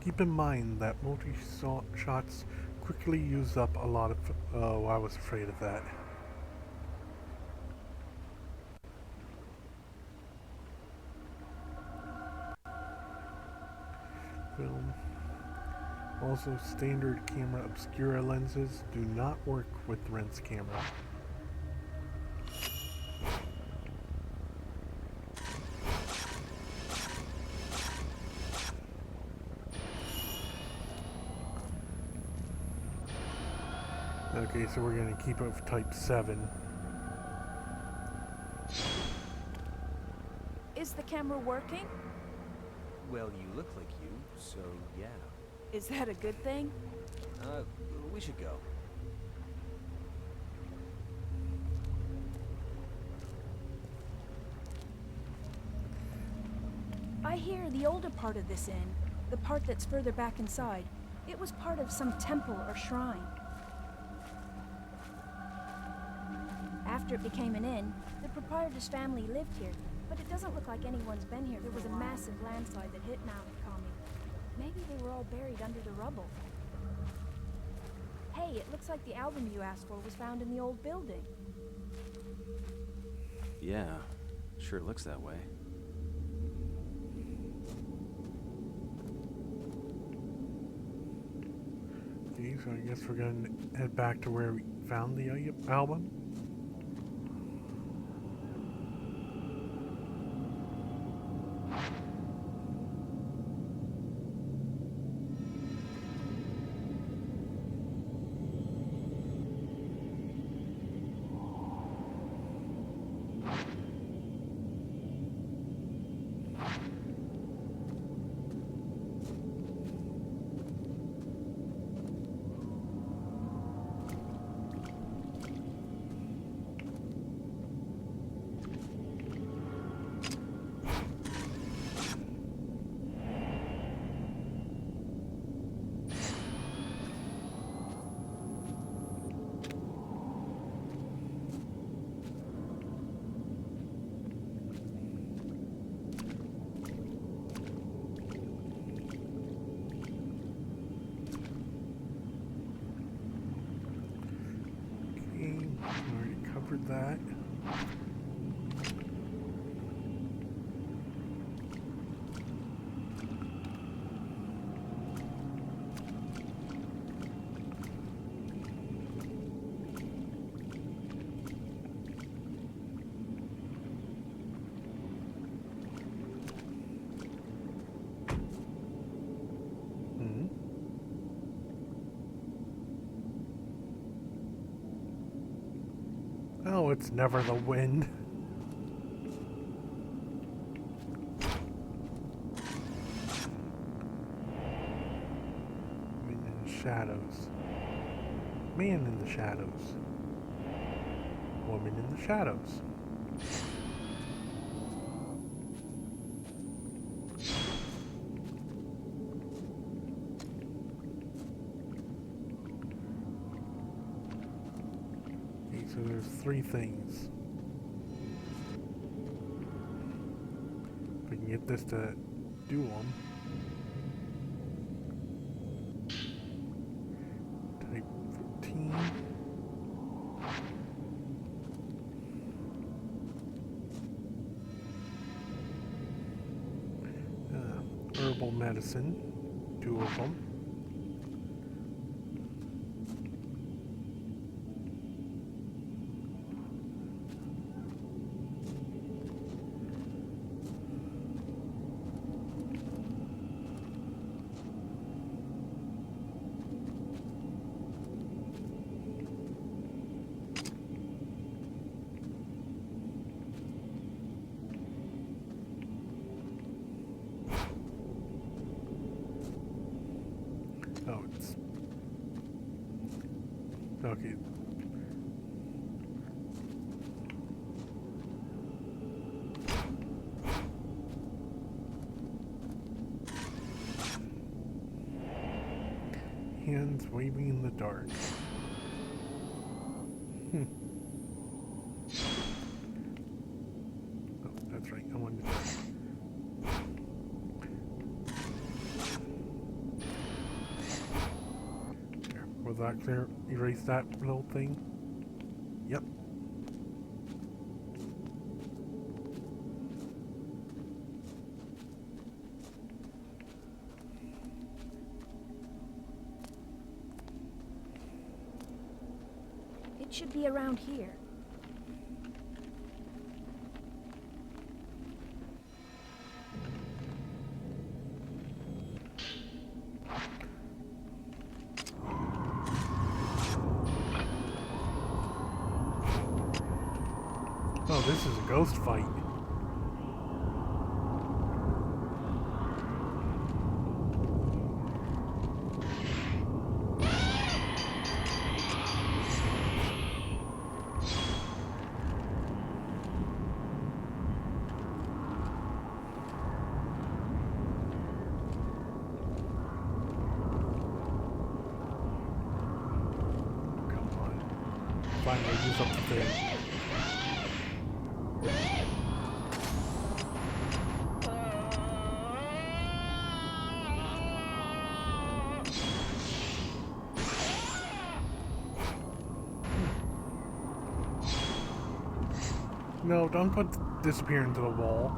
Keep in mind that multi-shots quickly use up a lot of... Oh, I was afraid of that. Film. Also, standard camera obscura lenses do not work with Ren's camera. Okay, so we're going to keep it with type 7. Is the camera working? Well, you look like you, so yeah. Is that a good thing? We should go. I hear the older part of this inn, the part that's further back inside, it was part of some temple or shrine. After it became an inn, the proprietor's family lived here, but it doesn't look like anyone's been here. There was a massive landslide that hit Mount Hikami. Maybe they were all buried under the rubble. Hey, it looks like the album you asked for was found in the old building. Yeah, sure looks that way. Okay, so I guess we're gonna head back to where we found the album. Already covered that. Oh, it's never the wind. Man in the shadows. Man in the shadows. Woman in the shadows. So there's 3 things. If we can get this to do them. Type 14. Herbal medicine. 2 of them. Okay. Hands waving in the dark. Oh, that's right. I wanted to. There. Was that clear? Erase that little thing? Yep. It should be around here. Oh, this is a ghost fight. Come on. Finally, use up the thing. No, don't put disappear into the wall.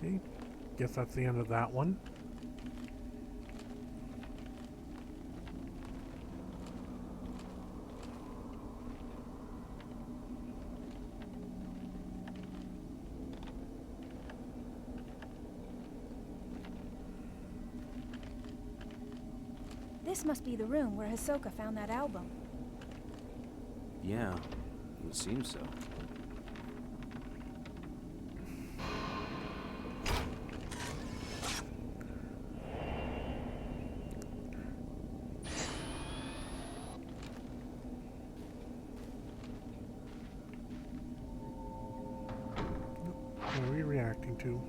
Okay, guess that's the end of that one. This must be the room where Hisoka found that album. Yeah, it would seem so. What are we reacting to?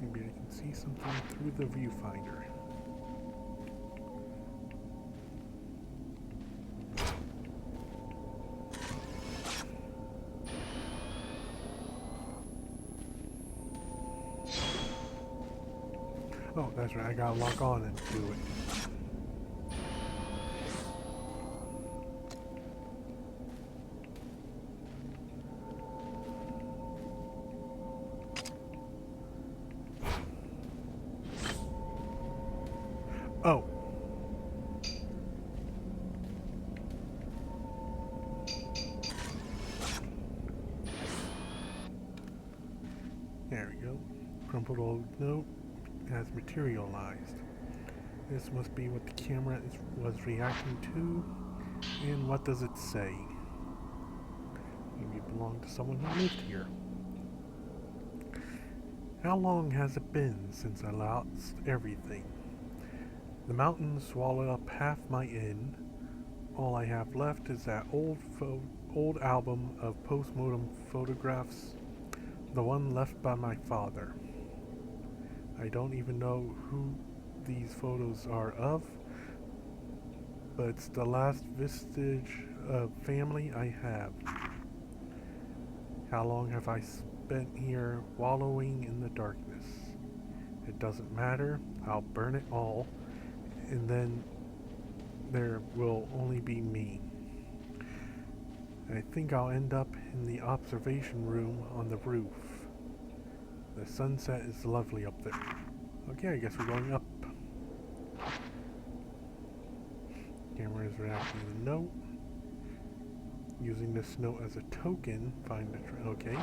Maybe I can see something through the viewfinder. Oh, that's right. I gotta lock on and do it. Oh. There we go. Crumpled old note has materialized. This must be what the camera was reacting to. And what does it say? Maybe it belonged to someone who lived here. How long has it been since I lost everything? The mountains swallowed up half my inn. All I have left is that old album of postmortem photographs, the one left by my father. I don't even know who these photos are of, but it's the last vestige of family I have. How long have I spent here wallowing in the darkness? It doesn't matter, I'll burn it all, and then there will only be me. I think I'll end up in the observation room on the roof. The sunset is lovely up there. Okay, I guess we're going up. Camera is reacting to the note. Using this note as a token, find the okay.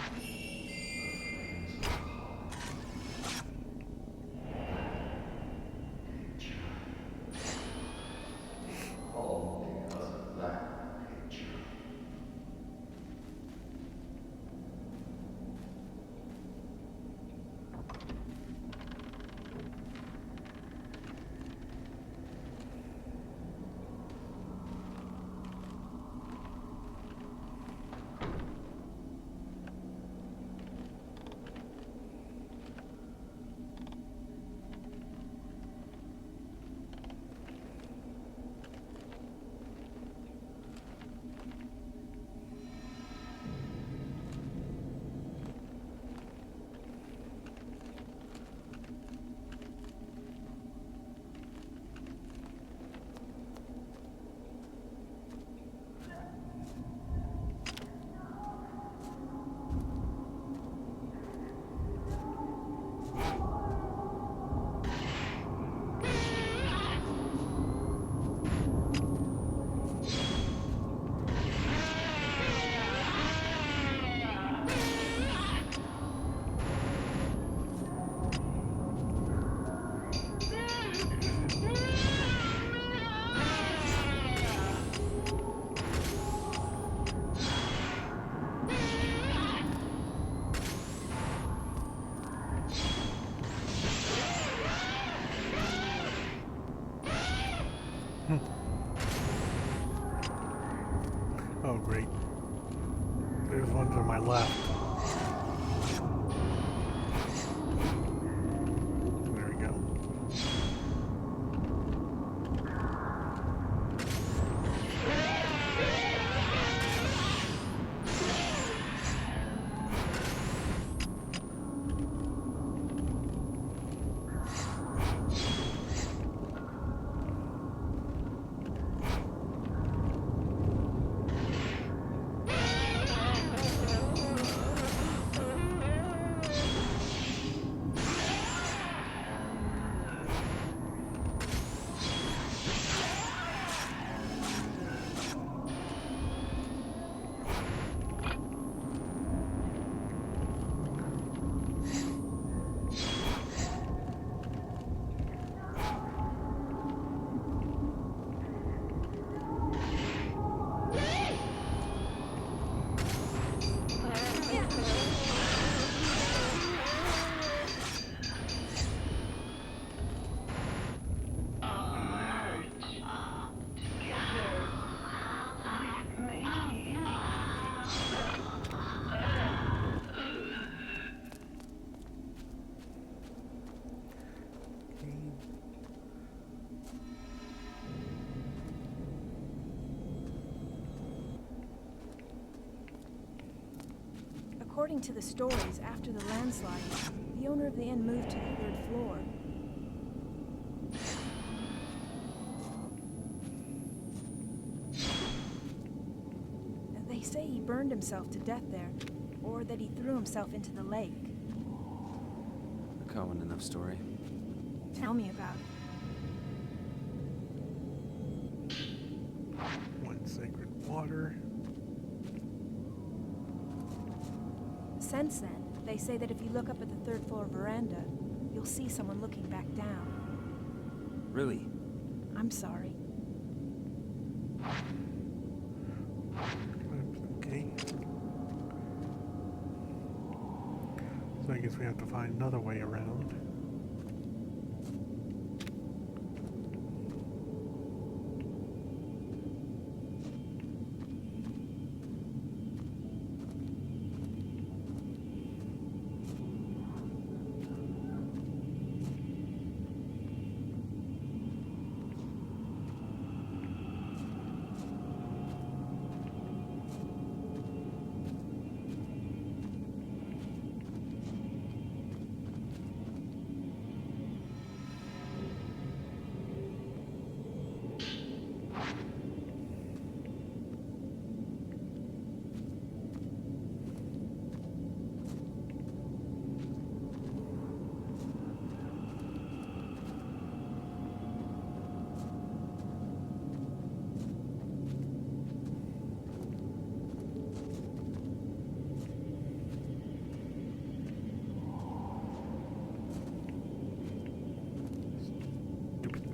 Oh, great. There's one to my left. There we go. According to the stories, after the landslide, the owner of the inn moved to the 3rd floor. They say he burned himself to death there, or that he threw himself into the lake. A common enough story. Tell me about it. One sacred water. Since then, they say that if you look up at the 3rd floor veranda, you'll see someone looking back down. Really? I'm sorry. Okay. guess we have to find another way around.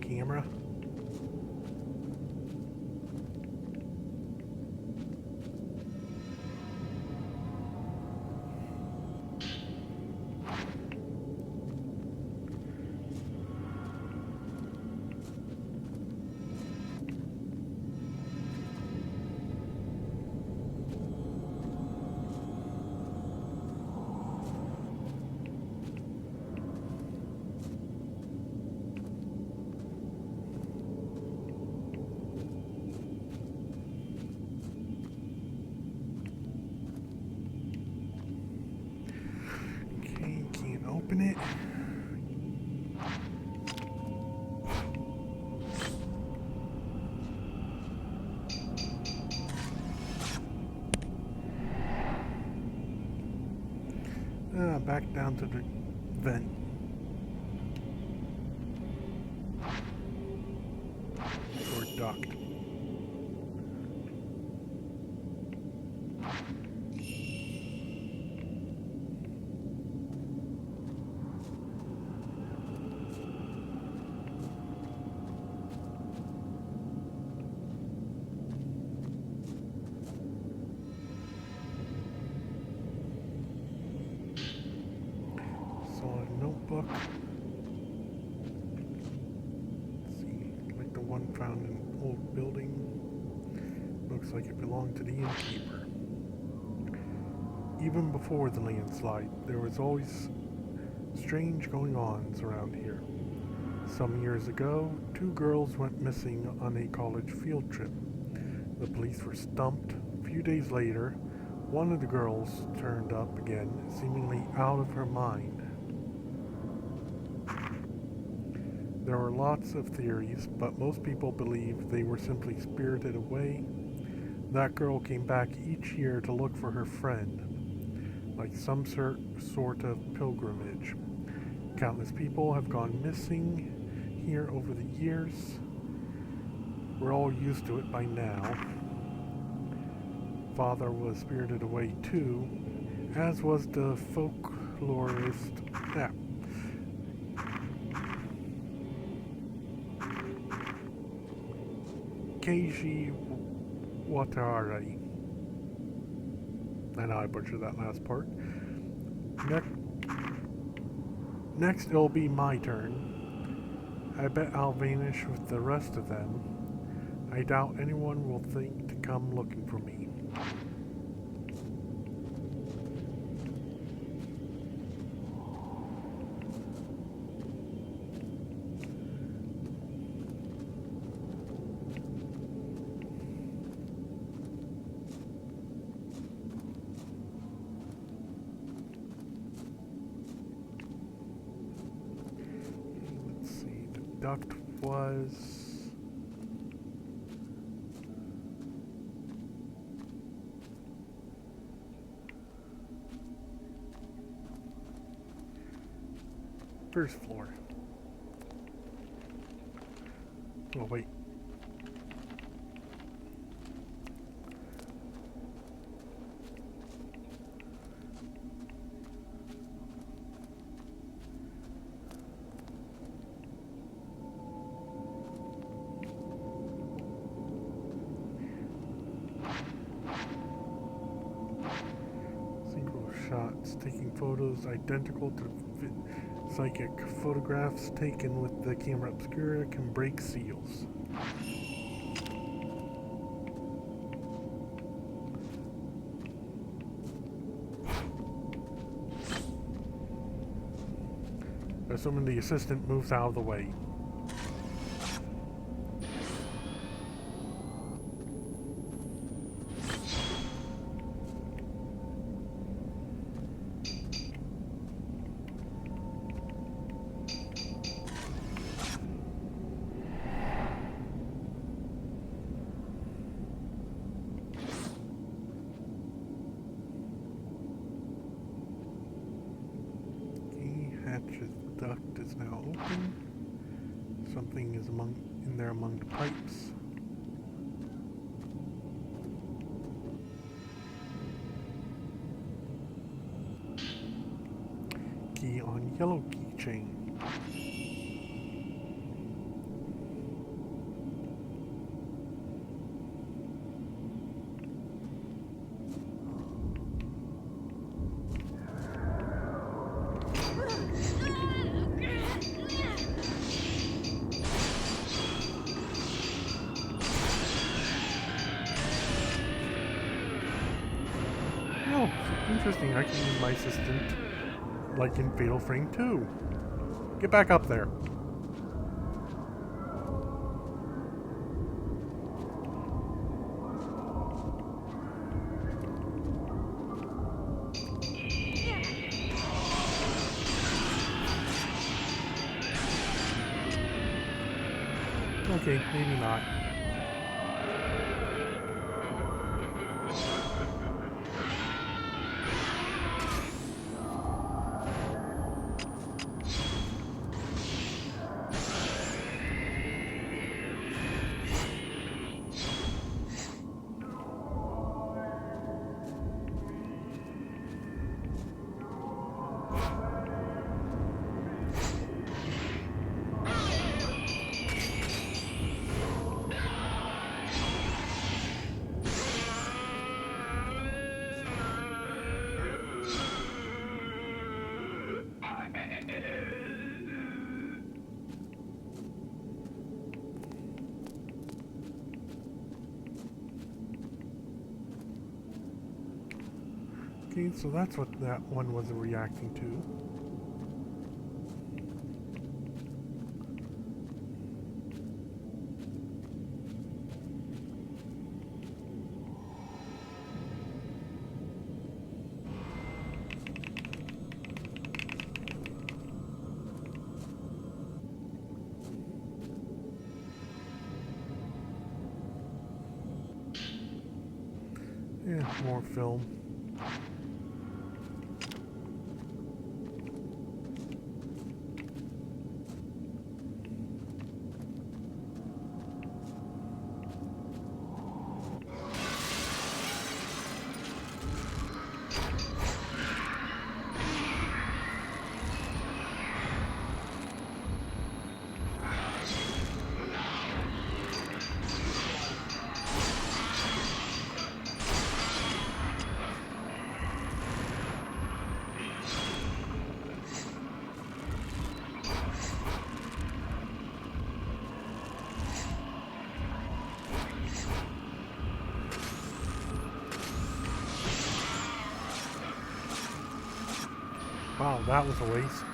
Camera. Okay, can't open it. Back down to the vent. Or duct. Notebook. Let's see, like the one found in an old building. Looks like it belonged to the innkeeper. Even before the landslide, there was always strange going-ons around here. Some years ago, 2 girls went missing on a college field trip. The police were stumped. A few days later, one of the girls turned up again, seemingly out of her mind. There are lots of theories, but most people believe they were simply spirited away. That girl came back each year to look for her friend, like some sort of pilgrimage. Countless people have gone missing here over the years. We're all used to it by now. Father was spirited away too, as was the folklorist. Keiji Watari. I know I butchered that last part. Next it'll be my turn. I bet I'll vanish with the rest of them. I doubt anyone will think to come looking for me. Duct was first floor. Oh wait. taking photos identical to psychic. Photographs taken with the camera obscura can break seals. Assuming the assistant moves out of the way. Hatch's duct is now open. Something is in there among the pipes. Key on yellow keychain. Oh, interesting. I can use my assistant like in Fatal Frame 2. Get back up there. Okay, maybe not. Okay, so that's what that one was reacting to. Yeah, more film. Wow, that was a waste.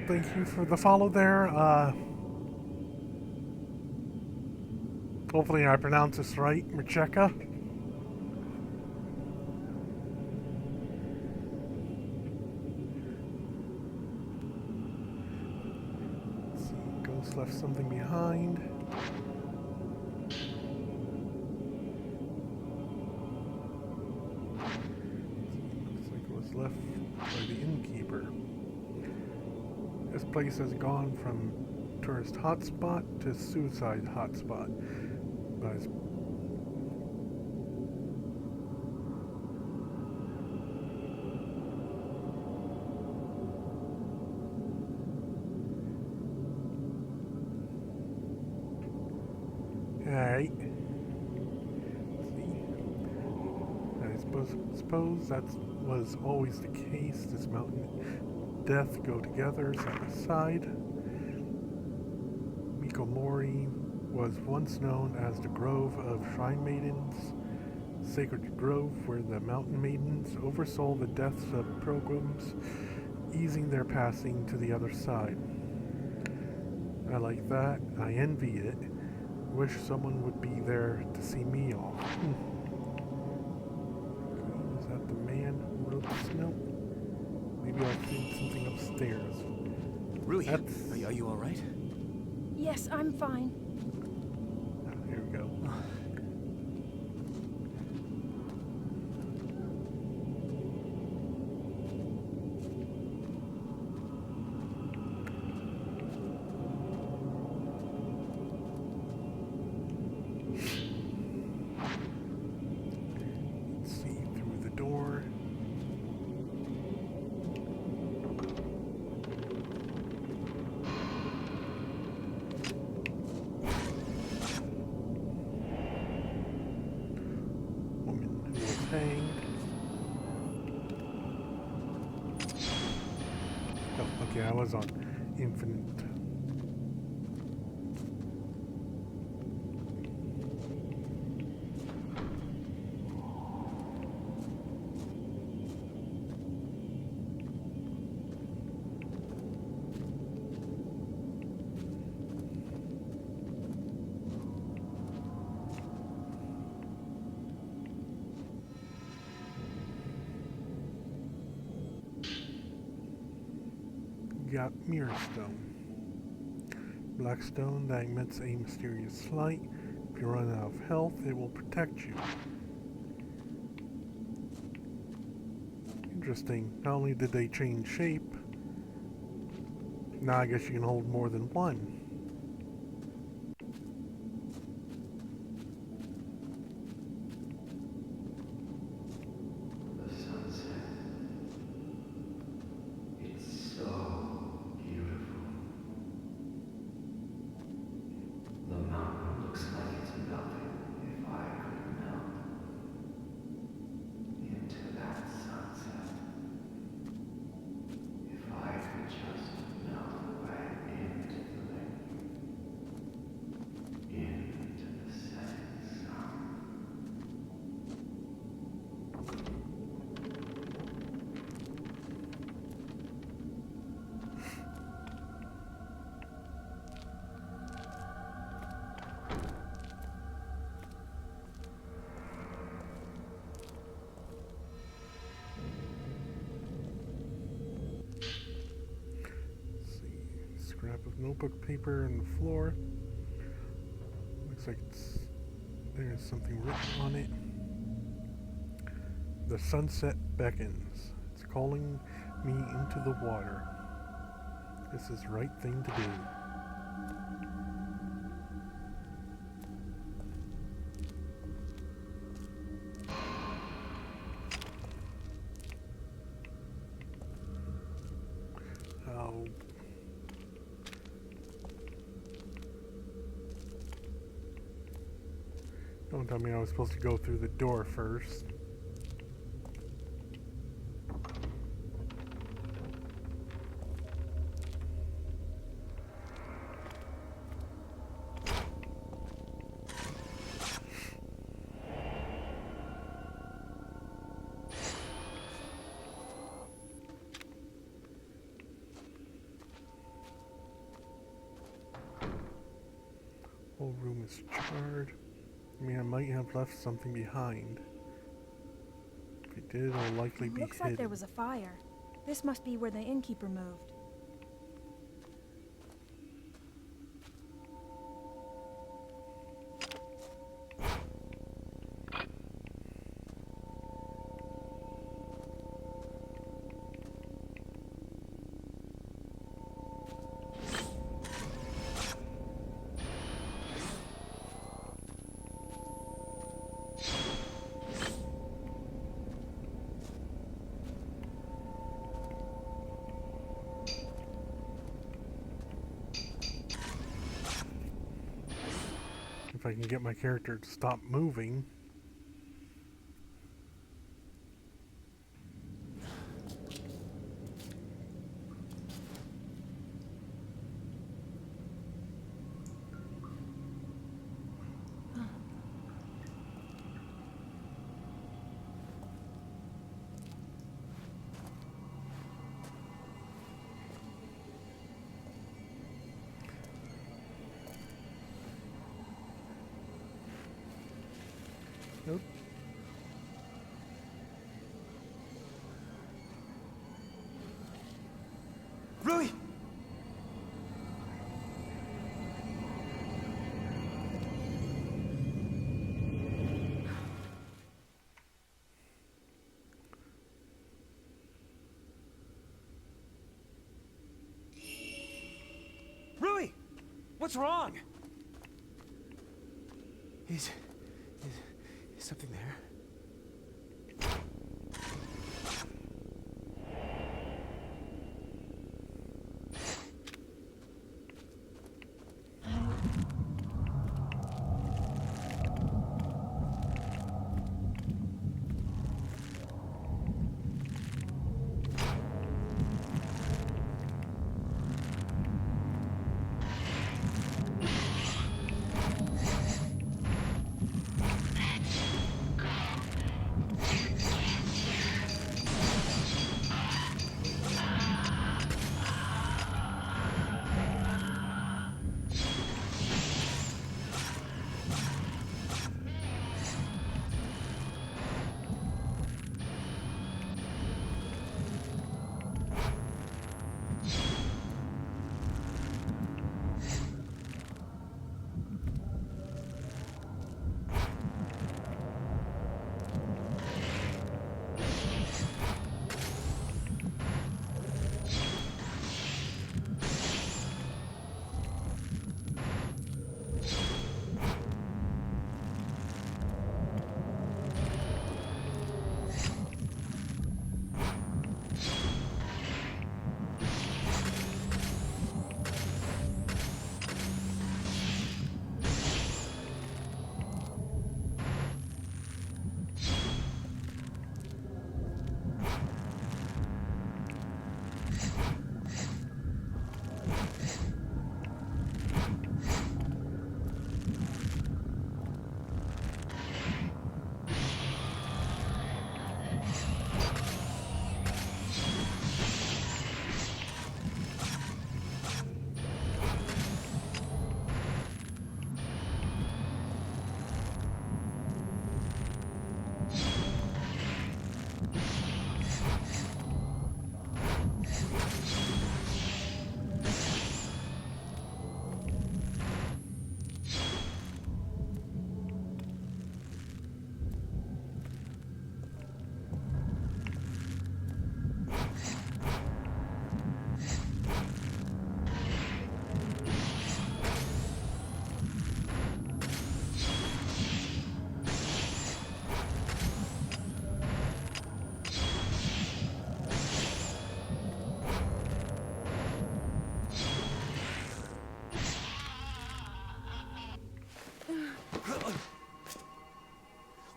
thank you for the follow there. Hopefully I pronounce this right. Macheka. Let's see. Ghost left something behind. Looks like it was left by the innkeeper. This place has gone from tourist hotspot to suicide hotspot. But it's alright. I suppose that was always the case. This mountain and death go together side by side. Mikomori was once known as the Grove of Shrine Maidens, sacred grove where the mountain maidens oversaw the deaths of pilgrims, easing their passing to the other side. I like that. I envy it. Wish someone would be there to see me off. Is that the man who wrote this note? Maybe I'll find something upstairs. Rui, are you all right? Yes, I'm fine. Here we go. Let's see through the door. Hanged. Oh, okay, I was on infinite. Got Mirror Stone. Black stone that emits a mysterious light. If you run out of health, it will protect you. Interesting. Not only did they change shape, now I guess you can hold more than one. Scrap of notebook paper on the floor. Looks like there's something written on it. The sunset beckons. It's calling me into the water. This is the right thing to do. Oh. Don't tell me I was supposed to go through the door first. whole room is charred. I mean, I might have left something behind. If I did, it'll likely be Looks hidden. like there was a fire. This must be where the innkeeper moved. If I can get my character to stop moving. Nope. Rui! Rui! What's wrong? Is something there?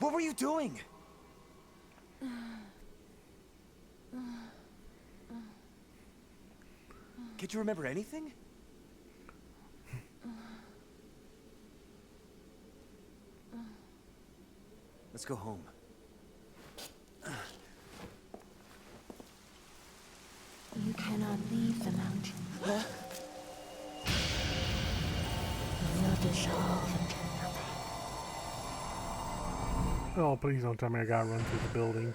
What were you doing? Can't you remember anything? Let's go home. You cannot leave the mountain. Huh? You will dissolve into nothing. Oh, please don't tell me I gotta run through the building.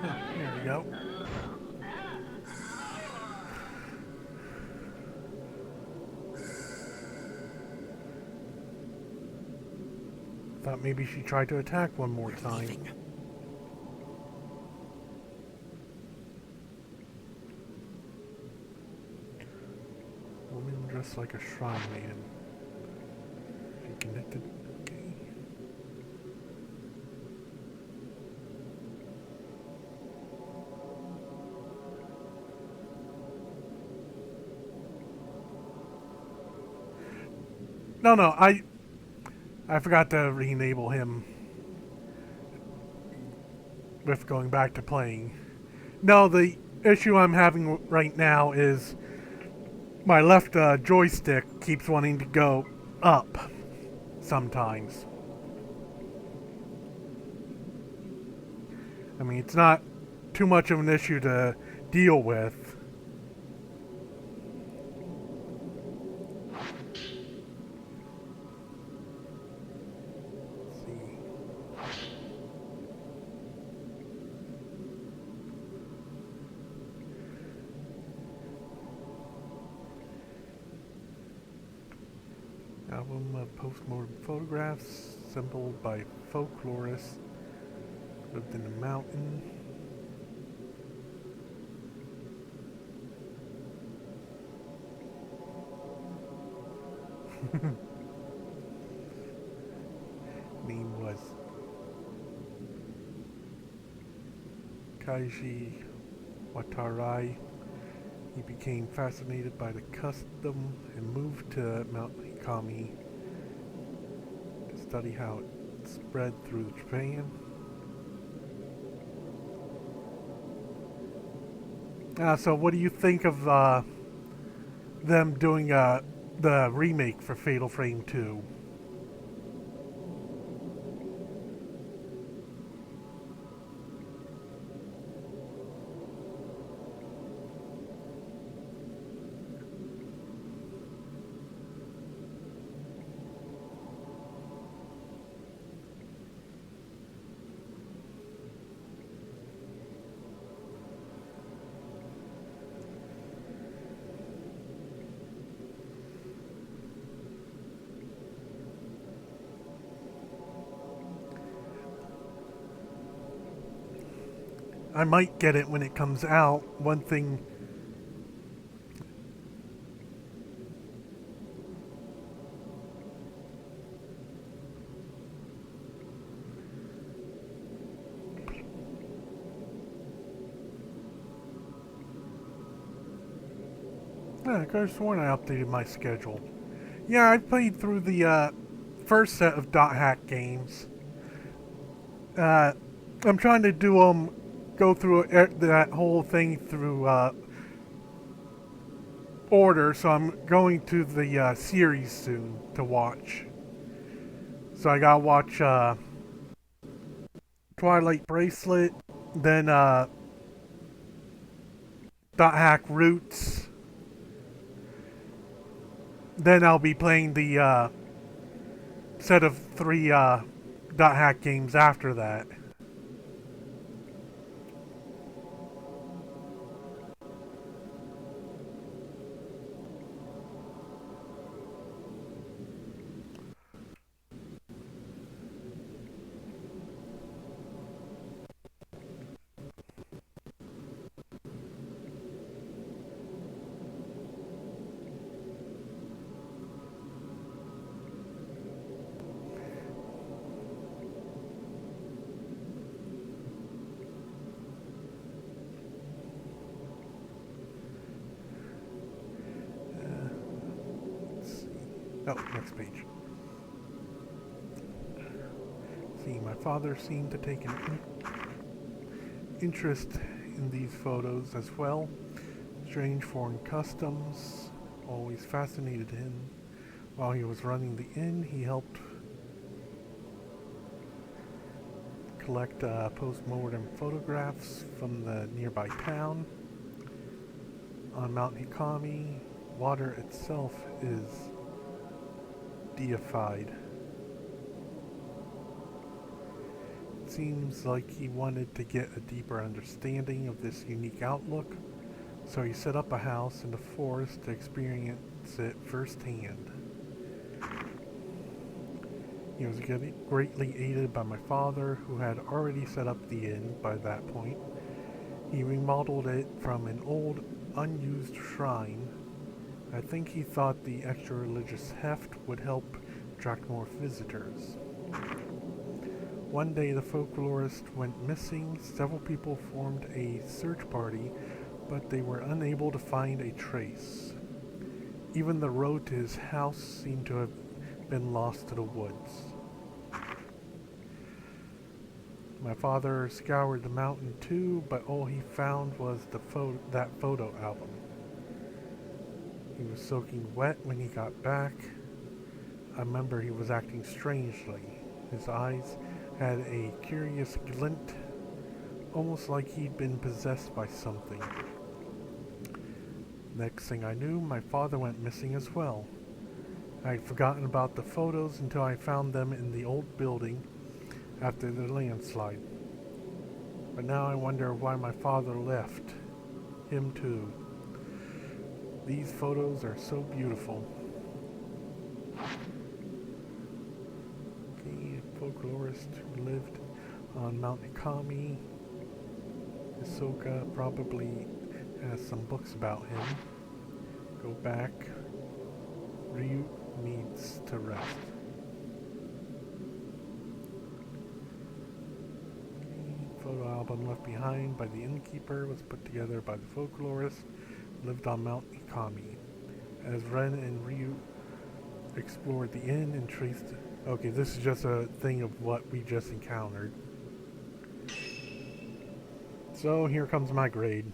There we go. Thought maybe she tried to attack one more time. Woman dressed like a shrine maiden. She connected. Okay. No, I forgot to re-enable him with going back to playing. No, the issue I'm having right now is my left joystick keeps wanting to go up sometimes. I mean, it's not too much of an issue to deal with. Album of postmortem photographs assembled by folklorists lived in the mountain. Name was Kaiji Watarai. He became fascinated by the custom and moved to Mount Hikami study how it spread through Japan. So what do you think of them doing the remake for Fatal Frame 2? I might get it when it comes out. One thing... I could have sworn I updated my schedule. Yeah, I played through the first set of Dot Hack games. I'm trying to do go through that whole thing through order, so I'm going to the series soon to watch. So I gotta watch Twilight Bracelet, then Dot Hack Roots. Then I'll be playing the set of 3 Dot Hack games after that. Oh, next page. See, my father seemed to take an interest in these photos as well. Strange foreign customs always fascinated him. While he was running the inn, he helped collect post-mortem photographs from the nearby town. On Mount Hikami, water itself is deified. It seems like he wanted to get a deeper understanding of this unique outlook, so he set up a house in the forest to experience it firsthand. He was greatly aided by my father, who had already set up the inn by that point. He remodeled it from an old, unused shrine. I think he thought the extra religious heft would help attract more visitors. One day the folklorist went missing. Several people formed a search party, but they were unable to find a trace. Even the road to his house seemed to have been lost to the woods. My father scoured the mountain too, but all he found was that photo album. He was soaking wet when he got back. I remember he was acting strangely. His eyes had a curious glint, almost like he'd been possessed by something. Next thing I knew, my father went missing as well. I'd forgotten about the photos until I found them in the old building after the landslide. But now I wonder why my father left. Him too. These photos are so beautiful. The folklorist who lived on Mount Hikami. Hisoka probably has some books about him. Go back. Ryu needs to rest. The photo album left behind by the innkeeper was put together by the folklorist who lived on Mount Hikami. As Ren and Ryu explored the inn and traced Okay, this is just a thing of what we just encountered. So here comes my grade.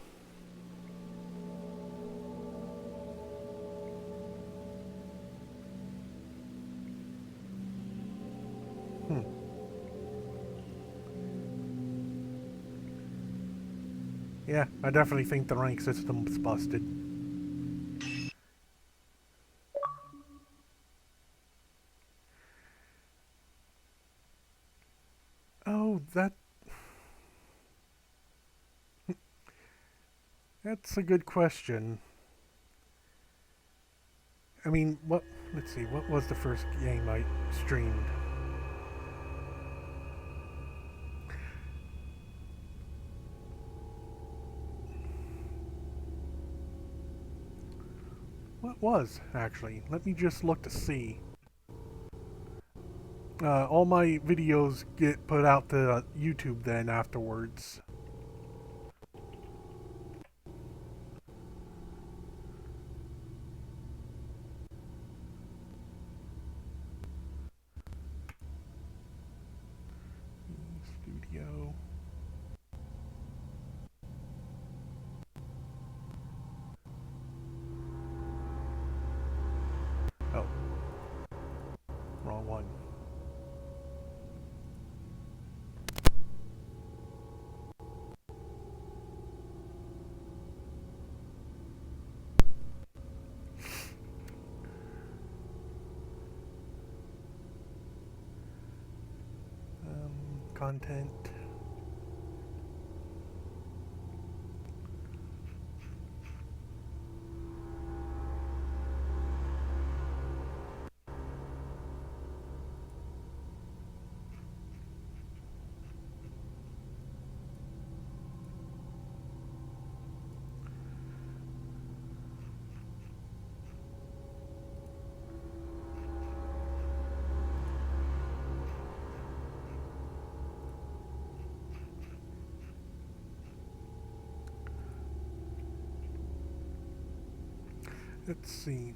Yeah, I definitely think the rank system's busted. Oh, that's a good question. I mean, let's see, what was the first game I streamed? What was, actually? Let me just look to see. All my videos get put out to YouTube then afterwards. Studio. Oh. Wrong one. Content. Let's see.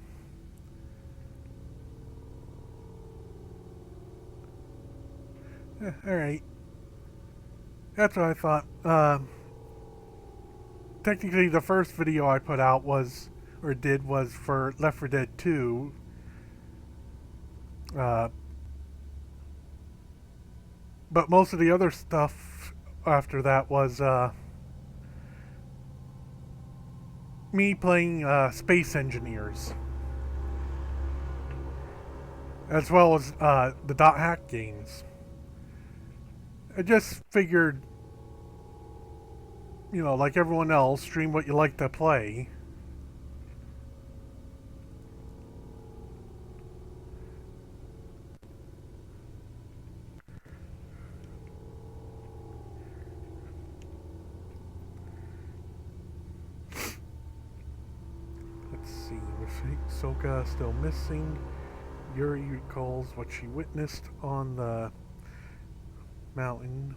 Alright. That's what I thought. Technically, the first video I put out was for Left 4 Dead 2. But most of the other stuff after that was me playing Space Engineers. As well as the Dot Hack games. I just figured, you know, like everyone else, stream what you like to play. Let's see, with Soka still missing, Yuri recalls what she witnessed on the mountain,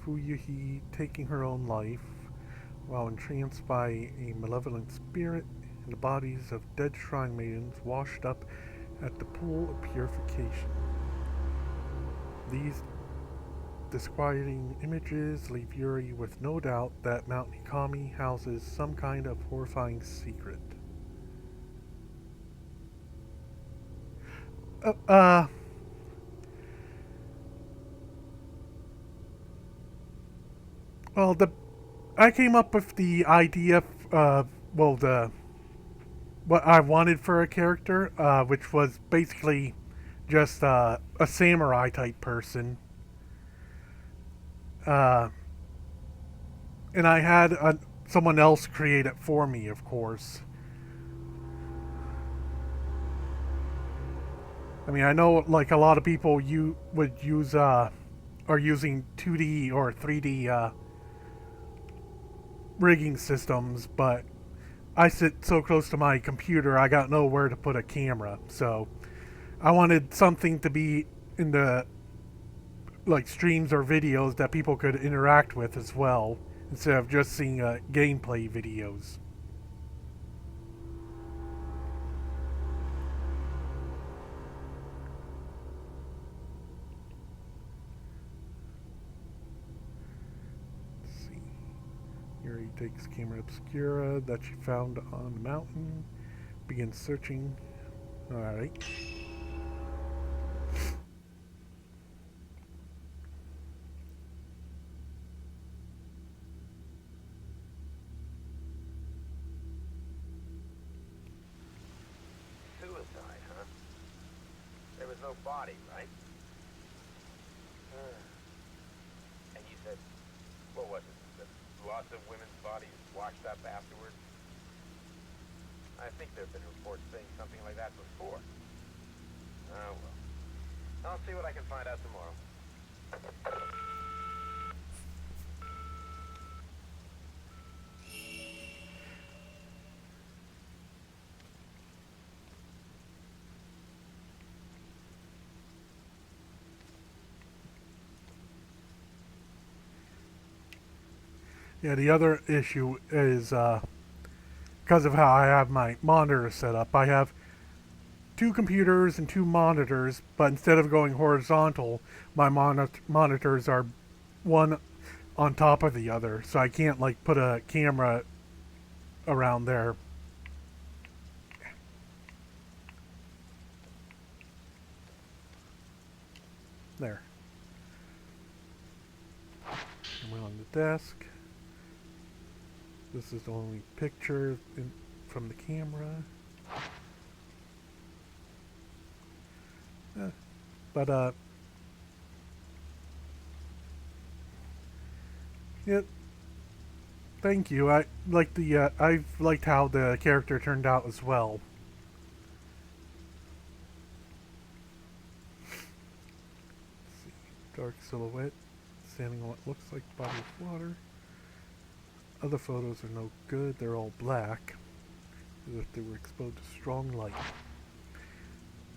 Fuyuhi taking her own life, while entranced by a malevolent spirit, and the bodies of dead shrine maidens washed up at the pool of purification. These disquieting images leave Yuri with no doubt that Mount Hikami houses some kind of horrifying secret. Well, I came up with the idea of, what I wanted for a character, which was basically just a samurai type person. And I had someone else create it for me, of course. I mean, I know like a lot of people would use are using 2D or 3D rigging systems, but I sit so close to my computer I got nowhere to put a camera, so I wanted something to be in the like streams or videos that people could interact with as well, instead of just seeing gameplay videos. She takes camera obscura that she found on the mountain. Begins searching. Alright. Suicide, huh? There was no body, right? And you said, what was it? That lots of women's bodies washed up afterwards? I think there have been reports saying something like that before. Oh, well. I'll see what I can find out tomorrow. Yeah, the other issue is because of how I have my monitor set up. I have 2 computers and 2 monitors, but instead of going horizontal, my monitors are one on top of the other, so I can't like put a camera around there. There. And we're on the desk. This is the only picture from the camera. Yeah, thank you. I like the I've liked how the character turned out as well. Let's see. Dark silhouette standing on what looks like a body of water. Other photos are no good. They're all black, as if they were exposed to strong light.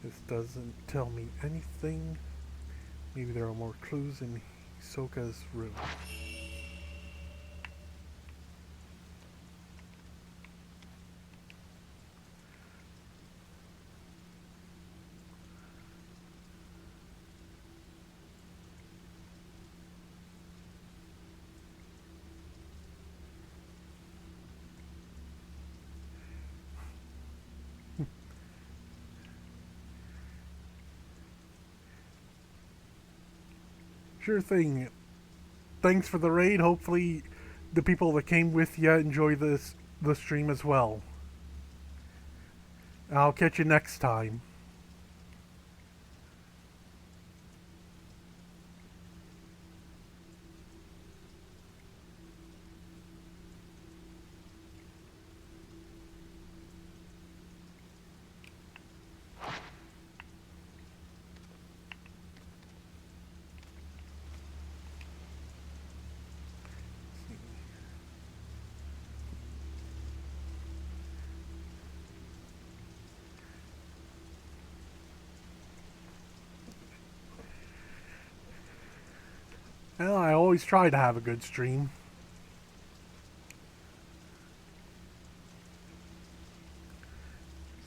This doesn't tell me anything. Maybe there are more clues in Hisoka's room. Sure thing. Thanks for the raid. Hopefully the people that came with you enjoy the stream as well. I'll catch you next time. Well, I always try to have a good stream.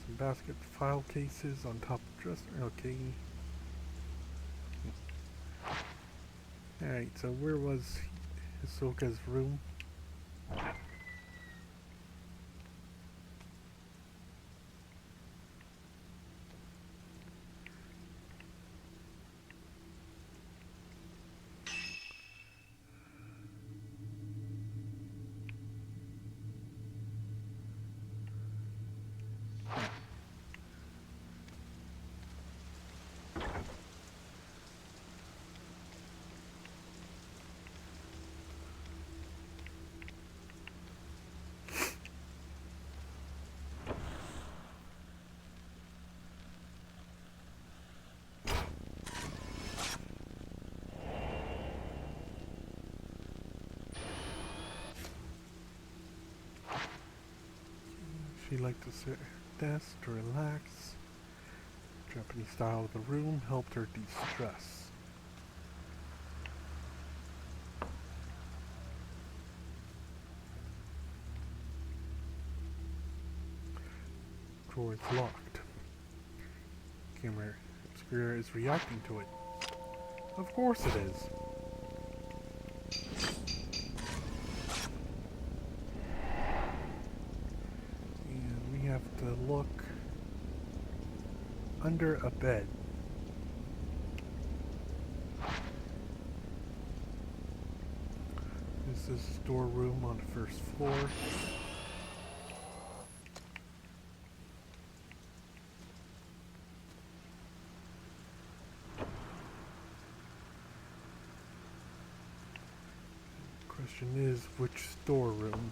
Some basket file cases on top of dresser. Okay. Alright, so where was Hisoka's room? She liked to sit at her desk to relax. Japanese style of the room helped her de-stress. Drawer is locked. Camera obscura is reacting to it. Of course it is. have to look under a bed. This is a storeroom on the first floor. Question is, which storeroom?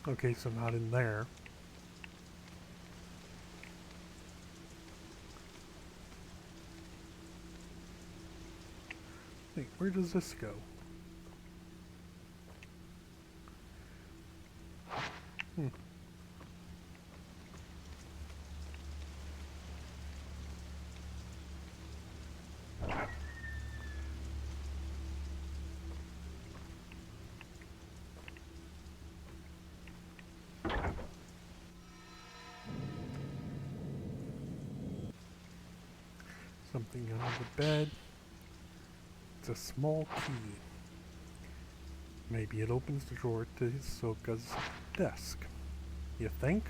Okay, so not in there. Wait, where does this go? Hmm. Something under the bed. It's a small key. Maybe it opens the drawer to Hisoka's desk. You think?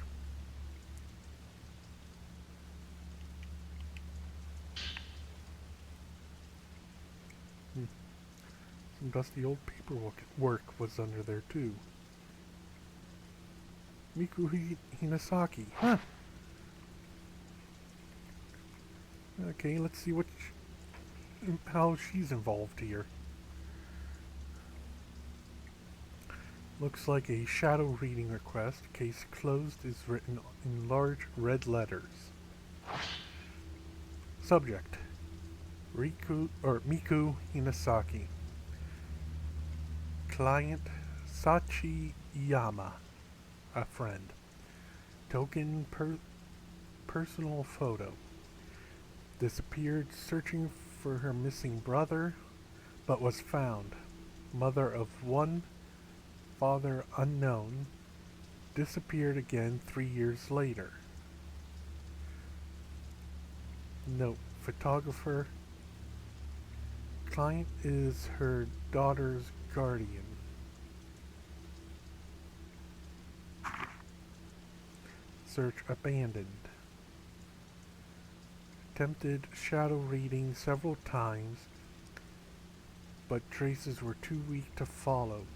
Some dusty old paperwork was under there too. Miku Hinasaki. Huh. Okay, let's see how she's involved here. Looks like a shadow reading request. Case closed is written in large red letters. Subject: Miku Hinasaki. Client: Sachi Yama, a friend. Token: personal photo. Disappeared searching for her missing brother, but was found. Mother of one, father unknown. Disappeared again 3 years later. Note: photographer. Client is her daughter's guardian. Search abandoned. Attempted shadow reading several times, but traces were too weak to follow.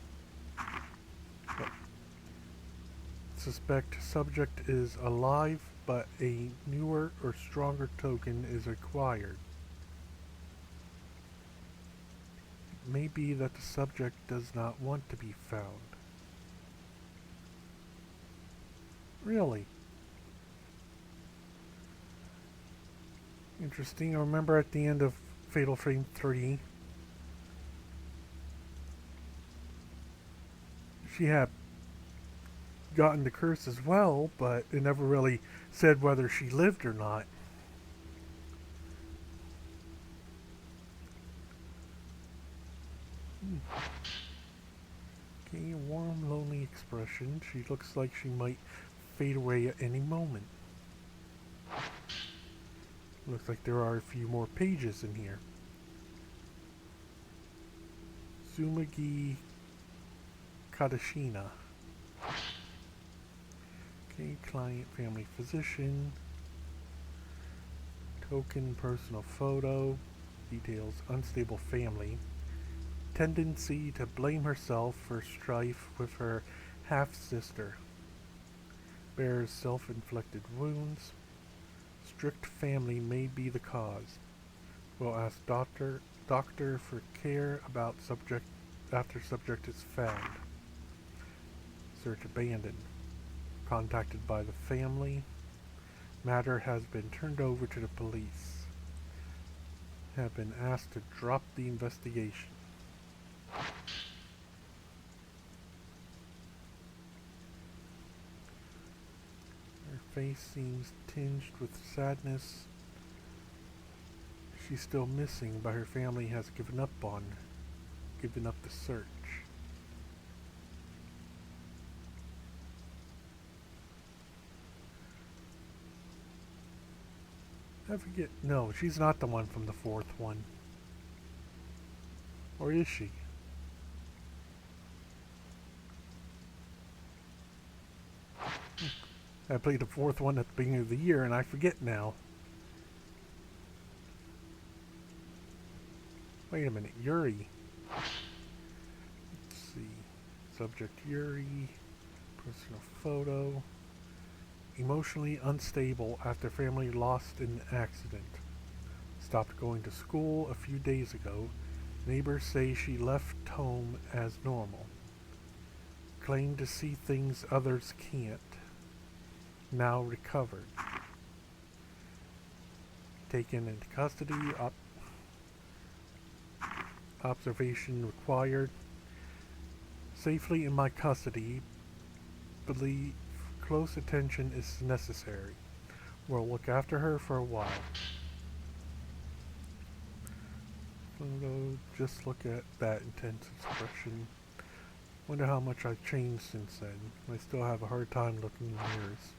Suspect subject is alive, but a newer or stronger token is required. It may be that the subject does not want to be found. Really? Interesting. I remember at the end of Fatal Frame 3, she had gotten the curse as well, but it never really said whether she lived or not. Okay, a warm, lonely expression. She looks like she might fade away at any moment. Looks like there are a few more pages in here. Tsumagi Kadashina. Okay, client, family physician. Token, personal photo. Details, unstable family. Tendency to blame herself for strife with her half-sister. Bears self-inflicted wounds. Strict family may be the cause. Will ask doctor for care about subject after subject is found. Search abandoned. Contacted by the family. Matter has been turned over to the police. Have been asked to drop the investigation. Her face seems tinged with sadness. She's still missing, but her family has given up on her. given up the search. I forget. No, she's not the one from the fourth one. Or is she? I played the fourth one at the beginning of the year and I forget now. Wait a minute, Yuri. Let's see. Subject Yuri. Personal photo. Emotionally unstable after family lost in accident. Stopped going to school a few days ago. Neighbors say she left home as normal. Claimed to see things others can't. Now recovered. Taken into custody. Observation required. Safely in my custody. Believe close attention is necessary. We'll look after her for a while. Photo, just look at that intense expression. Wonder how much I've changed since then. I still have a hard time looking in mirrors.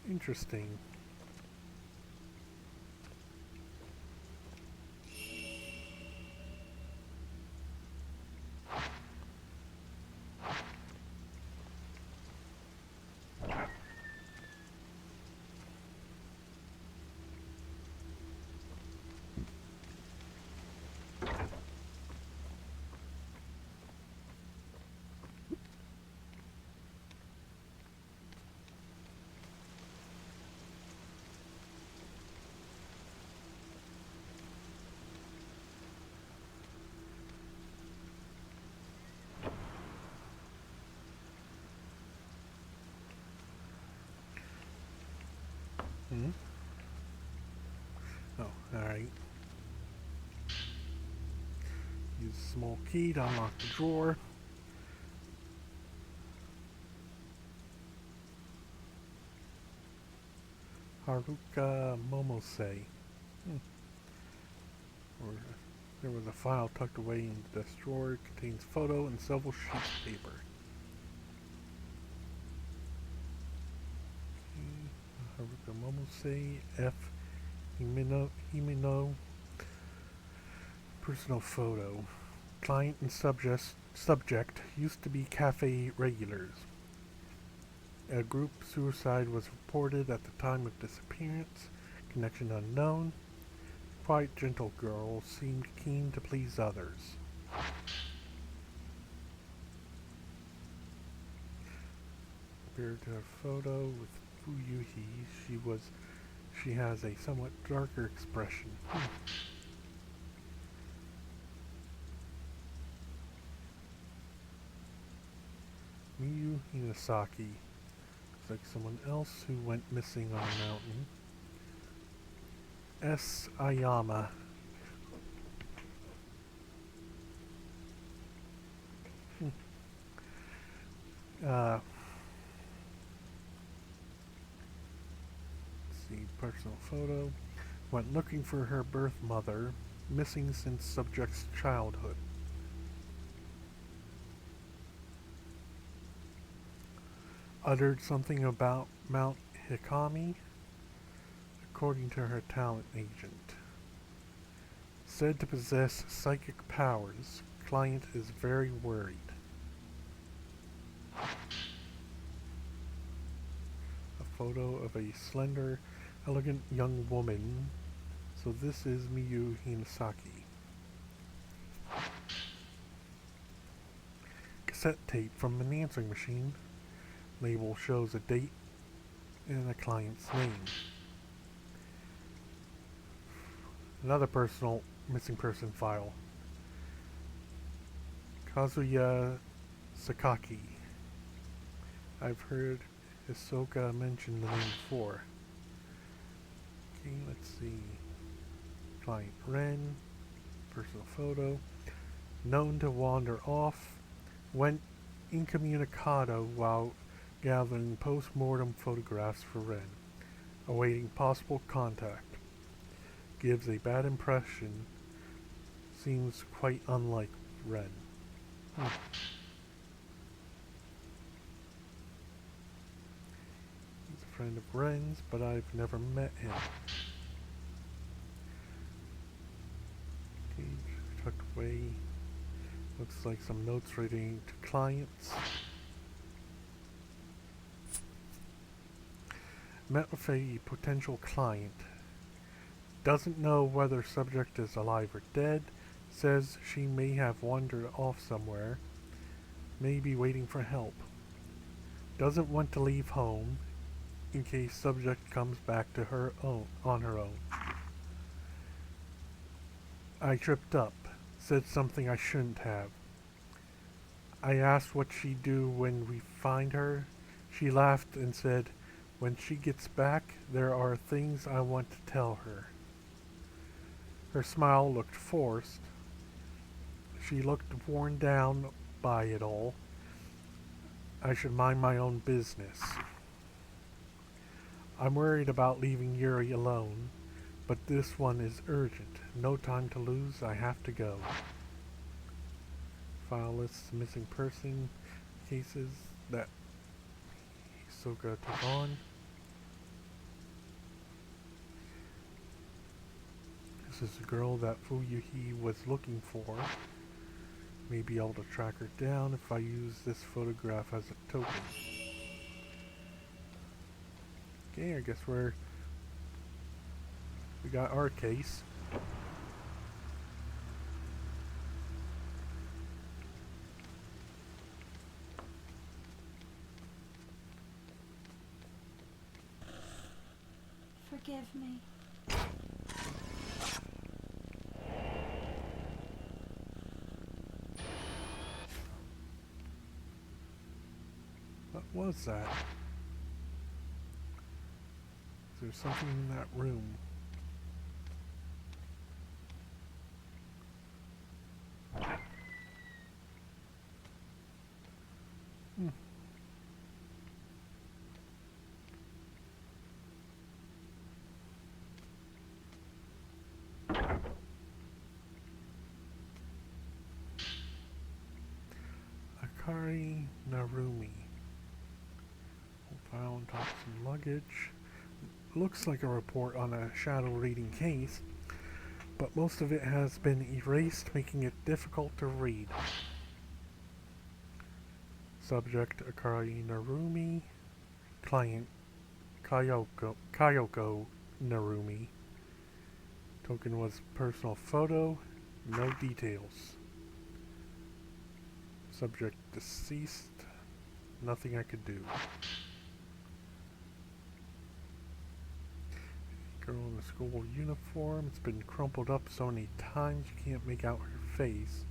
Interesting. Oh, alright. Use a small key to unlock the drawer. Haruka Momose. There was a file tucked away in the desk drawer. It contains photo and several sheets of paper. Haruka Momose, F. Himino. Personal photo. Client and subject used to be cafe regulars. A group suicide was reported at the time of disappearance. Connection unknown. Quite gentle girl, seemed keen to please others. Compared to her photo with Fuyuhi, she has a somewhat darker expression. Miyu Hinasaki. Looks like someone else who went missing on a mountain. S. Ayama. Let's see, personal photo. Went looking for her birth mother, missing since subject's childhood. Uttered something about Mount Hikami, according to her talent agent. Said to possess psychic powers. Client is very worried. A photo of a slender, elegant young woman. So this is Miyu Hinasaki. Cassette tape from an answering machine. Label shows a date and a client's name. Another personal missing person file. Kazuya Sakaki. I've heard Hisoka mention the name before. Okay, let's see. Client Ren. Personal photo. Known to wander off. Went incommunicado while gathering post-mortem photographs for Ren. Awaiting possible contact. Gives a bad impression. seems quite unlike Ren. He's a friend of Ren's, but I've never met him. Cage tucked away. Looks like some notes relating to clients. Met with a potential client. Doesn't know whether subject is alive or dead. Says she may have wandered off somewhere. May be waiting for help. Doesn't want to leave home in case subject comes back to her own on her own. I tripped up. Said something I shouldn't have. I asked what she'd do when we find her. She laughed and said, when she gets back, there are things I want to tell her. Her smile looked forced. She looked worn down by it all. I should mind my own business. I'm worried about leaving Yuri alone, but this one is urgent. No time to lose, I have to go. File lists missing person cases that Hisoka took on. This is the girl that Fuyuhi was looking for. May be able to track her down if I use this photograph as a token. Okay, I guess we got our case. Forgive me. What was that? Is there something in that room? Akari Narumi. File on top of some luggage. Looks like a report on a shadow reading case, but most of it has been erased, making it difficult to read. Subject Akari Narumi. Client Kayoko Narumi. Token was personal photo. No details. Subject deceased. Nothing I could do. Girl in the school uniform. It's been crumpled up so many times you can't make out her face.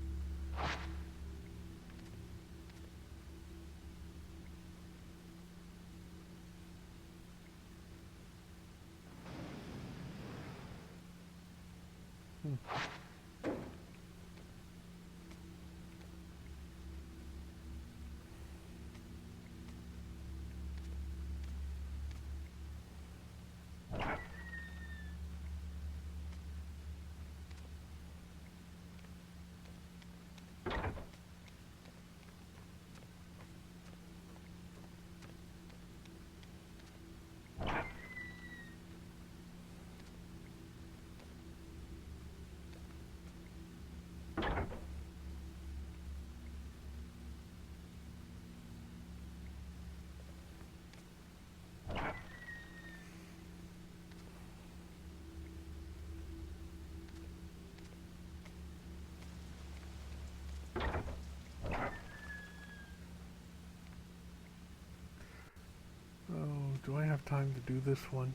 Oh, do I have time to do this one?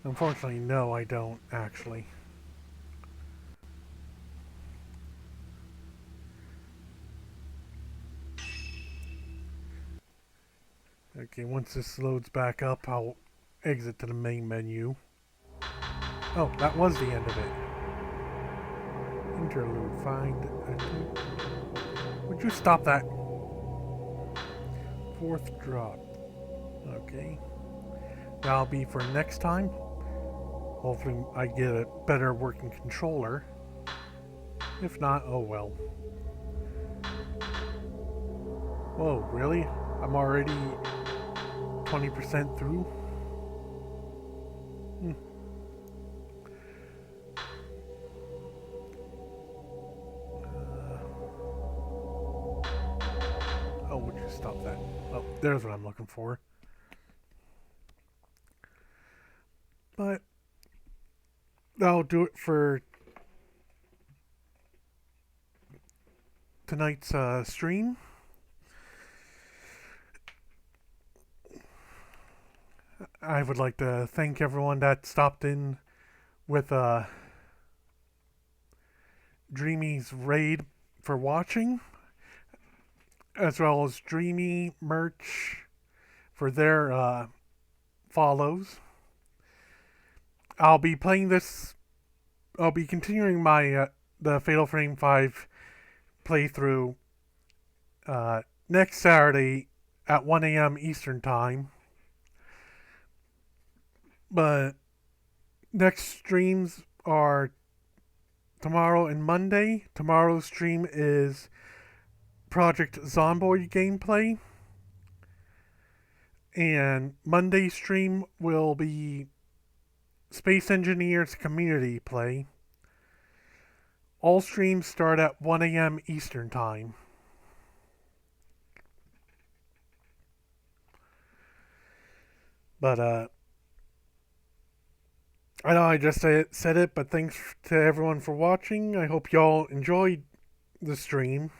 Unfortunately, no, I don't, actually. Okay, once this loads back up, I'll exit to the main menu. Oh, that was the end of it. Interlude, find... Would you stop that? 4th drop. Okay. That'll be for next time. Hopefully I get a better working controller. If not, oh well. Whoa, really? I'm already 20% through? Oh, would you stop that? Oh, there's what I'm looking for. But that'll do it for tonight's stream. I would like to thank everyone that stopped in with Dreamy's raid for watching, as well as Dreamy merch for their follows. I'll be playing this. I'll be continuing my the Fatal Frame 5 playthrough next Saturday at 1 a.m. Eastern Time. But next streams are tomorrow and Monday. Tomorrow's stream is Project Zomboid gameplay. And Monday's stream will be Space Engineers community play. All streams start at 1 a.m. Eastern Time. But, I know I just said it, but thanks to everyone for watching. I hope y'all enjoyed the stream.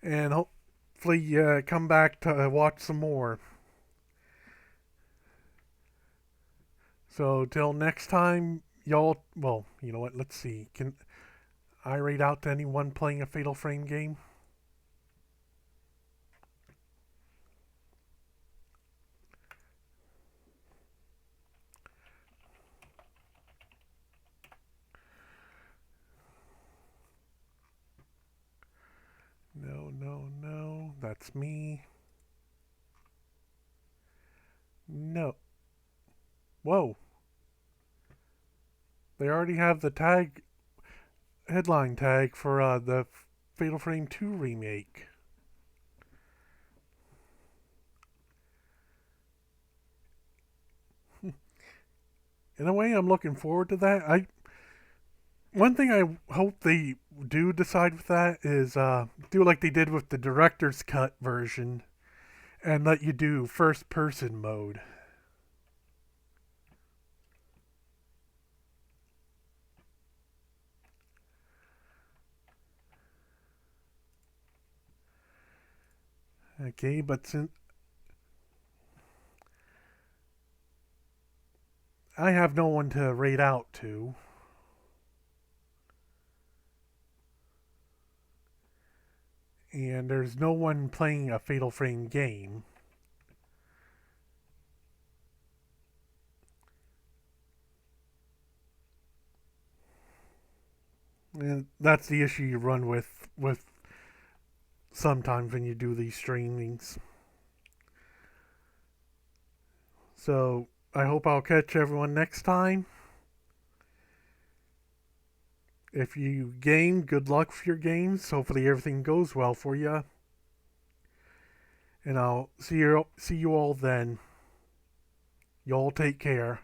And hopefully come back to watch some more. So, till next time, y'all... Well, you know what? Let's see. Can I rate out to anyone playing a Fatal Frame game? No. That's me. No. Whoa. They already have the headline tag for the Fatal Frame 2 remake. In a way, I'm looking forward to that. One thing I hope they do decide with that is do like they did with the director's cut version and let you do first person mode. Okay, but since I have no one to rate out to, and there's no one playing a Fatal Frame game, and that's the issue you run with sometimes when you do these streamings. So I hope I'll catch everyone next time. If you game, good luck for your games. Hopefully everything goes well for you. And I'll see you all then. Y'all take care.